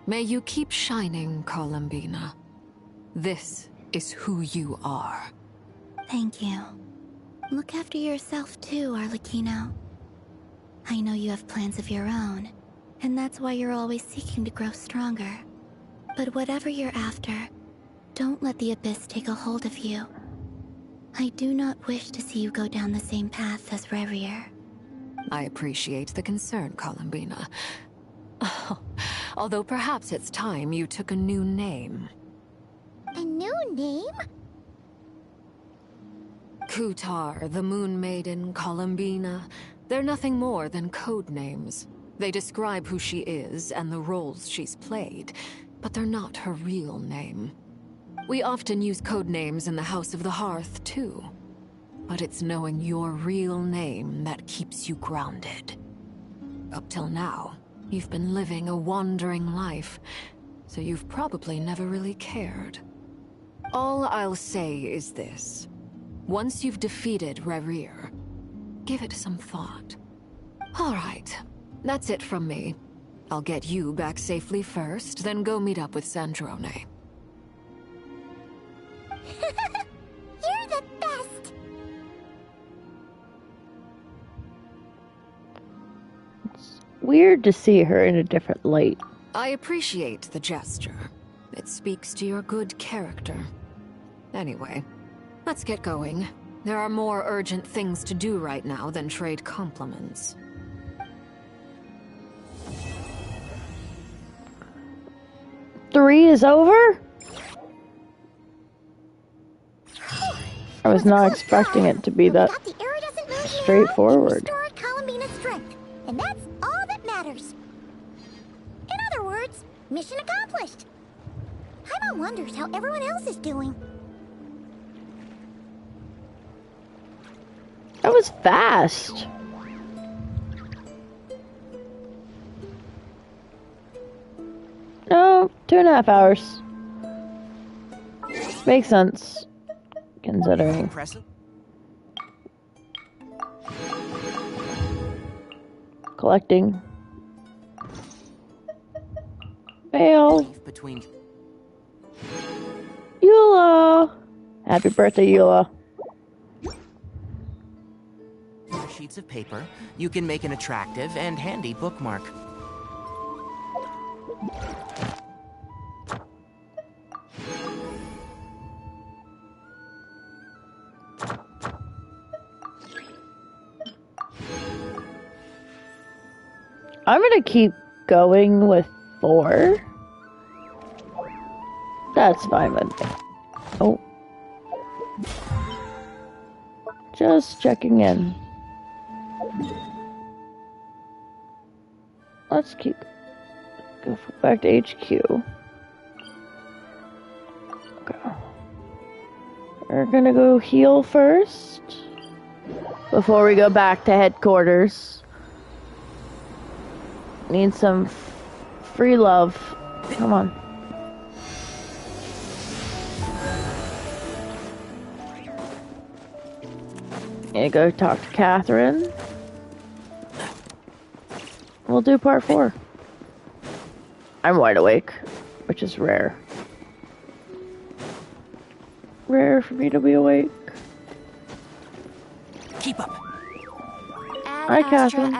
May you keep shining, Columbina. This is who you are. Thank you. Look after yourself too, Arlecchino. I know you have plans of your own, and that's why you're always seeking to grow stronger. But whatever you're after, don't let the Abyss take a hold of you. I do not wish to see you go down the same path as Rarier. I appreciate the concern, Columbina. Although perhaps it's time you took a new name. A new name? Kutar, the Moon Maiden, Columbina. They're nothing more than code names. They describe who she is and the roles she's played, but they're not her real name. We often use code names in the House of the Hearth, too. But it's knowing your real name that keeps you grounded. Up till now, you've been living a wandering life, so you've probably never really cared. All I'll say is this. Once you've defeated Rarier, give it some thought. All right, that's it from me. I'll get you back safely first, then go meet up with Sandrone. You're the best! It's weird to see her in a different light. I appreciate the gesture. It speaks to your good character. Anyway, let's get going. There are more urgent things to do right now than trade compliments. Three is over? I was not expecting it to be that straightforward. Restored Columbina's strength, and that's all that matters. In other words, mission accomplished. Paimon wonders how everyone else is doing. That was fast. No, 2.5 hours. Makes sense, considering. Collecting. Mail. Eula! Happy birthday, Eula. Sheets of paper, you can make an attractive and handy bookmark. I'm gonna keep going with 4. That's fine with me. Oh. Just checking in. Let's go back to HQ. Okay. We're gonna go heal first before we go back to headquarters. Need some free love. Come on. Need to go talk to Catherine. We'll do part 4. I'm wide awake, which is rare. Rare for me to be awake. Keep up. Hi, Catherine.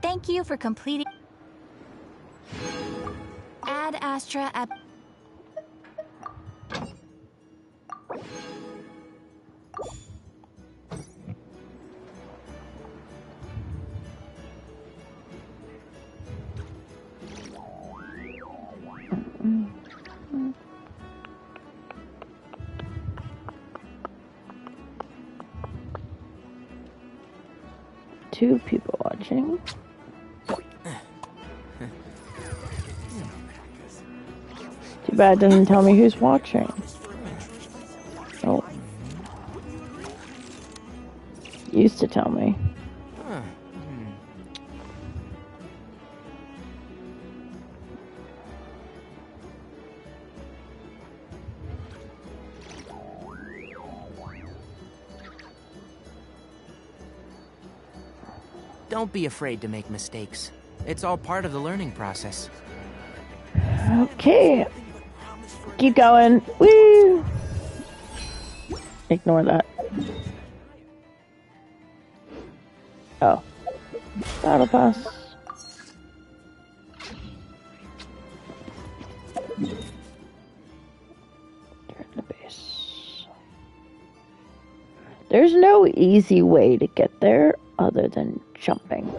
Thank you for completing. Ad Astra Ab. Two people watching. Too bad it doesn't tell me who's watching. Oh. Used to tell me. Don't be afraid to make mistakes. It's all part of the learning process. Okay. Keep going. Woo! Ignore that. Oh. Battle pass. Turn the base. There's no easy way to get there other than jumping.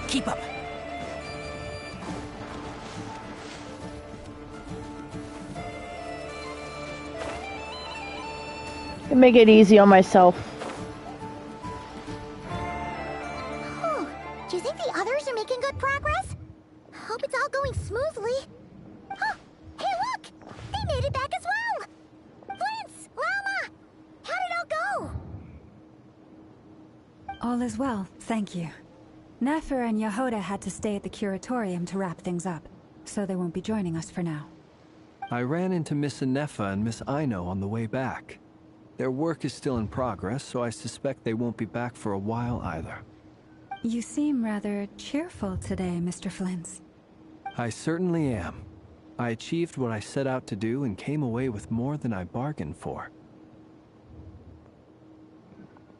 Keep up. Can make it easy on myself. Oh, do you think the others are making good progress? Hope it's all going smoothly. All is well, thank you. Nefer and Yehoda had to stay at the curatorium to wrap things up, so they won't be joining us for now. I ran into Miss Anefa and Miss Aino on the way back. Their work is still in progress, so I suspect they won't be back for a while either. You seem rather cheerful today, Mr. Flintz. I certainly am. I achieved what I set out to do and came away with more than I bargained for.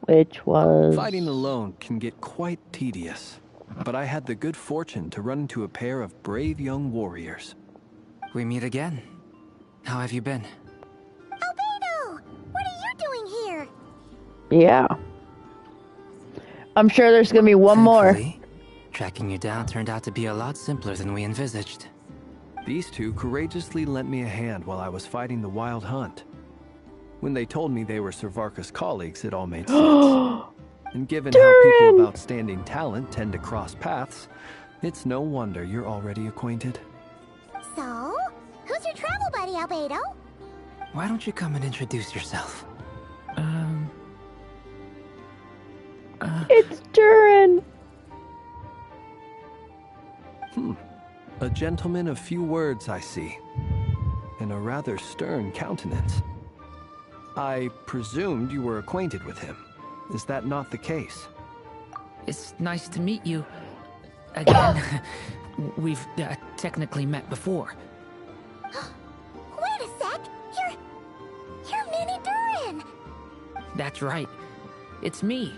Which was... Fighting alone can get quite tedious, but I had the good fortune to run into a pair of brave young warriors. We meet again. How have you been? Albedo! What are you doing here? Yeah. I'm sure there's gonna be one more. Tracking you down turned out to be a lot simpler than we envisaged. These two courageously lent me a hand while I was fighting the Wild Hunt. When they told me they were Servarka's colleagues, it all made sense. And given how people of outstanding talent tend to cross paths, it's no wonder you're already acquainted. So, who's your travel buddy, Albedo? Why don't you come and introduce yourself? It's Durin! A gentleman of few words, I see. And a rather stern countenance. I presumed you were acquainted with him. Is that not the case? It's nice to meet you. Again, we've technically met before. Wait a sec! You're Mini Durin! That's right. It's me.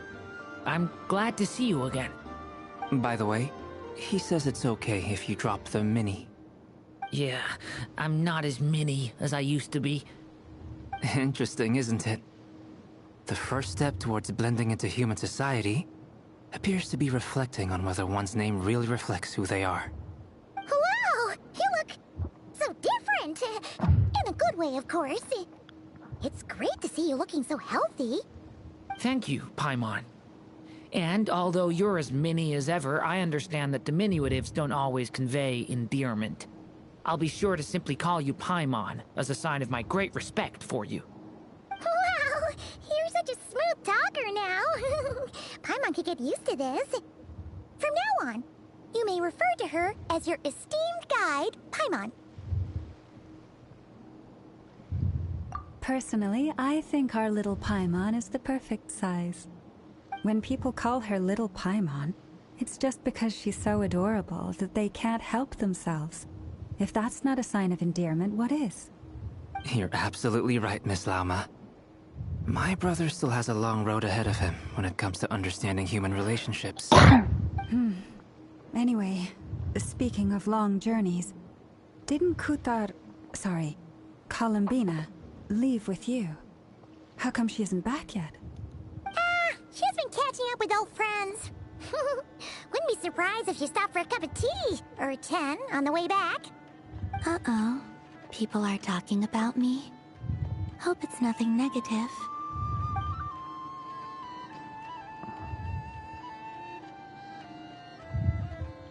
I'm glad to see you again. By the way, he says it's okay if you drop the mini. Yeah, I'm not as mini as I used to be. Interesting, isn't it? The first step towards blending into human society appears to be reflecting on whether one's name really reflects who they are. Wow! You look so different! In a good way, of course. It's great to see you looking so healthy. Thank you, Paimon. And although you're as mini as ever, I understand that diminutives don't always convey endearment. I'll be sure to simply call you Paimon, as a sign of my great respect for you. Wow! You're such a smooth talker now. Paimon could get used to this. From now on, you may refer to her as your esteemed guide, Paimon. Personally, I think our little Paimon is the perfect size. When people call her Little Paimon, it's just because she's so adorable that they can't help themselves. If that's not a sign of endearment, what is? You're absolutely right, Miss Lauma. My brother still has a long road ahead of him when it comes to understanding human relationships. Anyway, speaking of long journeys, didn't Columbina, leave with you? How come she isn't back yet? She's been catching up with old friends. Wouldn't be surprised if she stopped for a cup of tea or 10 on the way back. Uh-oh. People are talking about me. Hope it's nothing negative.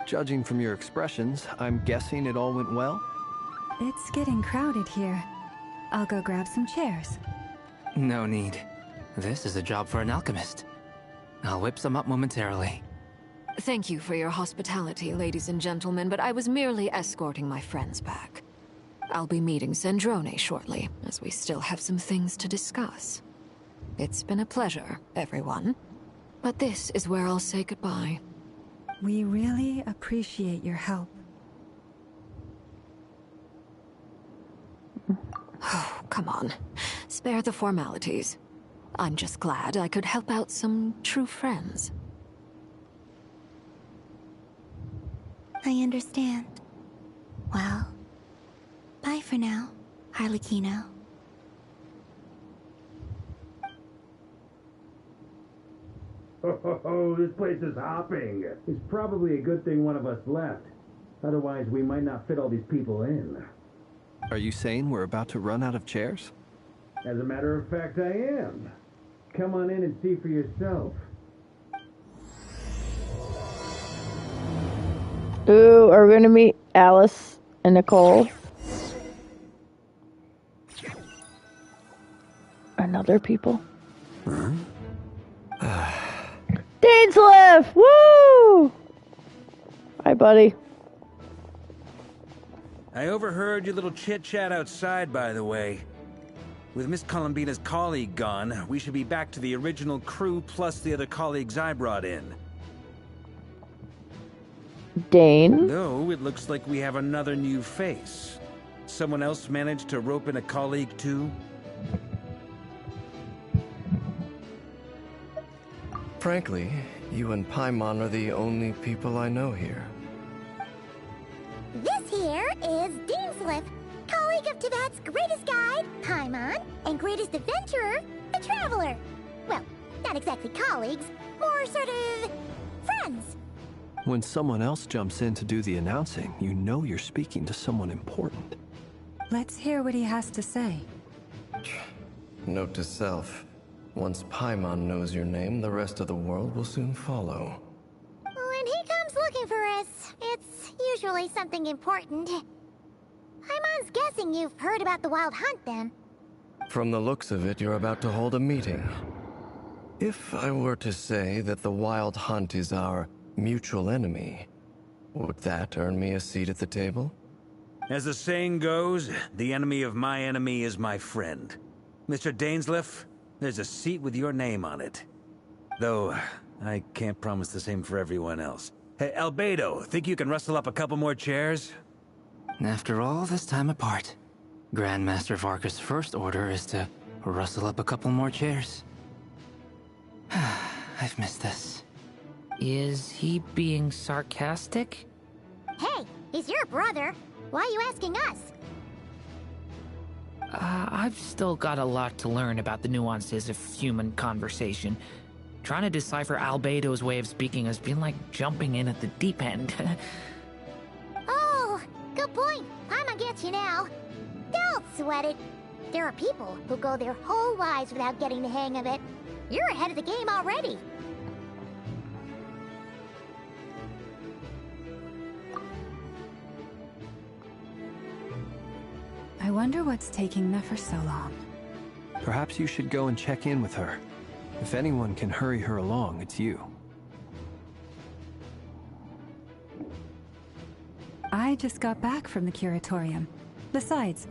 Judging from your expressions, I'm guessing it all went well? It's getting crowded here. I'll go grab some chairs. No need. This is a job for an alchemist. I'll whip some up momentarily. Thank you for your hospitality, ladies and gentlemen, but I was merely escorting my friends back. I'll be meeting Sandrone shortly, as we still have some things to discuss. It's been a pleasure, everyone. But this is where I'll say goodbye. We really appreciate your help. Oh, come on. Spare the formalities. I'm just glad I could help out some true friends. I understand. Well, bye for now, Harlequino. Oh, this place is hopping. It's probably a good thing one of us left. Otherwise, we might not fit all these people in. Are you saying we're about to run out of chairs? As a matter of fact, I am. Come on in and see for yourself. Ooh, are we gonna meet Alice and Nicole? And other people? Dainsleif! Woo! Hi, buddy. I overheard your little chit-chat outside, by the way. With Miss Columbina's colleague gone, we should be back to the original crew plus the other colleagues I brought in. Dane? Though, it looks like we have another new face. Someone else managed to rope in a colleague, too? Frankly, you and Paimon are the only people I know here. This here is Dainsleif, colleague of Tibet's greatest guide, Paimon, and greatest adventurer, the Traveler. Well, not exactly colleagues, more sort of friends. When someone else jumps in to do the announcing, you know you're speaking to someone important. Let's hear what he has to say. Note to self. Once Paimon knows your name, the rest of the world will soon follow. When he comes looking for us, it's usually something important. Paimon's guessing you've heard about the Wild Hunt, then. From the looks of it, you're about to hold a meeting. If I were to say that the Wild Hunt is our mutual enemy, would that earn me a seat at the table? As the saying goes, the enemy of my enemy is my friend. Mr. Dainsleif, there's a seat with your name on it. Though, I can't promise the same for everyone else. Hey, Albedo, think you can rustle up a couple more chairs? After all this time apart, Grandmaster Varka's first order is to rustle up a couple more chairs. I've missed this. Is he being sarcastic? Hey, he's your brother. Why are you asking us? I've still got a lot to learn about the nuances of human conversation. Trying to decipher Albedo's way of speaking has been like jumping in at the deep end. Oh, good point. Paimon gets you now. Don't sweat it. There are people who go their whole lives without getting the hang of it. You're ahead of the game already. I wonder what's taking Nefer so long. Perhaps you should go and check in with her. If anyone can hurry her along, it's you. I just got back from the curatorium. Besides,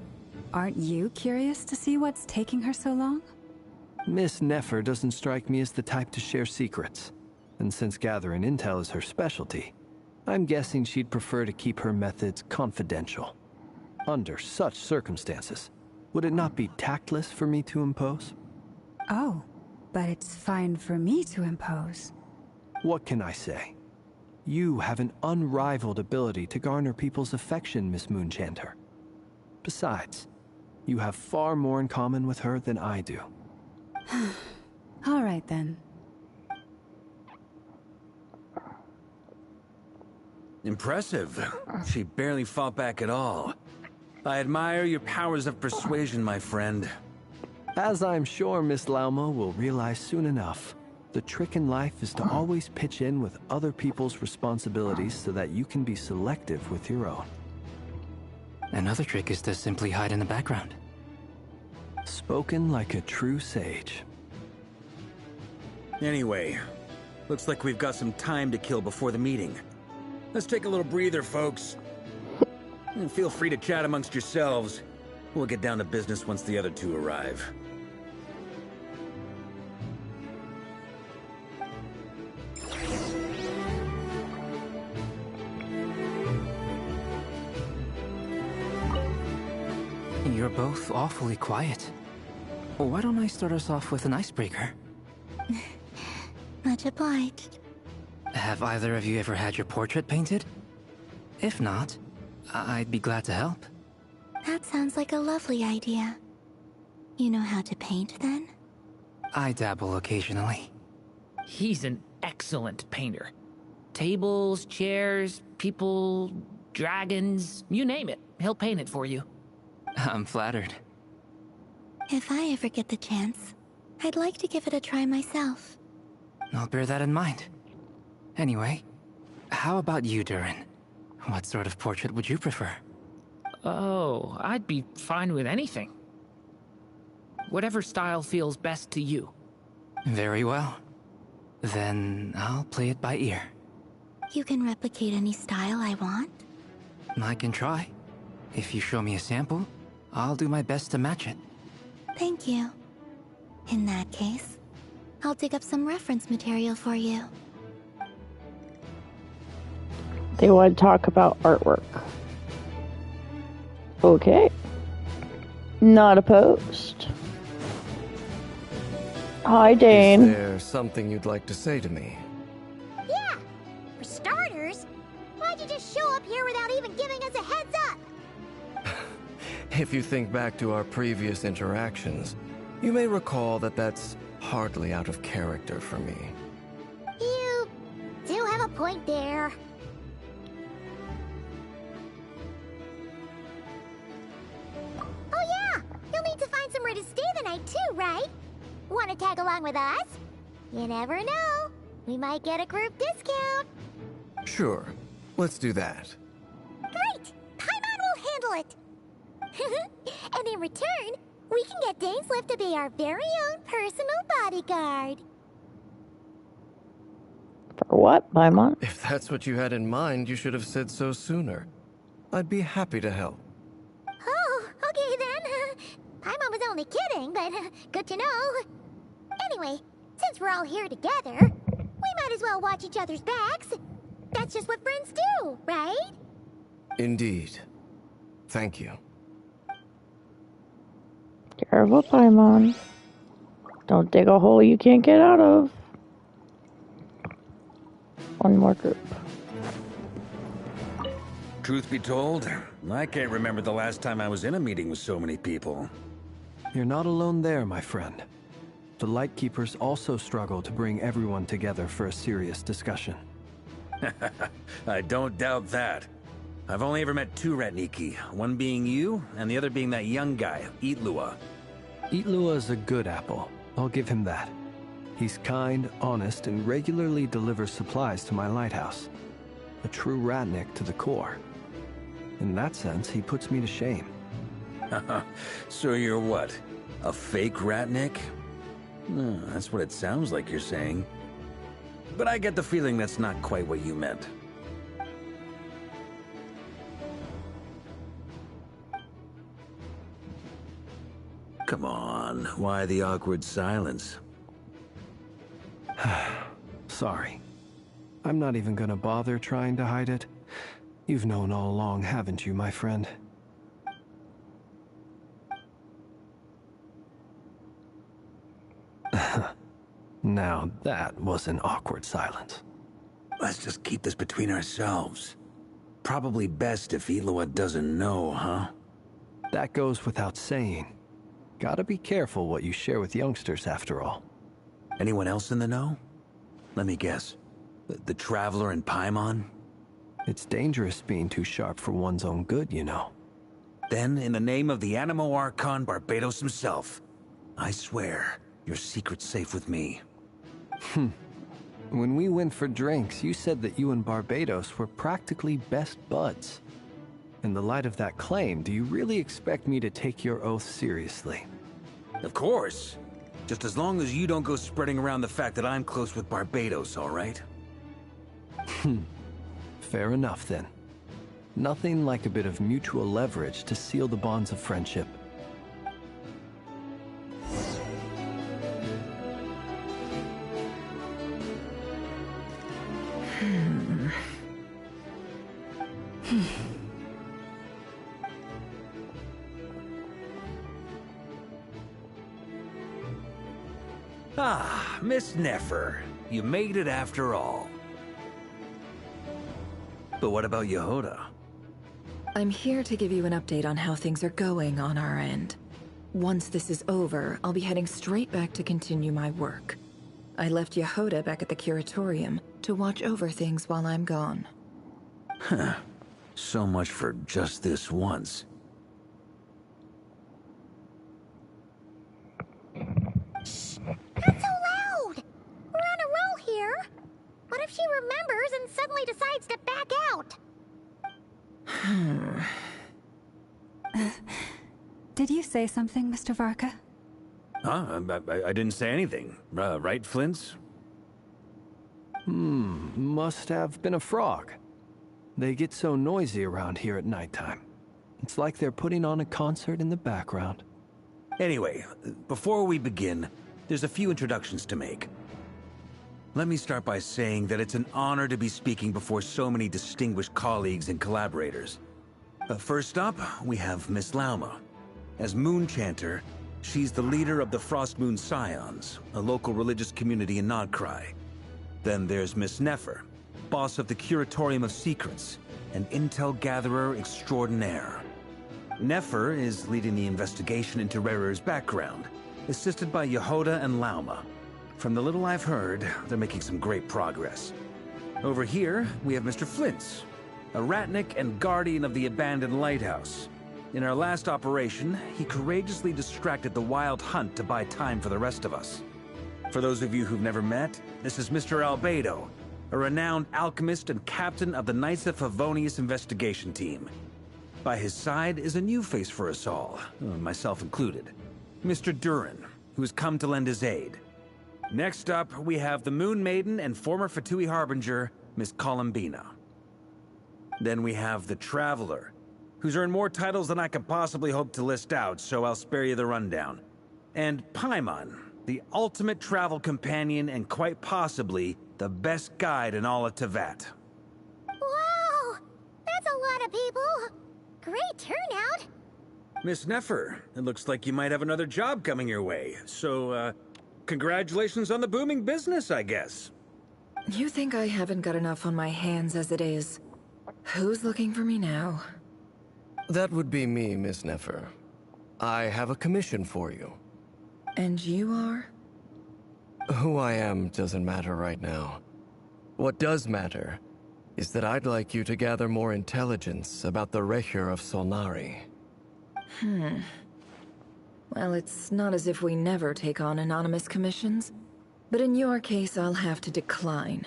aren't you curious to see what's taking her so long? Miss Nefer doesn't strike me as the type to share secrets. And since gathering intel is her specialty, I'm guessing she'd prefer to keep her methods confidential. Under such circumstances, would it not be tactless for me to impose? Oh, but it's fine for me to impose. What can I say? You have an unrivaled ability to garner people's affection, Miss Moonchanter. Besides, you have far more in common with her than I do. All right, then. Impressive. She barely fought back at all. I admire your powers of persuasion, my friend. As I'm sure Miss Lauma will realize soon enough, the trick in life is to always pitch in with other people's responsibilities so that you can be selective with your own. Another trick is to simply hide in the background. Spoken like a true sage. Anyway, looks like we've got some time to kill before the meeting. Let's take a little breather, folks. And feel free to chat amongst yourselves. We'll get down to business once the other two arrive. You're both awfully quiet. Why don't I start us off with an icebreaker? Much obliged. Have either of you ever had your portrait painted? If not, I'd be glad to help. That sounds like a lovely idea. You know how to paint, then? I dabble occasionally. He's an excellent painter. Tables, chairs, people, dragons, you name it. He'll paint it for you. I'm flattered. If I ever get the chance, I'd like to give it a try myself. I'll bear that in mind. Anyway, how about you, Durin? What sort of portrait would you prefer? Oh, I'd be fine with anything. Whatever style feels best to you. Very well. Then I'll play it by ear. You can replicate any style I want? I can try. If you show me a sample, I'll do my best to match it. Thank you. In that case, I'll dig up some reference material for you. They want to talk about artwork. Okay. Not opposed. Hi, Dane. Is there something you'd like to say to me? Yeah! For starters, why'd you just show up here without even giving us a heads up? If you think back to our previous interactions, you may recall that that's hardly out of character for me. You do have a point there. Oh yeah! You'll need to find somewhere to stay the night too, right? Want to tag along with us? You never know. We might get a group discount. Sure, let's do that. Great! Paimon will handle it! And in return, we can get Dainslift to be our very own personal bodyguard. For what, Paimon? If that's what you had in mind, you should have said so sooner. I'd be happy to help. Oh, okay then. Paimon was only kidding, but good to know. Anyway, since we're all here together, we might as well watch each other's backs. That's just what friends do, right? Indeed. Thank you. Careful, Paimon. Don't dig a hole you can't get out of. One more group. Truth be told, I can't remember the last time I was in a meeting with so many people. You're not alone there, my friend. The Lightkeepers also struggle to bring everyone together for a serious discussion. I don't doubt that. I've only ever met two Ratniki, one being you, and the other being that young guy, Eatlua. Eatlua is a good apple. I'll give him that. He's kind, honest, and regularly delivers supplies to my lighthouse. A true Ratnik to the core. In that sense, he puts me to shame. So you're what? A fake Ratnik? That's what it sounds like you're saying. But I get the feeling that's not quite what you meant. Come on, why the awkward silence? Sorry. I'm not even gonna bother trying to hide it. You've known all along, haven't you, my friend? Now that was an awkward silence. Let's just keep this between ourselves. Probably best if Eloa doesn't know, huh? That goes without saying. Gotta be careful what you share with youngsters, after all. Anyone else in the know? Let me guess. The Traveler and Paimon? It's dangerous being too sharp for one's own good, you know. Then, in the name of the Animo Archon Barbados himself, I swear, your secret's safe with me. When we went for drinks, you said that you and Barbados were practically best buds. In the light of that claim, do you really expect me to take your oath seriously? Of course. Just as long as you don't go spreading around the fact that I'm close with Barbados, all right? Fair enough, then. Nothing like a bit of mutual leverage to seal the bonds of friendship. Ah, Miss Nefer. You made it after all. But what about Yehoda? I'm here to give you an update on how things are going on our end. Once this is over, I'll be heading straight back to continue my work. I left Yehoda back at the Curatorium to watch over things while I'm gone. Huh. So much for just this once. Shh! Not so loud! We're on a roll here. What if she remembers and suddenly decides to back out? Did you say something, Mr. Varka? Huh? I didn't say anything. Right, Flint's? Must have been a frog. They get so noisy around here at nighttime. It's like they're putting on a concert in the background. Anyway, before we begin, there's a few introductions to make. Let me start by saying that it's an honor to be speaking before so many distinguished colleagues and collaborators. First up, we have Miss Lauma. As Moon Chanter, she's the leader of the Frost Moon Scions, a local religious community in Krai. Then there's Miss Nefer, boss of the Curatorium of Secrets, an intel gatherer extraordinaire. Nefer is leading the investigation into Rerer's background, assisted by Yehoda and Lauma. From the little I've heard, they're making some great progress. Over here, we have Mr. Flintz, a ratnik and guardian of the abandoned lighthouse. In our last operation, he courageously distracted the Wild Hunt to buy time for the rest of us. For those of you who've never met, this is Mr. Albedo, a renowned alchemist and captain of the Knights of Favonius investigation team. By his side is a new face for us all, myself included, Mr. Durin, who has come to lend his aid. Next up, we have the Moon Maiden and former Fatui Harbinger, Miss Columbina. Then we have the Traveler, who's earned more titles than I could possibly hope to list out, so I'll spare you the rundown. And Paimon, the ultimate travel companion and quite possibly the best guide in all of Tevat. Wow! That's a lot of people! Great turnout! Miss Nefer, it looks like you might have another job coming your way, so, congratulations on the booming business, I guess. You think I haven't got enough on my hands as it is? Who's looking for me now? That would be me, Miss Nefer. I have a commission for you. And you are? Who I am doesn't matter right now. What does matter is that I'd like you to gather more intelligence about the Recher of Solnari. Well, it's not as if we never take on anonymous commissions. But in your case, I'll have to decline.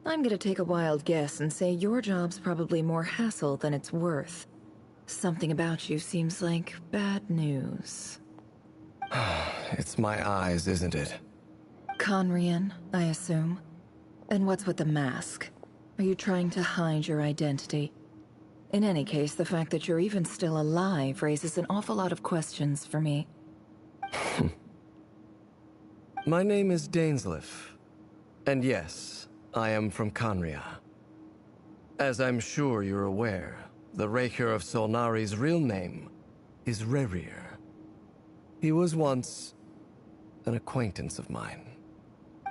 I'm gonna take a wild guess and say your job's probably more hassle than it's worth. Something about you seems like bad news. It's my eyes, isn't it? Conrian, I assume. And what's with the mask? Are you trying to hide your identity? In any case, the fact that you're even still alive raises an awful lot of questions for me. My name is Dainsleif. And yes, I am from Conria. As I'm sure you're aware, the Recher of Solnari's real name is Rerir. He was once an acquaintance of mine.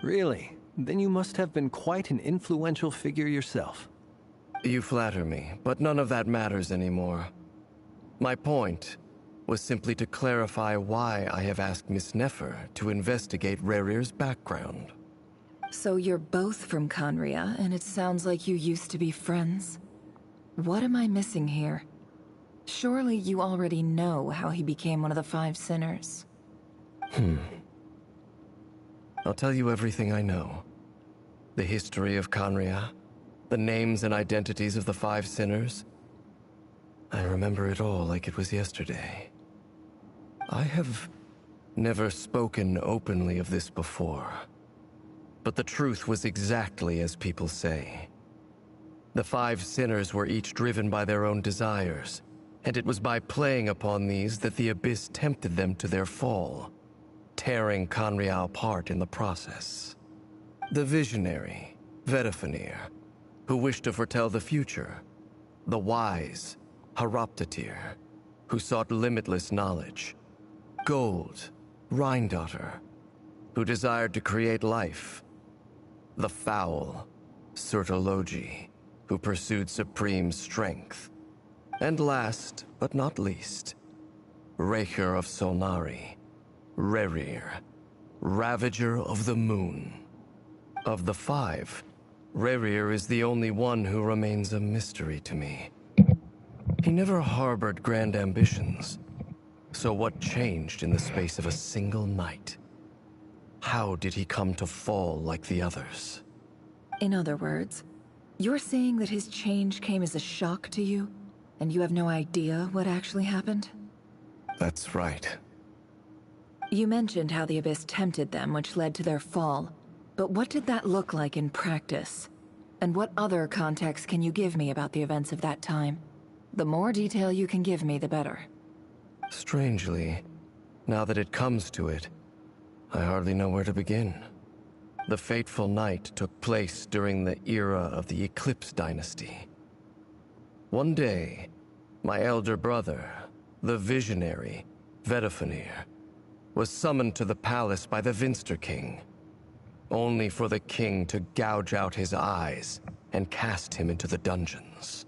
Really? Then you must have been quite an influential figure yourself. You flatter me, but none of that matters anymore. My point was simply to clarify why I have asked Miss Nefer to investigate Rerir's background. So you're both from Conria, and it sounds like you used to be friends? What am I missing here? Surely you already know how he became one of the Five Sinners. I'll tell you everything I know. The history of Conria, the names and identities of the Five Sinners. I remember it all like it was yesterday. I have never spoken openly of this before. But the truth was exactly as people say. The Five Sinners were each driven by their own desires, and it was by playing upon these that the Abyss tempted them to their fall, tearing Conria apart in the process. The visionary, Vedifenir, who wished to foretell the future. The wise, Haroptatir, who sought limitless knowledge. Gold, Rhindaughter, who desired to create life. The foul, Surtologi, who pursued supreme strength. And last, but not least, Recher of Solnari, Rerir, Ravager of the Moon. Of the five, Rerir is the only one who remains a mystery to me. He never harbored grand ambitions. So what changed in the space of a single night? How did he come to fall like the others? In other words, you're saying that his change came as a shock to you, and you have no idea what actually happened? That's right. You mentioned how the Abyss tempted them, which led to their fall. but what did that look like in practice? And what other context can you give me about the events of that time? The more detail you can give me, the better. Strangely, now that it comes to it, I hardly know where to begin. The fateful night took place during the era of the Eclipse Dynasty. One day, my elder brother, the visionary, Vedifenir, was summoned to the palace by the Vinster King, only for the king to gouge out his eyes and cast him into the dungeons.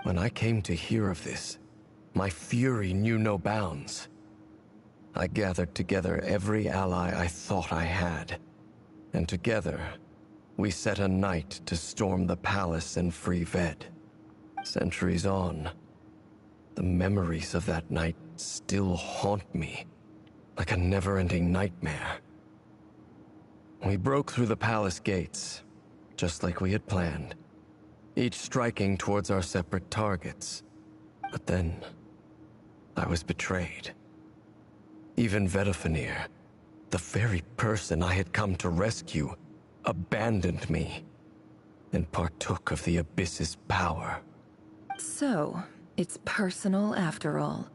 When I came to hear of this, my fury knew no bounds. I gathered together every ally I thought I had, and together, we set a night to storm the palace and free Ved. Centuries on, the memories of that night still haunt me, like a never-ending nightmare. We broke through the palace gates, just like we had planned, each striking towards our separate targets. But then, I was betrayed. Even Vedifenir, the very person I had come to rescue, abandoned me and partook of the Abyss's power. So, it's personal after all.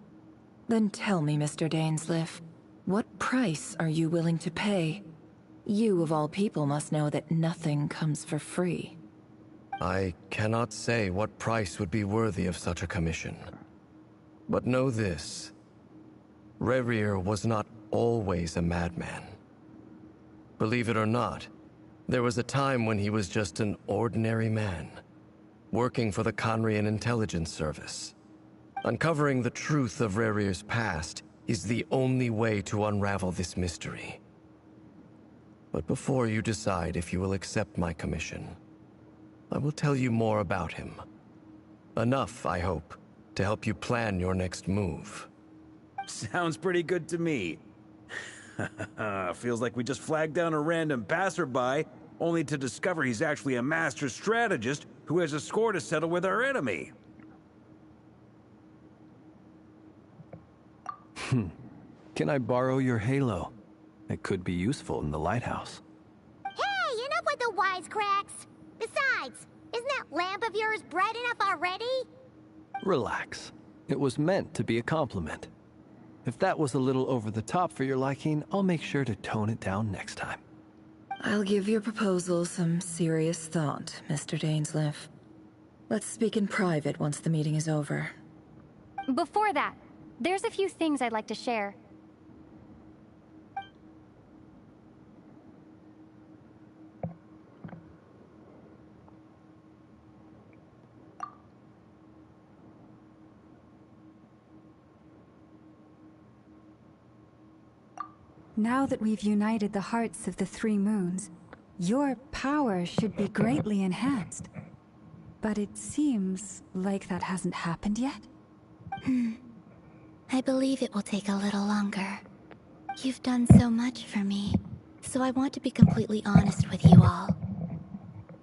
Then tell me, Mr. Dainsleif, what price are you willing to pay? You, of all people, must know that nothing comes for free. I cannot say what price would be worthy of such a commission. But know this. Rerir was not always a madman. Believe it or not, there was a time when he was just an ordinary man, working for the Conrian Intelligence Service. Uncovering the truth of Rerir's past is the only way to unravel this mystery. But before you decide if you will accept my commission, I will tell you more about him. Enough, I hope, to help you plan your next move. Sounds pretty good to me. Feels like we just flagged down a random passerby, only to discover he's actually a master strategist who has a score to settle with our enemy. Can I borrow your halo? It could be useful in the lighthouse. Hey, enough with the wisecracks! Besides, isn't that lamp of yours bright enough already? Relax. It was meant to be a compliment. If that was a little over the top for your liking, I'll make sure to tone it down next time. I'll give your proposal some serious thought, Mr. Dainsleif. Let's speak in private once the meeting is over. Before that, there's a few things I'd like to share. Now that we've united the hearts of the three moons, your power should be greatly enhanced. But it seems like that hasn't happened yet? I believe it will take a little longer. You've done so much for me, so I want to be completely honest with you all.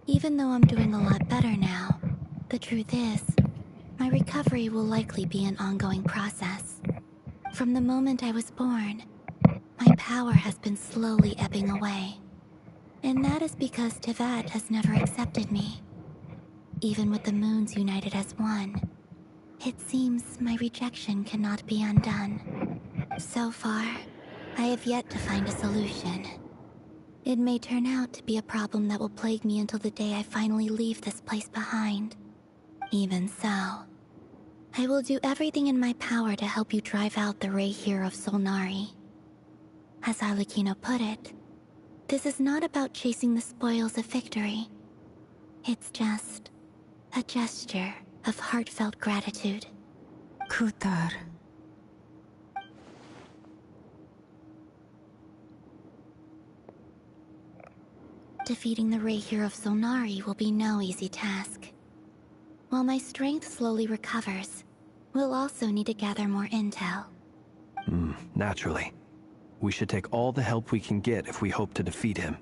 Even though I'm doing a lot better now, the truth is, my recovery will likely be an ongoing process. From the moment I was born, my power has been slowly ebbing away. And that is because Tevat has never accepted me. Even with the moons united as one, it seems my rejection cannot be undone. So far, I have yet to find a solution. It may turn out to be a problem that will plague me until the day I finally leave this place behind. Even so, I will do everything in my power to help you drive out the Ray here of Solnari. As Arlecchino put it, this is not about chasing the spoils of victory. It's just a gesture of heartfelt gratitude. Kutar. Defeating the Ray here of Solnari will be no easy task. While my strength slowly recovers, we'll also need to gather more intel. Naturally. We should take all the help we can get if we hope to defeat him.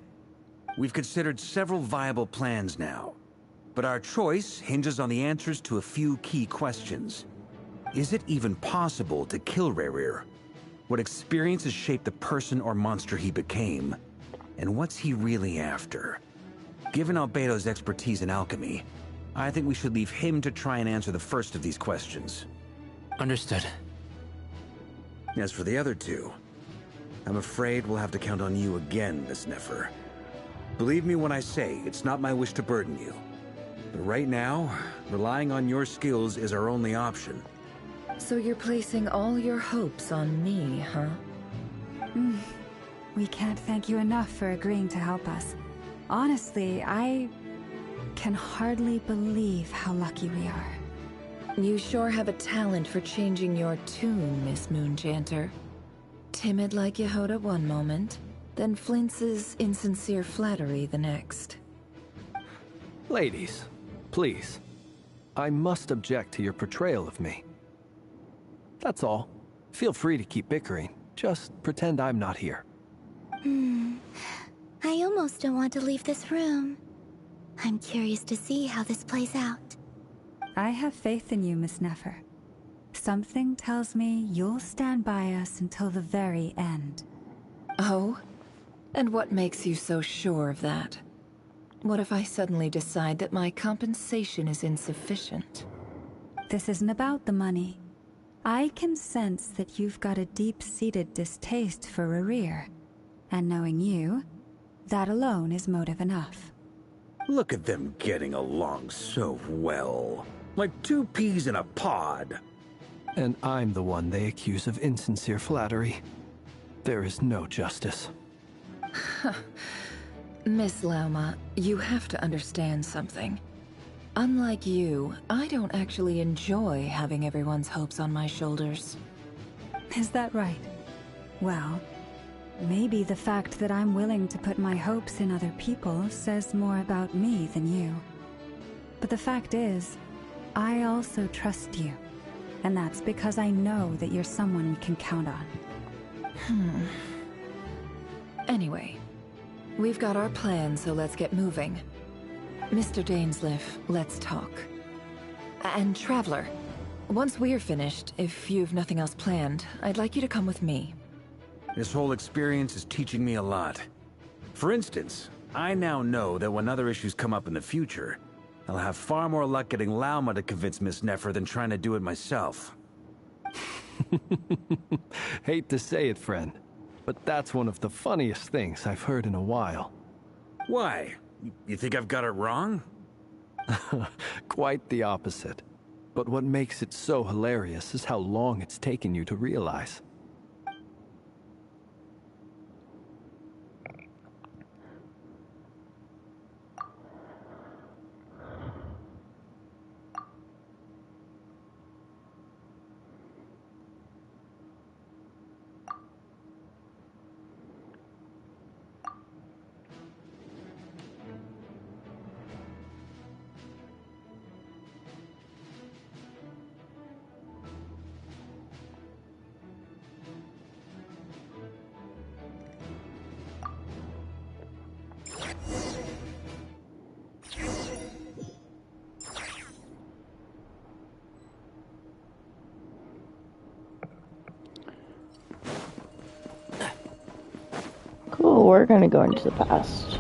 We've considered several viable plans now, but our choice hinges on the answers to a few key questions. Is it even possible to kill Rerir? What experiences shaped the person or monster he became? And what's he really after? Given Albedo's expertise in alchemy, I think we should leave him to try and answer the first of these questions. Understood. As for the other two, I'm afraid we'll have to count on you again, Miss Nefer. Believe me when I say it's not my wish to burden you. But right now, relying on your skills is our only option. So you're placing all your hopes on me, huh? We can't thank you enough for agreeing to help us. Honestly, I can hardly believe how lucky we are. You sure have a talent for changing your tune, Miss Moonchanter. Timid like Yehoda one moment, then flinches insincere flattery the next. Ladies, please. I must object to your portrayal of me. That's all. Feel free to keep bickering. Just pretend I'm not here. I almost don't want to leave this room. I'm curious to see how this plays out. I have faith in you, Miss Nefer. Something tells me you'll stand by us until the very end. Oh? And what makes you so sure of that? What if I suddenly decide that my compensation is insufficient? This isn't about the money. I can sense that you've got a deep-seated distaste for Rerir. And knowing you, that alone is motive enough. Look at them getting along so well. Like two peas in a pod. And I'm the one they accuse of insincere flattery. There is no justice. Miss Lauma, you have to understand something. Unlike you, I don't actually enjoy having everyone's hopes on my shoulders. Is that right? Well, maybe the fact that I'm willing to put my hopes in other people says more about me than you. But the fact is, I also trust you. And that's because I know that you're someone we can count on. Anyway, we've got our plan, so let's get moving. Mr. Dainsleif, let's talk. And Traveler, once we're finished, if you've nothing else planned, I'd like you to come with me. This whole experience is teaching me a lot. For instance, I now know that when other issues come up in the future, I'll have far more luck getting Lauma to convince Miss Nefer than trying to do it myself. Hate to say it, friend, but that's one of the funniest things I've heard in a while. Why? You think I've got it wrong? Quite the opposite. But what makes it so hilarious is how long it's taken you to realize. Cool, we're gonna go into the past.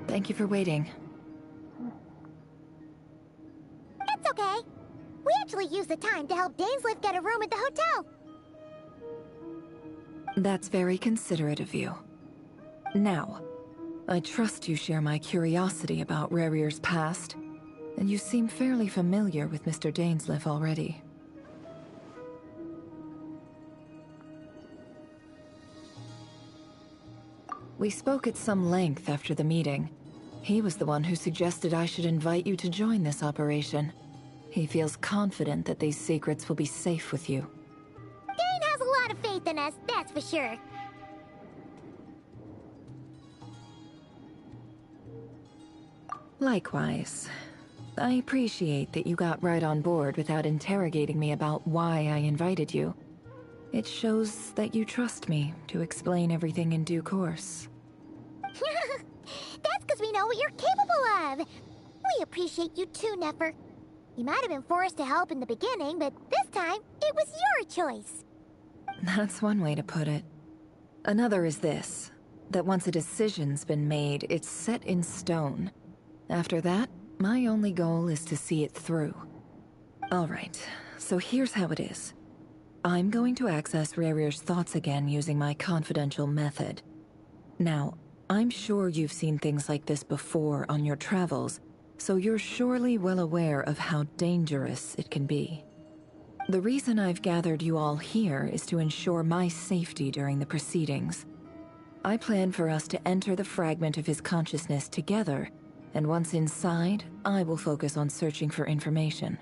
Thank you for waiting. It's okay. We actually used the time to help Dainsleif get a room at the hotel. That's very considerate of you. Now, I trust you share my curiosity about Rerir's past, and you seem fairly familiar with Mr. Dainsleif already. We spoke at some length after the meeting. He was the one who suggested I should invite you to join this operation. He feels confident that these secrets will be safe with you. Dane has a lot of faith in us, that's for sure. Likewise. I appreciate that you got right on board without interrogating me about why I invited you. It shows that you trust me to explain everything in due course. That's because we know what you're capable of. We appreciate you too, Nefer. You might have been forced to help in the beginning, but this time, it was your choice. That's one way to put it. Another is this, that once a decision's been made, it's set in stone. After that, my only goal is to see it through. Alright, so here's how it is. I'm going to access Rarir's thoughts again using my confidential method. Now, I'm sure you've seen things like this before on your travels, so you're surely well aware of how dangerous it can be. The reason I've gathered you all here is to ensure my safety during the proceedings. I plan for us to enter the fragment of his consciousness together, and once inside, I will focus on searching for information.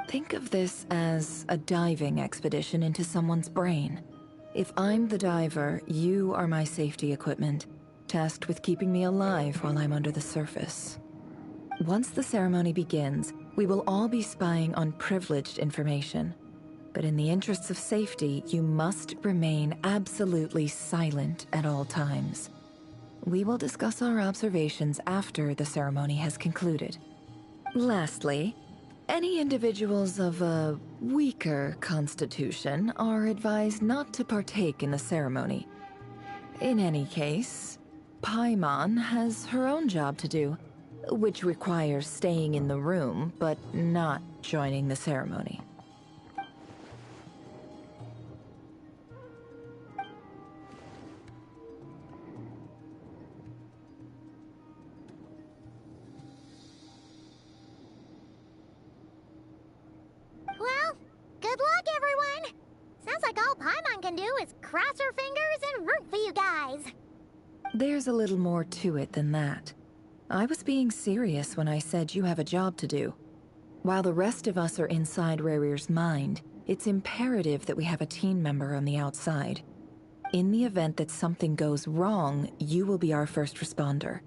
Think of this as a diving expedition into someone's brain. If I'm the diver, you are my safety equipment, tasked with keeping me alive while I'm under the surface. Once the ceremony begins, we will all be spying on privileged information. But in the interests of safety, you must remain absolutely silent at all times. We will discuss our observations after the ceremony has concluded. Lastly, any individuals of a weaker constitution are advised not to partake in the ceremony. In any case, Paimon has her own job to do, which requires staying in the room, but not joining the ceremony. Well, good luck, everyone. Sounds like all Paimon can do is cross her fingers and root for you guys. There's a little more to it than that. I was being serious when I said you have a job to do. While the rest of us are inside Rarir's mind, it's imperative that we have a team member on the outside. In the event that something goes wrong, you will be our first responder.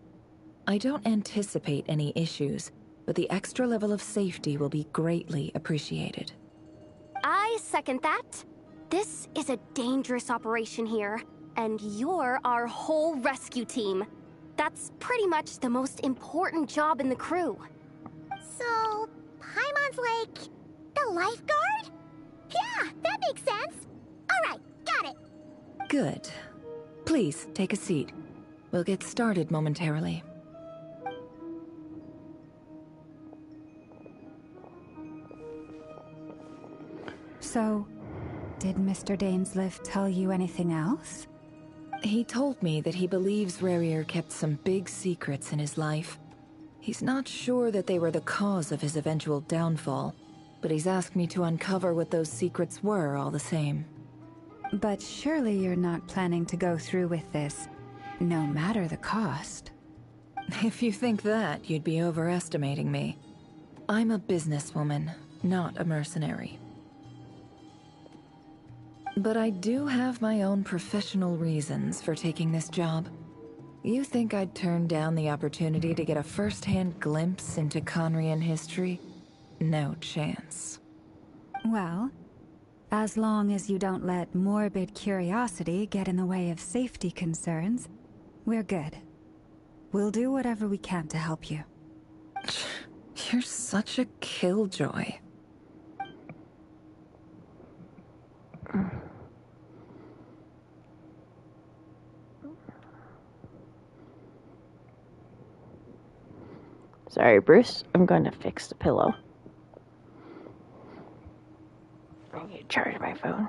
I don't anticipate any issues, but the extra level of safety will be greatly appreciated. I second that. This is a dangerous operation here, and you're our whole rescue team. That's pretty much the most important job in the crew. So, Paimon's like the lifeguard? Yeah, that makes sense. Alright, got it. Good. Please, take a seat. We'll get started momentarily. So, did Mr. Dainsliff tell you anything else? He told me that he believes Rarir kept some big secrets in his life. He's not sure that they were the cause of his eventual downfall, but he's asked me to uncover what those secrets were all the same. But surely you're not planning to go through with this, no matter the cost. If you think that, you'd be overestimating me. I'm a businesswoman, not a mercenary. But I do have my own professional reasons for taking this job. You think I'd turn down the opportunity to get a first-hand glimpse into Conrian history? No chance. Well, as long as you don't let morbid curiosity get in the way of safety concerns, we're good. We'll do whatever we can to help you. You're such a killjoy. Sorry, Bruce. I'm going to fix the pillow. I need to charge my phone.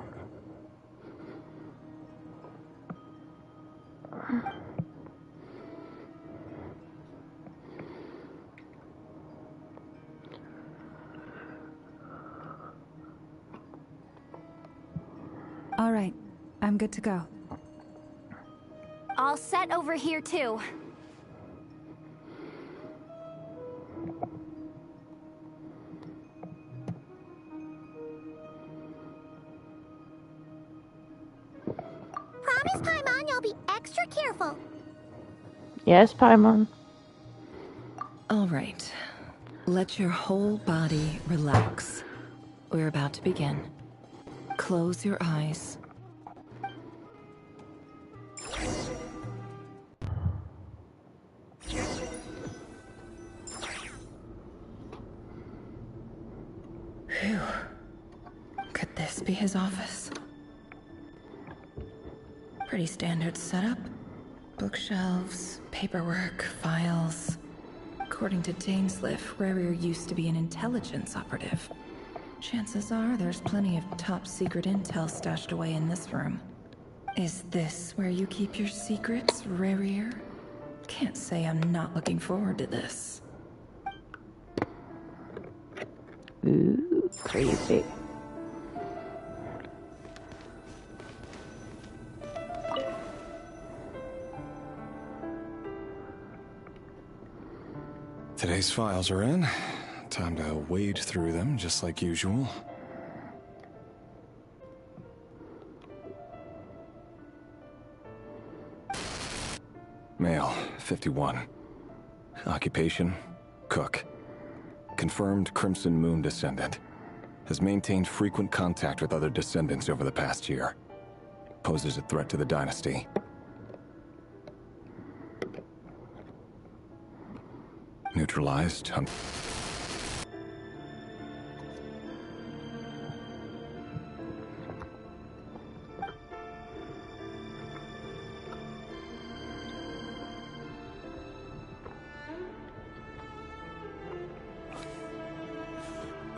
All right, I'm good to go. All set over here, too. Promise, Paimon, you'll be extra careful. Yes, Paimon. All right. Let your whole body relax. We're about to begin. Close your eyes. Phew. this be his office? Pretty standard setup. Bookshelves, paperwork, files. According to Dainsliff, Rarier used to be an intelligence operative. Chances are there's plenty of top-secret intel stashed away in this room. Is this where you keep your secrets, Rarier? Can't say I'm not looking forward to this. Ooh, crazy. Today's files are in. Time to wade through them, just like usual. Male, 51. Occupation, cook. Confirmed Crimson Moon descendant. Has maintained frequent contact with other descendants over the past year. Poses a threat to the dynasty. Neutralized.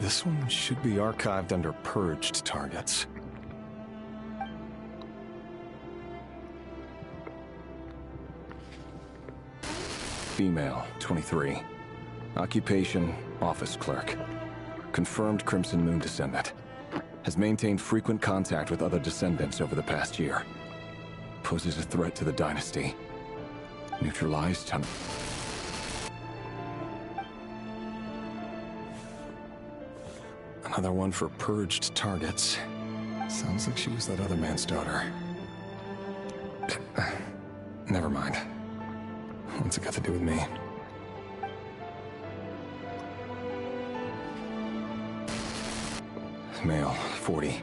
This one should be archived under purged targets. Female, 23. Occupation, office clerk. Confirmed Crimson Moon descendant. Has maintained frequent contact with other descendants over the past year. Poses a threat to the dynasty. Neutralized. Another one for purged targets. Sounds like she was that other man's daughter. Never mind. What's it got to do with me? Male, 40.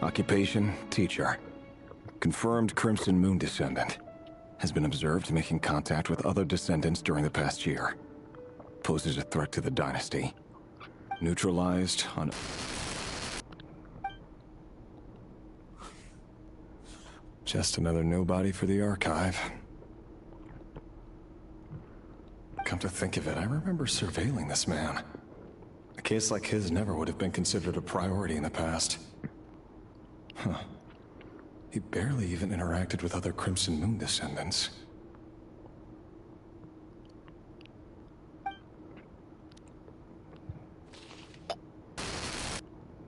Occupation, teacher. Confirmed Crimson Moon descendant. Has been observed making contact with other descendants during the past year. Poses a threat to the dynasty. Neutralized on... Just another nobody for the archive. Come to think of it, I remember surveilling this man. A case like his never would have been considered a priority in the past. Huh. He barely even interacted with other Crimson Moon descendants.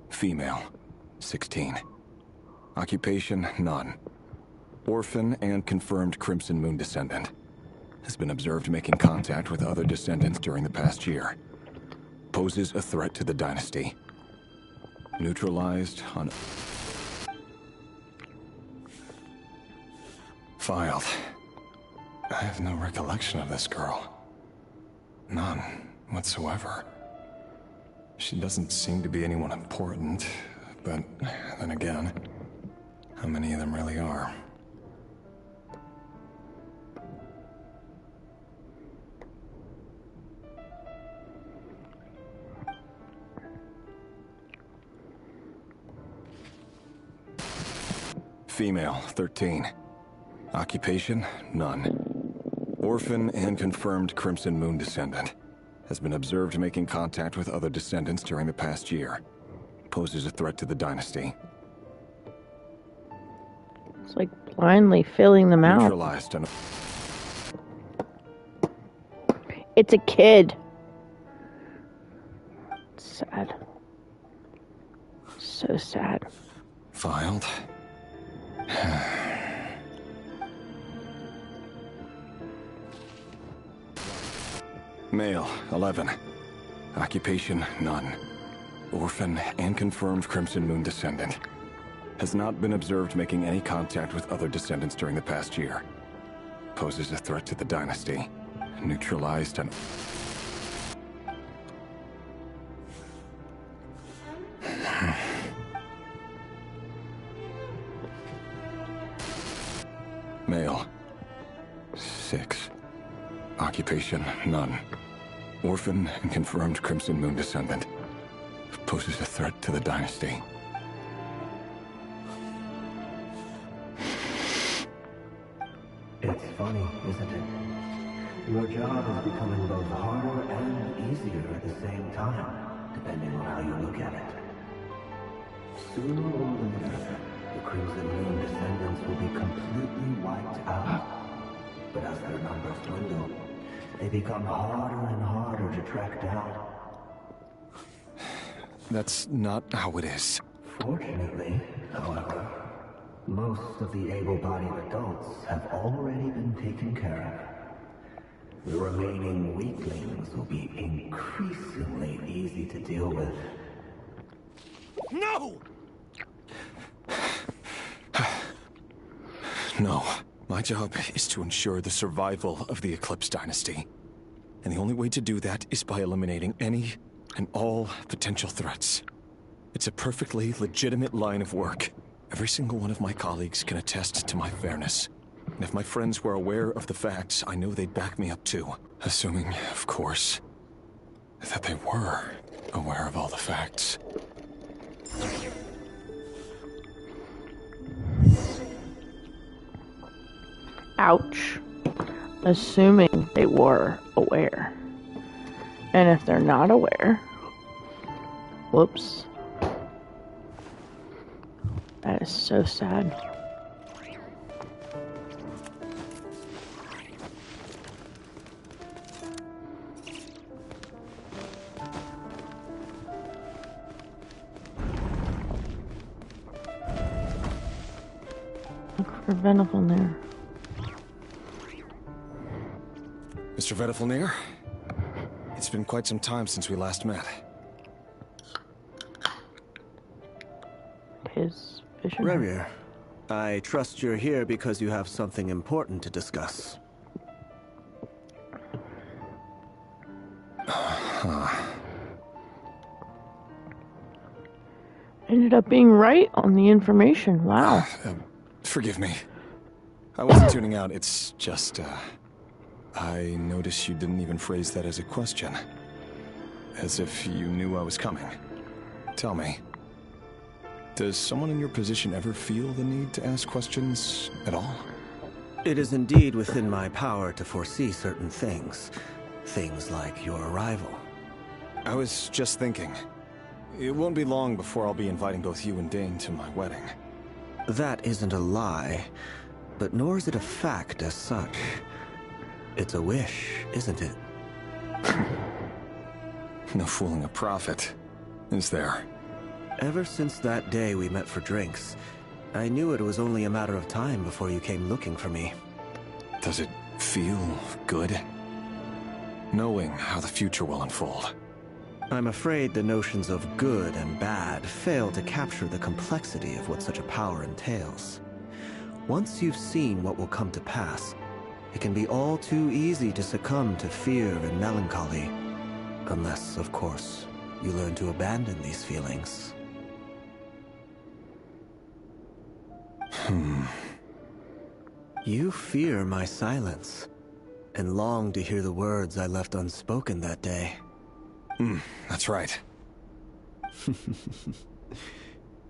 Female, 16. Occupation, none. Orphan and confirmed Crimson Moon descendant. Has been observed making contact with other descendants during the past year. Poses a threat to the dynasty. Neutralized on... Filed. I have no recollection of this girl. None whatsoever. She doesn't seem to be anyone important, but then again, how many of them really are? Female, 13. Occupation, none. Orphan and confirmed Crimson Moon descendant. Has been observed making contact with other descendants during the past year. Poses a threat to the dynasty. It's like blindly filling them out. Neutralized on... It's a kid. Sad. So sad. Filed. Male, 11. Occupation, none. Orphan and confirmed Crimson Moon descendant. Has not been observed making any contact with other descendants during the past year. Poses a threat to the dynasty. Neutralized and... Male, 6. Occupation, none. Orphan and confirmed Crimson Moon descendant. Poses a threat to the dynasty. funny, isn't it? Your job is becoming both harder and easier at the same time, depending on how you look at it. Sooner or later, the Crimson Moon descendants will be completely wiped out. But as their numbers dwindle, they become harder and harder to track down. That's not how it is. Fortunately, however, most of the able-bodied adults have already been taken care of. The remaining weaklings will be increasingly easy to deal with. No! No. My job is to ensure the survival of the Eclipse Dynasty. And the only way to do that is by eliminating any and all potential threats. It's a perfectly legitimate line of work. Every single one of my colleagues can attest to my fairness. And if my friends were aware of the facts, I know they'd back me up too. Assuming, of course, that they were aware of all the facts. Ouch. Assuming they were aware. And if they're not aware... Whoops. That is so sad. Look for Venifulnir. Mr. Venifulnir, it's been quite some time since we last met. His vision. Rerir, I trust you're here because you have something important to discuss. Ended up being right on the information. Wow. Forgive me. I wasn't tuning out. It's just, I noticed you didn't even phrase that as a question. As if you knew I was coming. Tell me, does someone in your position ever feel the need to ask questions at all? It is indeed within my power to foresee certain things. Things like your arrival. I was just thinking. It won't be long before I'll be inviting both you and Dane to my wedding. That isn't a lie, but nor is it a fact as such. It's a wish, isn't it? No fooling a prophet, is there? Ever since that day we met for drinks, I knew it was only a matter of time before you came looking for me. Does it feel good? Knowing how the future will unfold. I'm afraid the notions of good and bad fail to capture the complexity of what such a power entails. Once you've seen what will come to pass, it can be all too easy to succumb to fear and melancholy. Unless, of course, you learn to abandon these feelings. You fear my silence, and long to hear the words I left unspoken that day. That's right.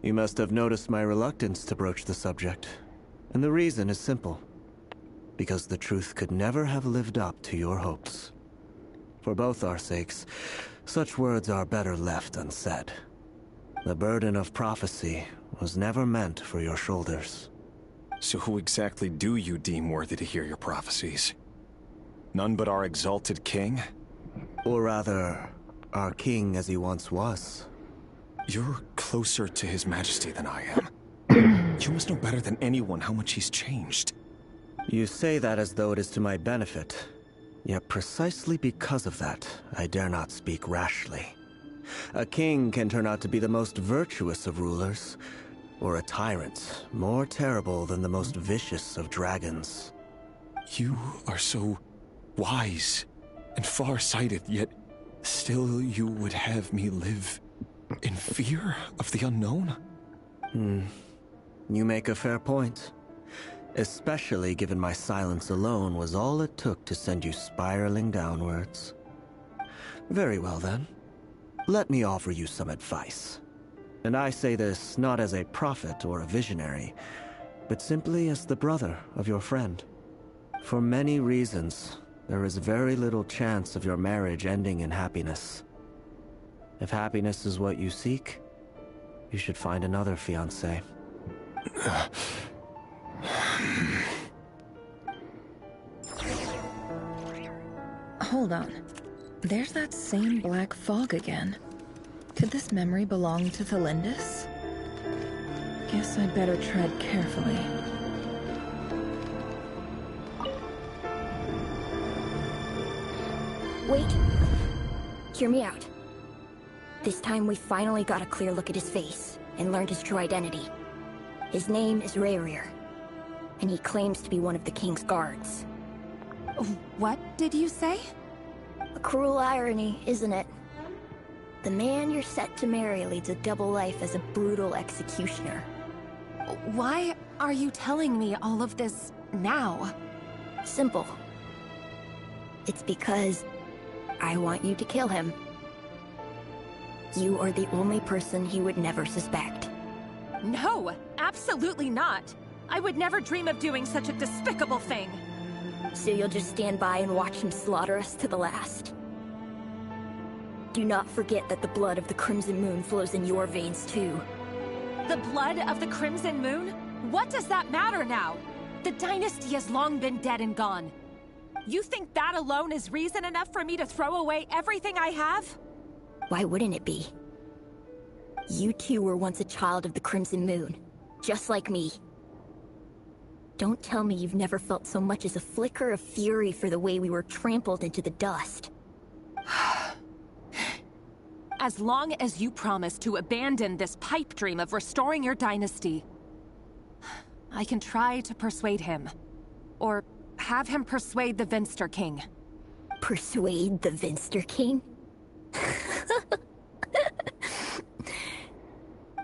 You must have noticed my reluctance to broach the subject. And the reason is simple. Because the truth could never have lived up to your hopes. For both our sakes, such words are better left unsaid. The burden of prophecy was never meant for your shoulders. So who exactly do you deem worthy to hear your prophecies? None but our exalted king? Or rather, our king as he once was. You're closer to his majesty than I am. You must know better than anyone how much he's changed. You say that as though it is to my benefit. Yet precisely because of that, I dare not speak rashly. A king can turn out to be the most virtuous of rulers, or a tyrant more terrible than the most vicious of dragons. You are so wise and far-sighted, yet still you would have me live in fear of the unknown? You make a fair point. Especially given my silence alone was all it took to send you spiraling downwards. Very well then. Let me offer you some advice. And I say this not as a prophet or a visionary, but simply as the brother of your friend. For many reasons, there is very little chance of your marriage ending in happiness. If happiness is what you seek, you should find another fiancé. Hold on. There's that same black fog again. Could this memory belong to Thelindis? Guess I'd better tread carefully. Wait. Hear me out. This time we finally got a clear look at his face and learned his true identity. His name is Rayrir, and he claims to be one of the king's guards. What did you say? A cruel irony, isn't it? The man you're set to marry leads a double life as a brutal executioner. Why are you telling me all of this now? Simple. It's because I want you to kill him. You are the only person he would never suspect. No, absolutely not. I would never dream of doing such a despicable thing. So you'll just stand by and watch him slaughter us to the last? Do not forget that the blood of the Crimson Moon flows in your veins too. The blood of the Crimson Moon? What does that matter now? The dynasty has long been dead and gone. You think that alone is reason enough for me to throw away everything I have? Why wouldn't it be? You two were once a child of the Crimson Moon, just like me. Don't tell me you've never felt so much as a flicker of fury for the way we were trampled into the dust. As long as you promise to abandon this pipe dream of restoring your dynasty, I can try to persuade him. Or have him persuade the Vinster King. Persuade the Vinster King?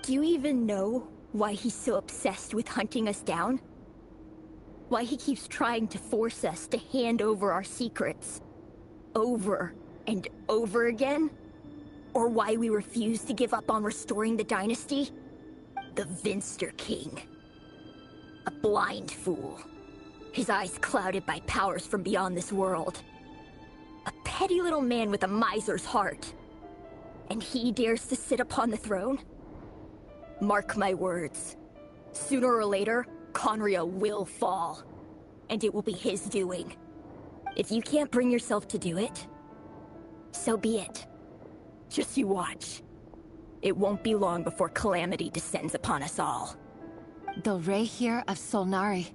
Do you even know why he's so obsessed with hunting us down? Why he keeps trying to force us to hand over our secrets? Over and over again? Or why we refuse to give up on restoring the dynasty? The Vinster King. A blind fool. His eyes clouded by powers from beyond this world. A petty little man with a miser's heart. And he dares to sit upon the throne? Mark my words. Sooner or later, Conria will fall. And it will be his doing. If you can't bring yourself to do it, so be it. Just you watch. It won't be long before calamity descends upon us all. The Rayrir of Solnari.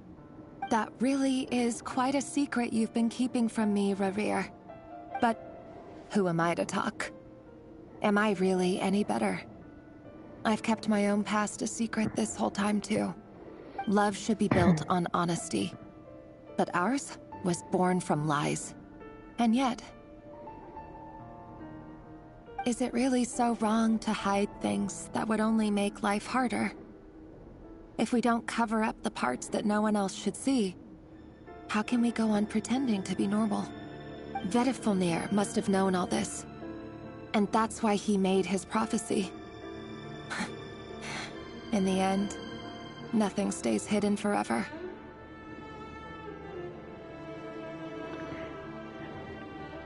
That really is quite a secret you've been keeping from me, Rayrir. But who am I to talk? Am I really any better? I've kept my own past a secret this whole time too. Love should be built on honesty. But ours was born from lies. And yet, is it really so wrong to hide things that would only make life harder? If we don't cover up the parts that no one else should see, how can we go on pretending to be normal? Vedifilnir must have known all this. And that's why he made his prophecy. In the end, nothing stays hidden forever.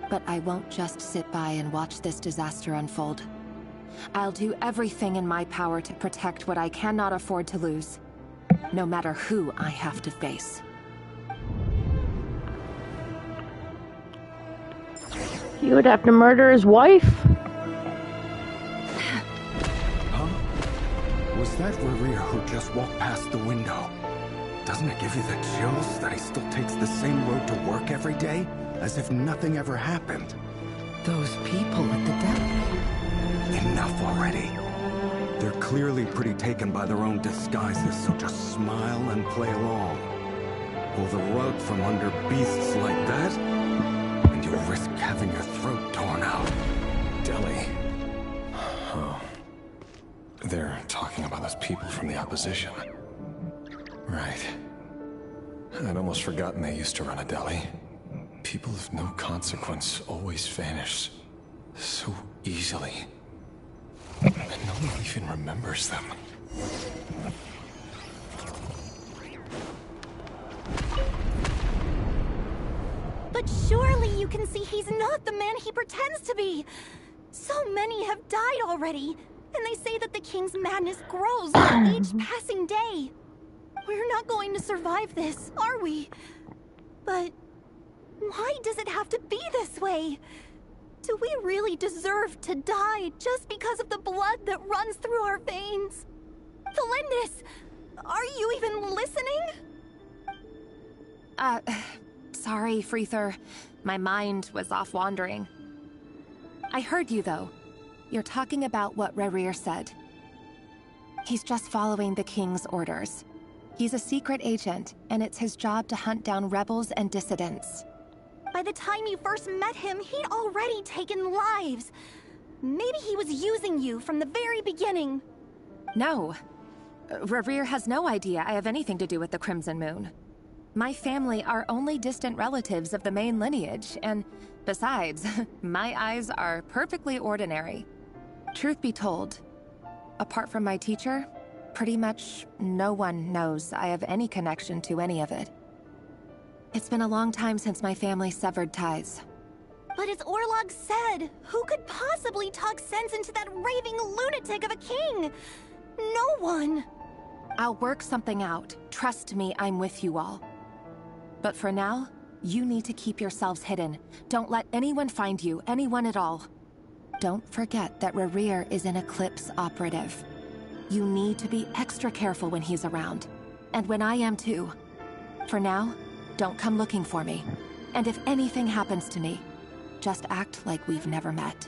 But I won't just sit by and watch this disaster unfold. I'll do everything in my power to protect what I cannot afford to lose, no matter who I have to face. You would have to murder his wife? Huh? Was that Rayrir who just walked past the window? Doesn't it give you the chills that he still takes the same road to work every day? As if nothing ever happened. Those people at the deli. Enough already. They're clearly pretty taken by their own disguises, so just smile and play along. Pull the rug from under beasts like that, and you'll risk having your throat torn out. Deli. Oh. They're talking about those people from the opposition. Right. I'd almost forgotten they used to run a deli. People of no consequence always vanish so easily. And no one even remembers them. But surely you can see he's not the man he pretends to be. So many have died already, and they say that the king's madness grows with each passing day. We're not going to survive this, are we? But why does it have to be this way? Do we really deserve to die just because of the blood that runs through our veins? Felindis, are you even listening? Sorry, Freether. My mind was off wandering. I heard you, though. You're talking about what Rerir said. He's just following the king's orders. He's a secret agent, and it's his job to hunt down rebels and dissidents. By the time you first met him, he'd already taken lives. Maybe he was using you from the very beginning. No. Rerir has no idea I have anything to do with the Crimson Moon. My family are only distant relatives of the main lineage, and besides, my eyes are perfectly ordinary. Truth be told, apart from my teacher, pretty much no one knows I have any connection to any of it. It's been a long time since my family severed ties. But as Orlog said, who could possibly talk sense into that raving lunatic of a king? No one. I'll work something out. Trust me, I'm with you all. But for now, you need to keep yourselves hidden. Don't let anyone find you, anyone at all. Don't forget that Rerir is an Eclipse operative. You need to be extra careful when he's around. And when I am too. For now, don't come looking for me. And if anything happens to me, just act like we've never met.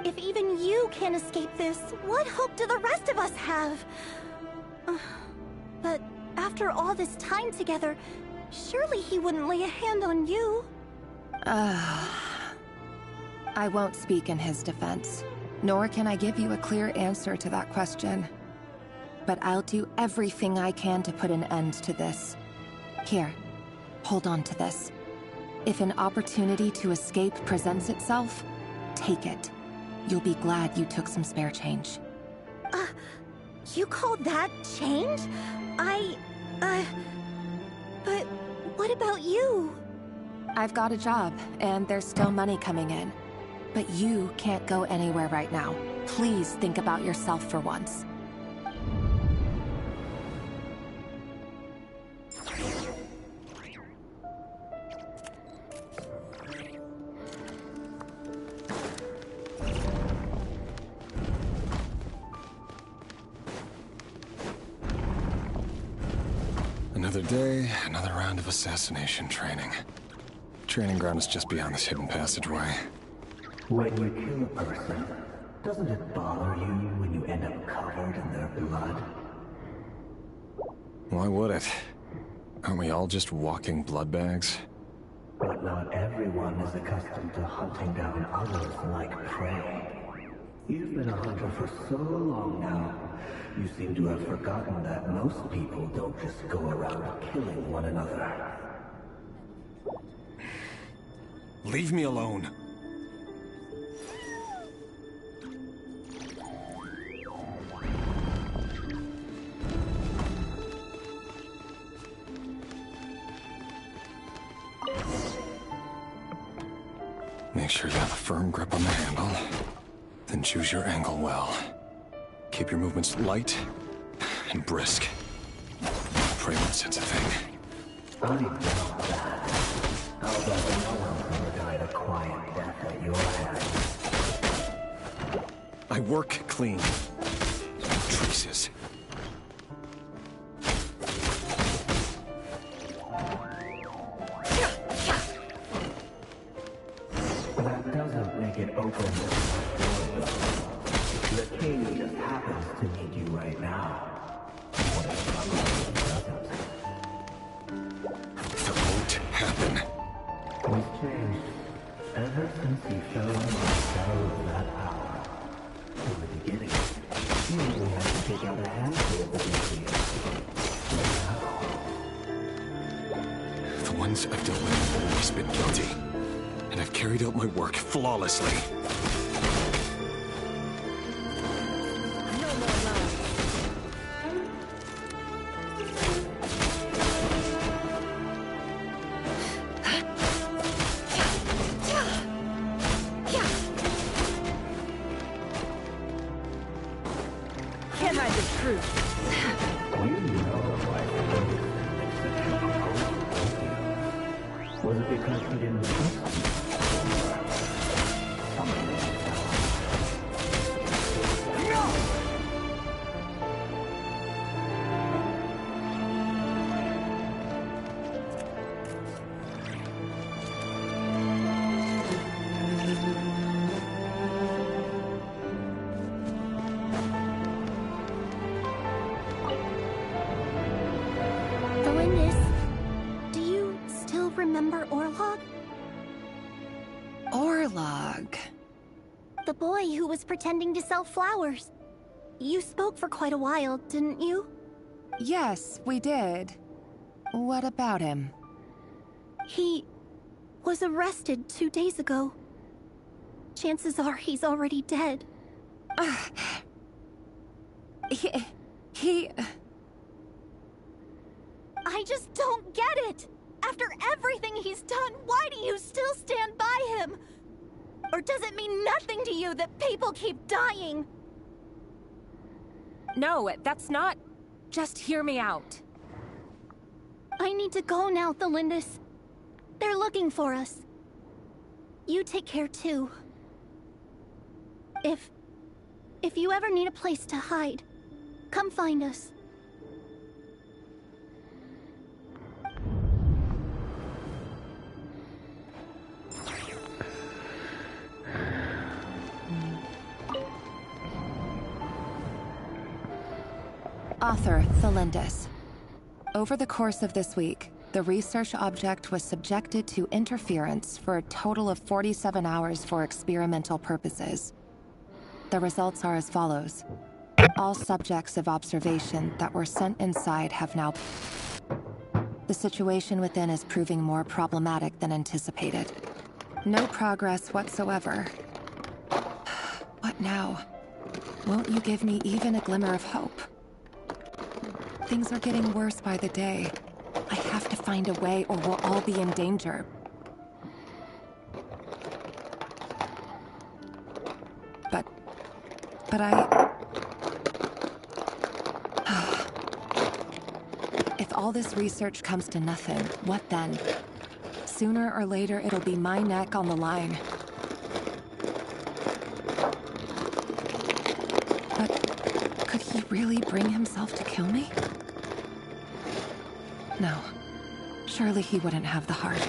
If even you can't escape this, what hope do the rest of us have? But after all this time together, surely he wouldn't lay a hand on you. I won't speak in his defense, nor can I give you a clear answer to that question. But I'll do everything I can to put an end to this. Here, hold on to this. If an opportunity to escape presents itself, take it. You'll be glad you took some spare change. You call that change? But what about you? I've got a job, and there's still money coming in. But you can't go anywhere right now. Please think about yourself for once. Another day, another round of assassination training. Training ground is just beyond this hidden passageway. When you kill a person, doesn't it bother you when you end up covered in their blood? Why would it? Aren't we all just walking blood bags? But not everyone is accustomed to hunting down others like prey. You've been a hunter for so long now, you seem to have forgotten that most people don't just go around killing one another. Leave me alone. Make sure you have a firm grip on the handle. Then choose your angle well. Keep your movements light and brisk. Pray won't sense a thing. I doubt that. How about no one ever died a quiet death at your hands? I work clean. Traces. That doesn't make it open. The king just happens to need you right now. What if That won't happen. he's changed ever since he fell in the shadow of that power. In the beginning, he only had to take out a handful of the DCs. But The ones I've dealt with have always been guilty. And I've carried out my work flawlessly. truth. You know why he was it because he didn't trust Valindis, do you still remember Orlog? Orlog. The boy who was pretending to sell flowers. You spoke for quite a while, didn't you? Yes, we did. What about him? He was arrested 2 days ago. Chances are he's already dead. He... I just don't get it! After everything he's done, why do you still stand by him? Or does it mean nothing to you that people keep dying? No, that's not... Just hear me out. I need to go now, Thalindis. They're looking for us. You take care too. If you ever need a place to hide, come find us. Author, Thalindis. Over the course of this week, the research object was subjected to interference for a total of 47 hours for experimental purposes. The results are as follows. All subjects of observation that were sent inside have now... The situation within is proving more problematic than anticipated. No progress whatsoever. What now? Won't you give me even a glimmer of hope? Things are getting worse by the day. I have to find a way or we'll all be in danger. But I... If all this research comes to nothing, what then? Sooner or later, it'll be my neck on the line. But could he really bring himself to kill me? No. Surely he wouldn't have the heart.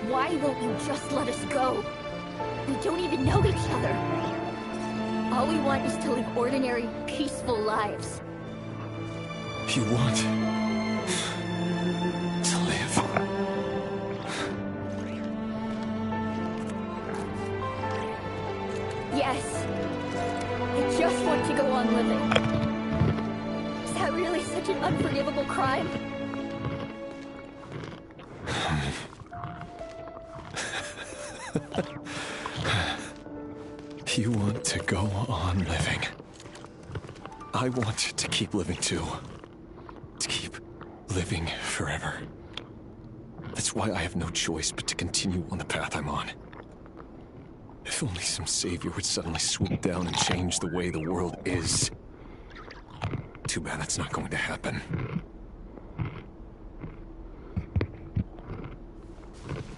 Why won't you just let us go? We don't even know each other. All we want is to live ordinary, peaceful lives. You want to live? Yes. I just want to go on living. Is that really such an unforgivable crime? You want to go on living. I want to keep living too. To keep living forever. That's why I have no choice but to continue on the path I'm on. If only some savior would suddenly swoop down and change the way the world is. Too bad that's not going to happen.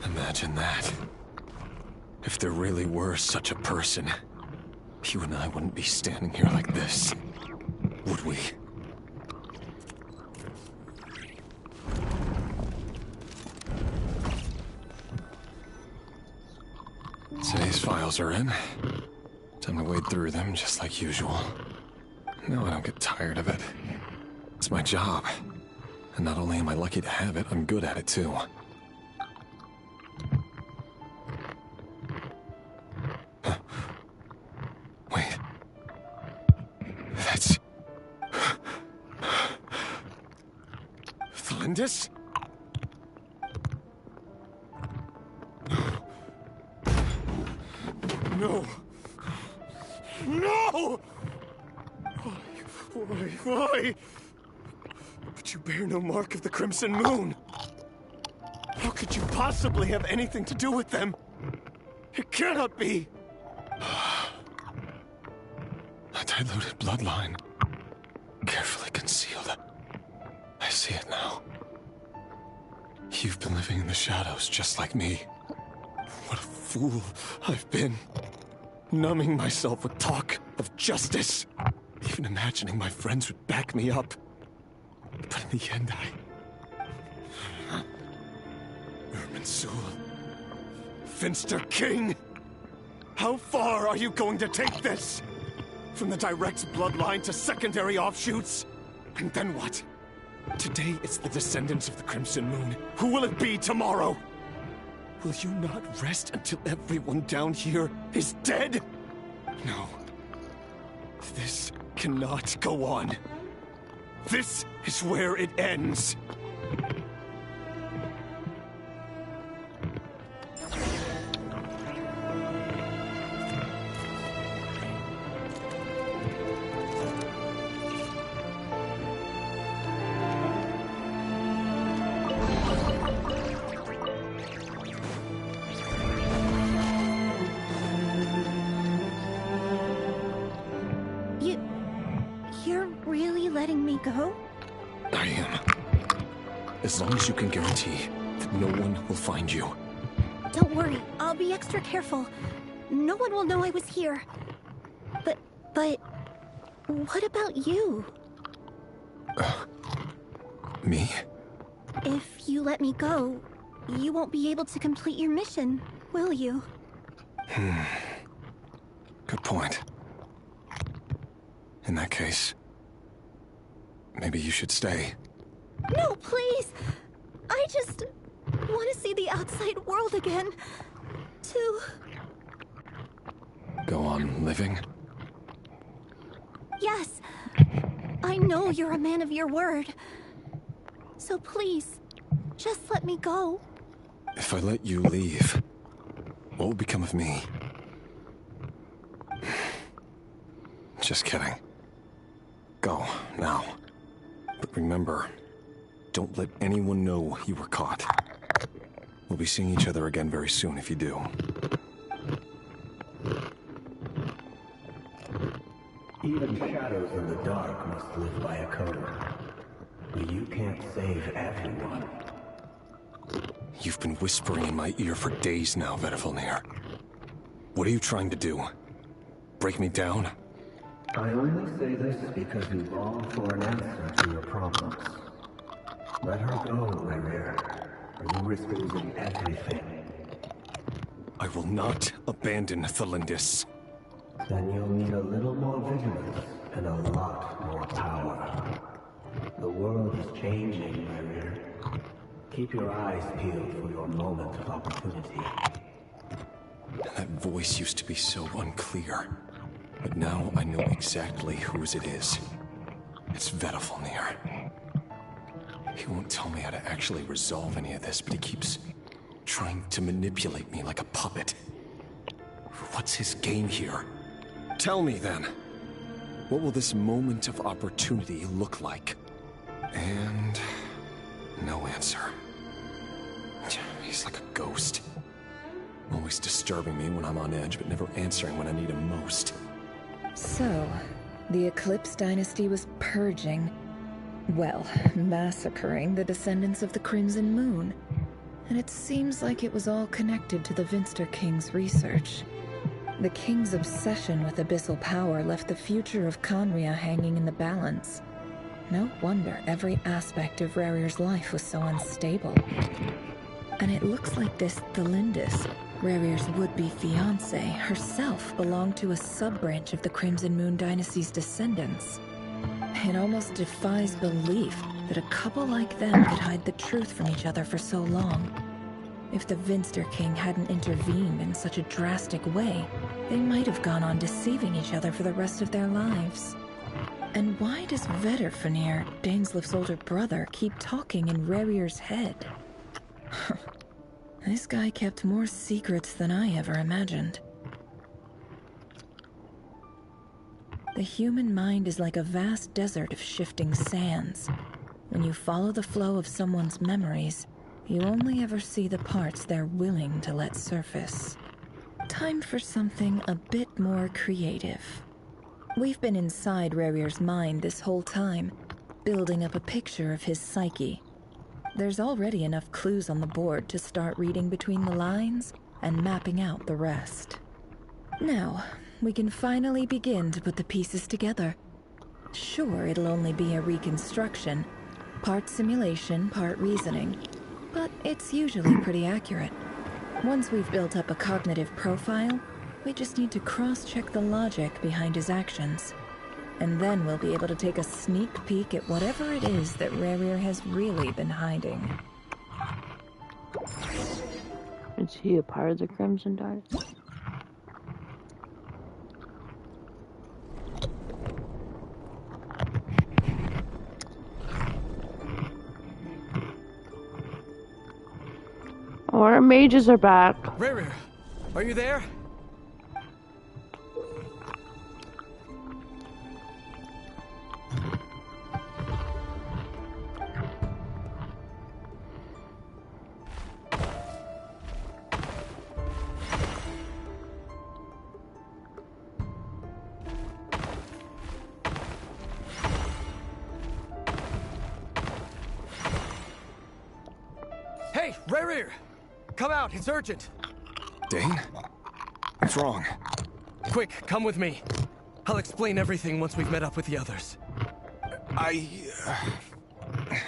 Imagine that. If there really were such a person, you and I wouldn't be standing here like this, would we? Today's files are in. Time to wade through them just like usual. No, I don't get tired of it. It's my job. And not only am I lucky to have it, I'm good at it too. Wait. That's... Thelindis? No! No! Why? But you bear no mark of the Crimson Moon. How could you possibly have anything to do with them? It cannot be! A diluted bloodline. Carefully concealed. I see it now. You've been living in the shadows just like me. What a fool I've been. Numbing myself with talk of justice. Even imagining my friends would back me up. But in the end, Irminsul. Finster King! How far are you going to take this? From the direct bloodline to secondary offshoots? And then what? Today it's the descendants of the Crimson Moon. Who will it be tomorrow? Will you not rest until everyone down here is dead? No. This cannot go on. This is where it ends. You're really letting me go? I am. As long as you can guarantee that no one will find you. Don't worry, I'll be extra careful. No one will know I was here. But what about you? Me? If you let me go, you won't be able to complete your mission, will you? Good point. In that case, maybe you should stay. No, please! I just want to see the outside world again. To... Go on living? Yes. I know you're a man of your word. So please, just let me go. If I let you leave, what will become of me? Just kidding. Go, now. But remember, don't let anyone know you were caught. We'll be seeing each other again very soon if you do. Even shadows in the dark must live by a code. You can't save everyone. You've been whispering in my ear for days now, Vedifilnir. What are you trying to do? Break me down? I only say this because you long for an answer to your problems. Let her go, Rerir, or you risk losing everything. I will not abandon Thelindis. Then you'll need a little more vigilance and a lot more power. The world is changing, Rerir. Keep your eyes peeled for your moment of opportunity. That voice used to be so unclear. But now I know exactly whose it is. It's Vedifilnir. He won't tell me how to actually resolve any of this, but he keeps trying to manipulate me like a puppet. What's his game here? Tell me then. What will this moment of opportunity look like? And no answer. He's like a ghost. Always disturbing me when I'm on edge, but never answering when I need him most. So, the Eclipse Dynasty was purging, well, massacring the descendants of the Crimson Moon. And it seems like it was all connected to the Finster King's research. The King's obsession with abyssal power left the future of Khaenri'ah hanging in the balance. No wonder every aspect of Rerir's life was so unstable. And it looks like this Thelindis, Rerir's would-be fiancée, herself belonged to a sub-branch of the Crimson Moon Dynasty's descendants. It almost defies belief that a couple like them could hide the truth from each other for so long. If the Finster King hadn't intervened in such a drastic way, they might have gone on deceiving each other for the rest of their lives. And why does Vedderfanir, Daneslif's older brother, keep talking in Rerir's head? This guy kept more secrets than I ever imagined. The human mind is like a vast desert of shifting sands. When you follow the flow of someone's memories, you only ever see the parts they're willing to let surface. Time for something a bit more creative. We've been inside Rerir's mind this whole time, building up a picture of his psyche. There's already enough clues on the board to start reading between the lines and mapping out the rest. Now, we can finally begin to put the pieces together. Sure, it'll only be a reconstruction, part simulation, part reasoning, but it's usually pretty accurate. Once we've built up a cognitive profile, we just need to cross-check the logic behind his actions. And then we'll be able to take a sneak peek at whatever it is that Rerir has really been hiding. Is he a part of the Crimson Dynasty? Our mages are back. Rerir, are you there? Hey, Rerir! Come out, it's urgent! Dane? What's wrong? Quick, come with me. I'll explain everything once we've met up with the others.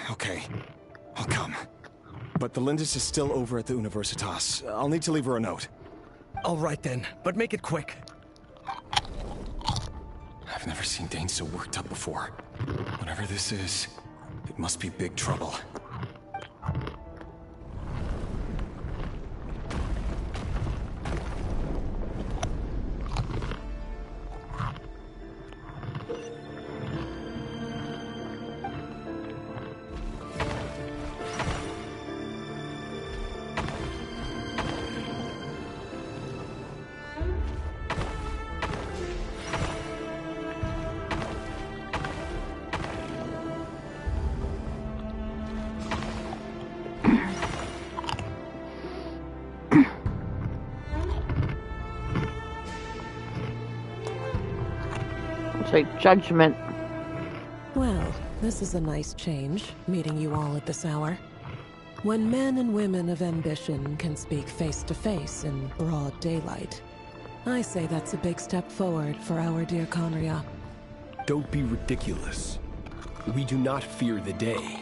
Okay. I'll come. But the Lindis is still over at the Universitas. I'll need to leave her a note. All right then, but make it quick. I've never seen Dane so worked up before. Whatever this is, it must be big trouble. Like judgment. Well, this is a nice change, meeting you all at this hour. When men and women of ambition can speak face to face in broad daylight, I say that's a big step forward for our dear Conria. Don't be ridiculous. We do not fear the day.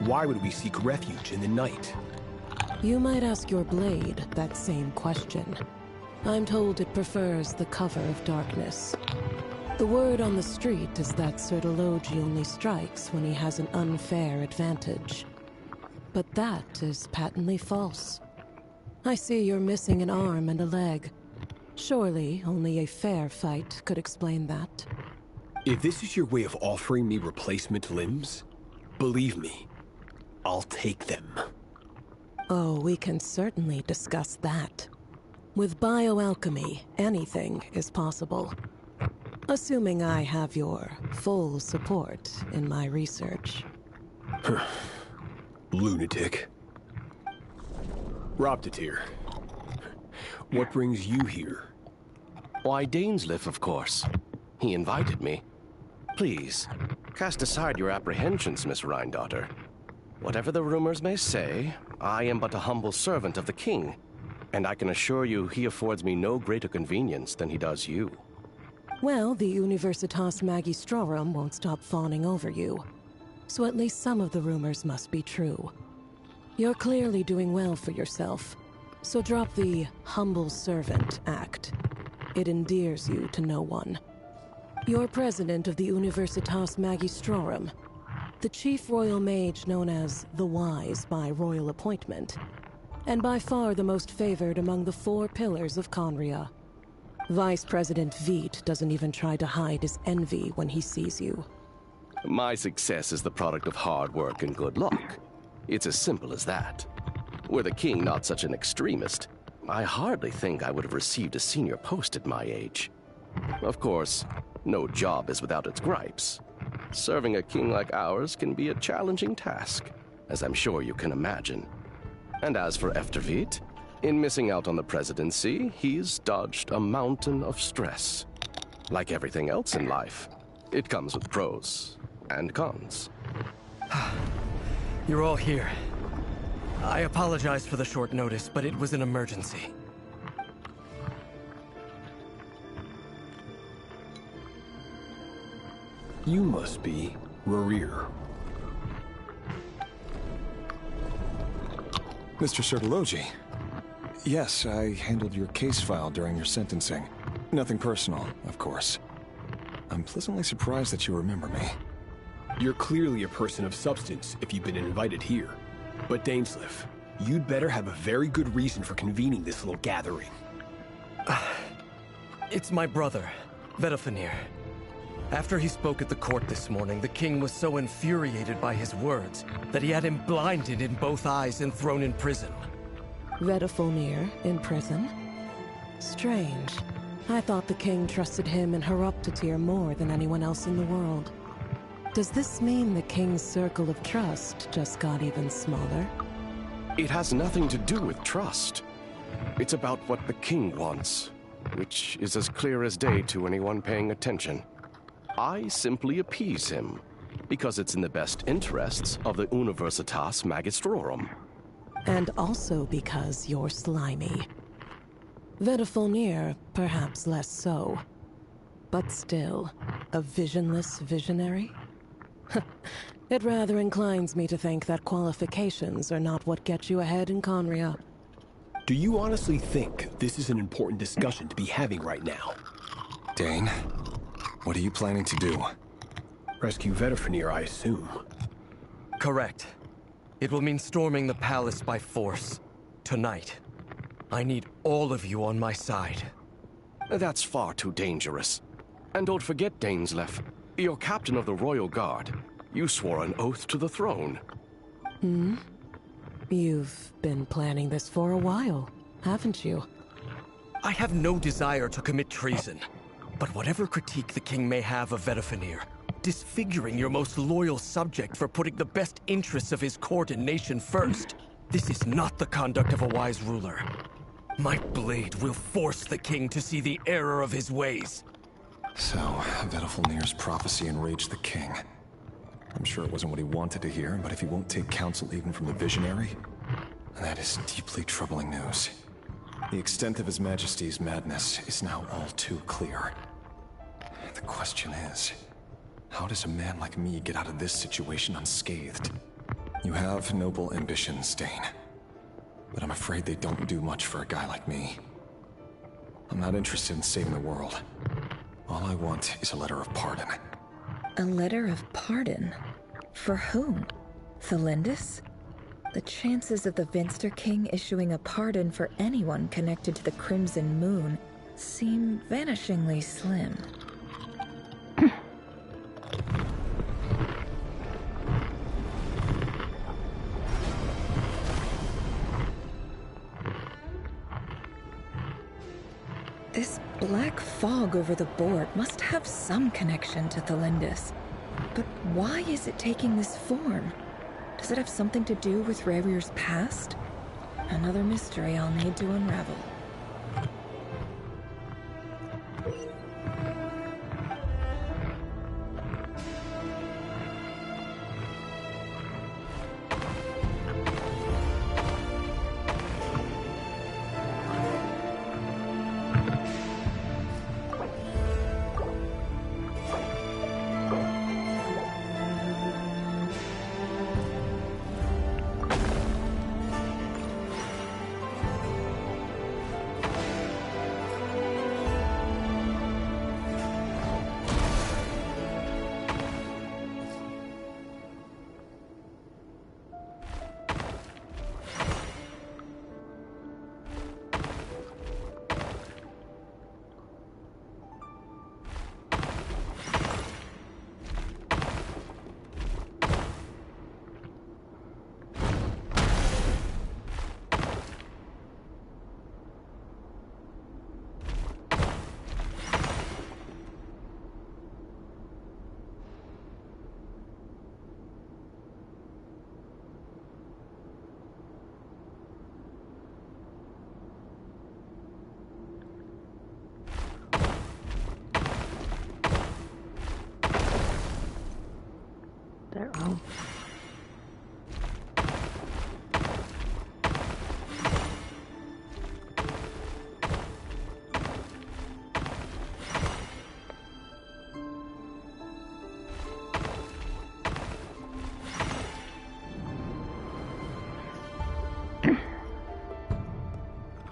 Why would we seek refuge in the night? You might ask your blade that same question. I'm told it prefers the cover of darkness. The word on the street is that Sir Elegy only strikes when he has an unfair advantage. But that is patently false. I see you're missing an arm and a leg. Surely only a fair fight could explain that. If this is your way of offering me replacement limbs, believe me, I'll take them. Oh, we can certainly discuss that. With bioalchemy, anything is possible. Assuming I have your full support in my research. Lunatic. Robtatir. What brings you here? Why, Dainsliff, of course. He invited me. Please, cast aside your apprehensions, Miss Rhindaughter. Whatever the rumors may say, I am but a humble servant of the king, and I can assure you he affords me no greater convenience than he does you. Well, the Universitas Magistrorum won't stop fawning over you. So at least some of the rumors must be true. You're clearly doing well for yourself, so drop the humble servant act. It endears you to no one. You're president of the Universitas Magistrorum, the chief royal mage known as the Wise by royal appointment, and by far the most favored among the 4 pillars of Conria. Vice President Veidt doesn't even try to hide his envy when he sees you. My success is the product of hard work and good luck. It's as simple as that. Were the king not such an extremist, I hardly think I would have received a senior post at my age. Of course, no job is without its gripes. Serving a king like ours can be a challenging task, as I'm sure you can imagine. And as for Veidt, in missing out on the presidency, he's dodged a mountain of stress. Like everything else in life, it comes with pros and cons. You're all here. I apologize for the short notice, but it was an emergency. You must be Rerir. Mr. Sertologi. Yes, I handled your case file during your sentencing. Nothing personal, of course. I'm pleasantly surprised that you remember me. You're clearly a person of substance if you've been invited here. But Dainsleif, you'd better have a very good reason for convening this little gathering. It's my brother, Vedafenir. After he spoke at the court this morning, the king was so infuriated by his words that he had him blinded in both eyes and thrown in prison. Vedafenir in prison? Strange. I thought the king trusted him and Heroptatir more than anyone else in the world. Does this mean the king's circle of trust just got even smaller? It has nothing to do with trust. It's about what the king wants, which is as clear as day to anyone paying attention. I simply appease him, because it's in the best interests of the Universitas Magistrorum. And also because you're slimy. Vedafenir, perhaps less so. But still, a visionless visionary? It rather inclines me to think that qualifications are not what get you ahead in Conria. Do you honestly think this is an important discussion to be having right now? Dane, what are you planning to do? Rescue Vedafenir, I assume. Correct. It will mean storming the palace by force. Tonight. I need all of you on my side. That's far too dangerous. And don't forget, Dainsleif, you're captain of the Royal Guard. You swore an oath to the throne. Hmm? You've been planning this for a while, haven't you? I have no desire to commit treason. But whatever critique the king may have of Vedafenir, disfiguring your most loyal subject for putting the best interests of his court and nation first, this is not the conduct of a wise ruler. My blade will force the king to see the error of his ways. So, Vedafenir's prophecy enraged the king. I'm sure it wasn't what he wanted to hear, but if he won't take counsel even from the visionary, that is deeply troubling news. The extent of His Majesty's madness is now all too clear. The question is, how does a man like me get out of this situation unscathed? You have noble ambitions, Dane. But I'm afraid they don't do much for a guy like me. I'm not interested in saving the world. All I want is a letter of pardon. A letter of pardon? For whom? Thelindis? The chances of the Vinster King issuing a pardon for anyone connected to the Crimson Moon seem vanishingly slim. This black fog over the board must have some connection to Thelindis. But why is it taking this form? Does it have something to do with Rerir's past? Another mystery I'll need to unravel.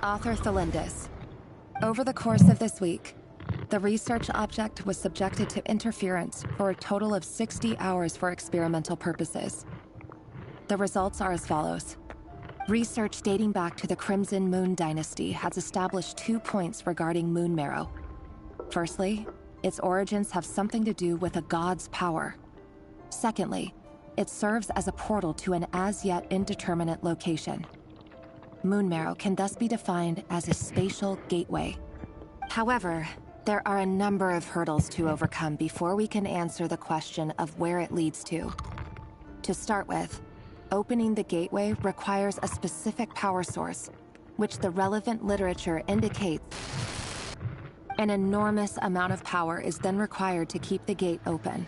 Author Thelindis. Over the course of this week, the research object was subjected to interference for a total of 60 hours for experimental purposes. The results are as follows. Research dating back to the Crimson Moon Dynasty has established 2 points regarding moon marrow. Firstly, its origins have something to do with a god's power. Secondly, it serves as a portal to an as-yet indeterminate location. Moon marrow can thus be defined as a spatial gateway. However, there are a number of hurdles to overcome before we can answer the question of where it leads to. To start with, opening the gateway requires a specific power source, which the relevant literature indicates. An enormous amount of power is then required to keep the gate open.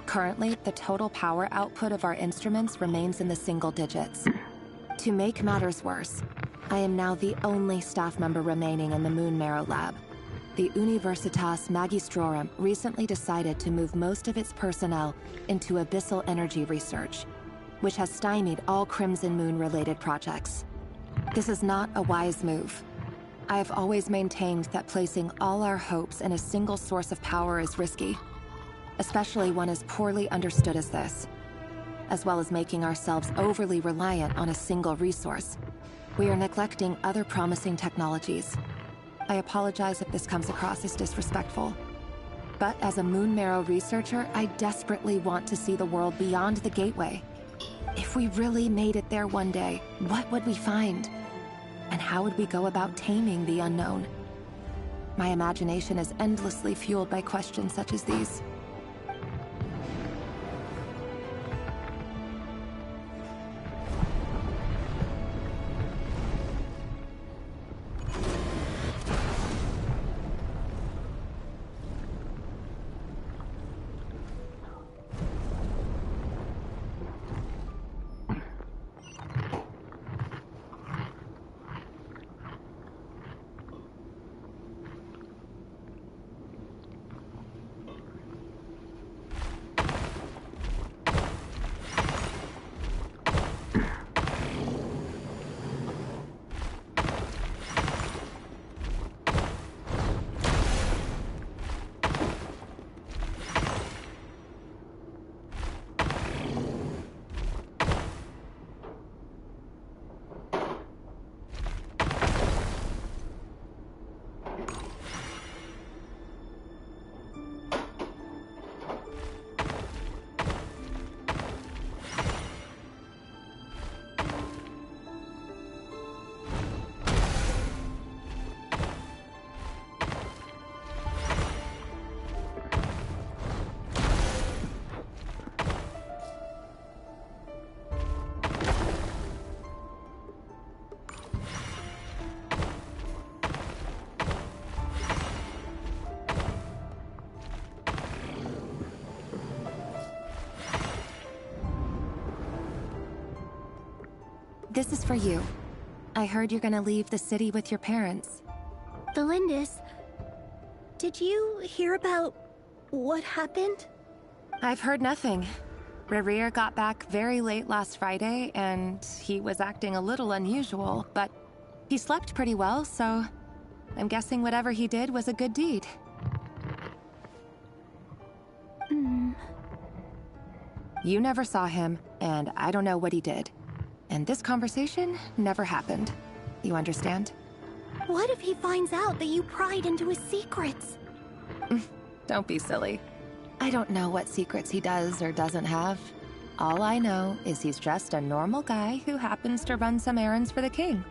Currently, the total power output of our instruments remains in the single digits. To make matters worse, I am now the only staff member remaining in the Moon Marrow lab. The Universitas Magistrorum recently decided to move most of its personnel into abyssal energy research, which has stymied all Crimson Moon-related projects. This is not a wise move. I have always maintained that placing all our hopes in a single source of power is risky, especially one as poorly understood as this. As well as making ourselves overly reliant on a single resource, we are neglecting other promising technologies. I apologize if this comes across as disrespectful. But as a Moon Marrow researcher, I desperately want to see the world beyond the gateway. If we really made it there one day, what would we find? And how would we go about taming the unknown? My imagination is endlessly fueled by questions such as these. This is for you. I heard you're gonna leave the city with your parents. Thelindis, did you hear about what happened? I've heard nothing. Rerir got back very late last Friday, and he was acting a little unusual, but he slept pretty well, so I'm guessing whatever he did was a good deed. You never saw him, and I don't know what he did. And this conversation never happened. You understand? What if he finds out that you pried into his secrets? Don't be silly. I don't know what secrets he does or doesn't have. All I know is he's just a normal guy who happens to run some errands for the king.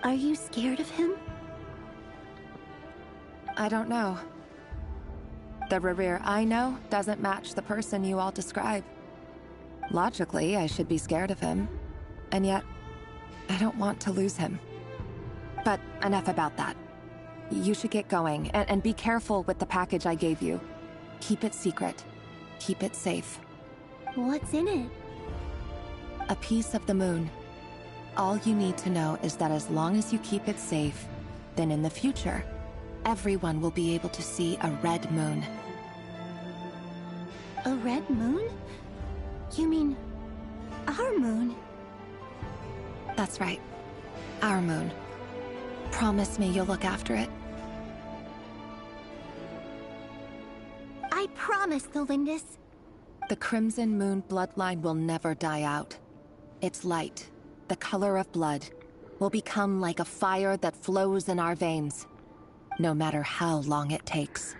Are you scared of him? I don't know. The Rerir I know doesn't match the person you all describe. Logically, I should be scared of him. And yet, I don't want to lose him. But enough about that. You should get going, and be careful with the package I gave you. Keep it secret. Keep it safe. What's in it? A piece of the moon. All you need to know is that as long as you keep it safe, then in the future, everyone will be able to see a red moon. A red moon? You mean our moon? That's right. Our moon. Promise me you'll look after it. I promise, Galindus. The Crimson Moon bloodline will never die out. Its light, the color of blood, will become like a fire that flows in our veins, no matter how long it takes.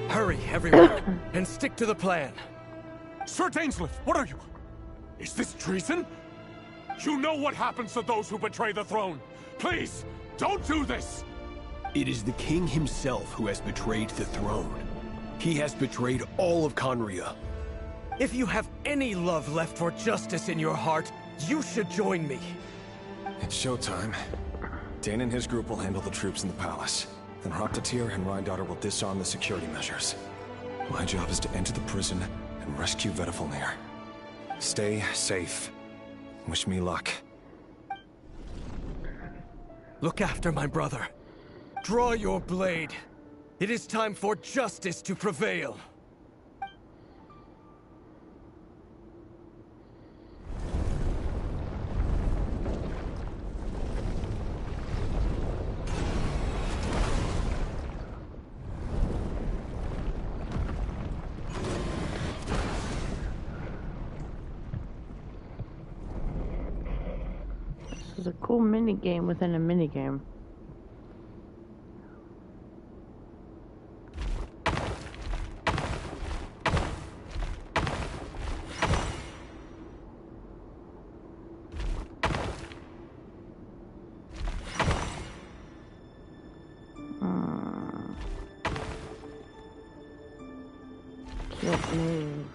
Hurry, everyone, and stick to the plan. Sir Dainsleif, what are you? Is this treason? You know what happens to those who betray the throne. Please, don't do this! It is the king himself who has betrayed the throne. He has betrayed all of Conria. If you have any love left for justice in your heart, you should join me. It's showtime. Dane and his group will handle the troops in the palace. Then Rocketeer and Rhine-Daughter will disarm the security measures. My job is to enter the prison and rescue Vedifalnir. Stay safe. Wish me luck. Look after my brother. Draw your blade. It is time for justice to prevail. This is a cool mini game within a mini game. Can't move.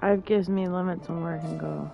Five gives me limits on where I can go.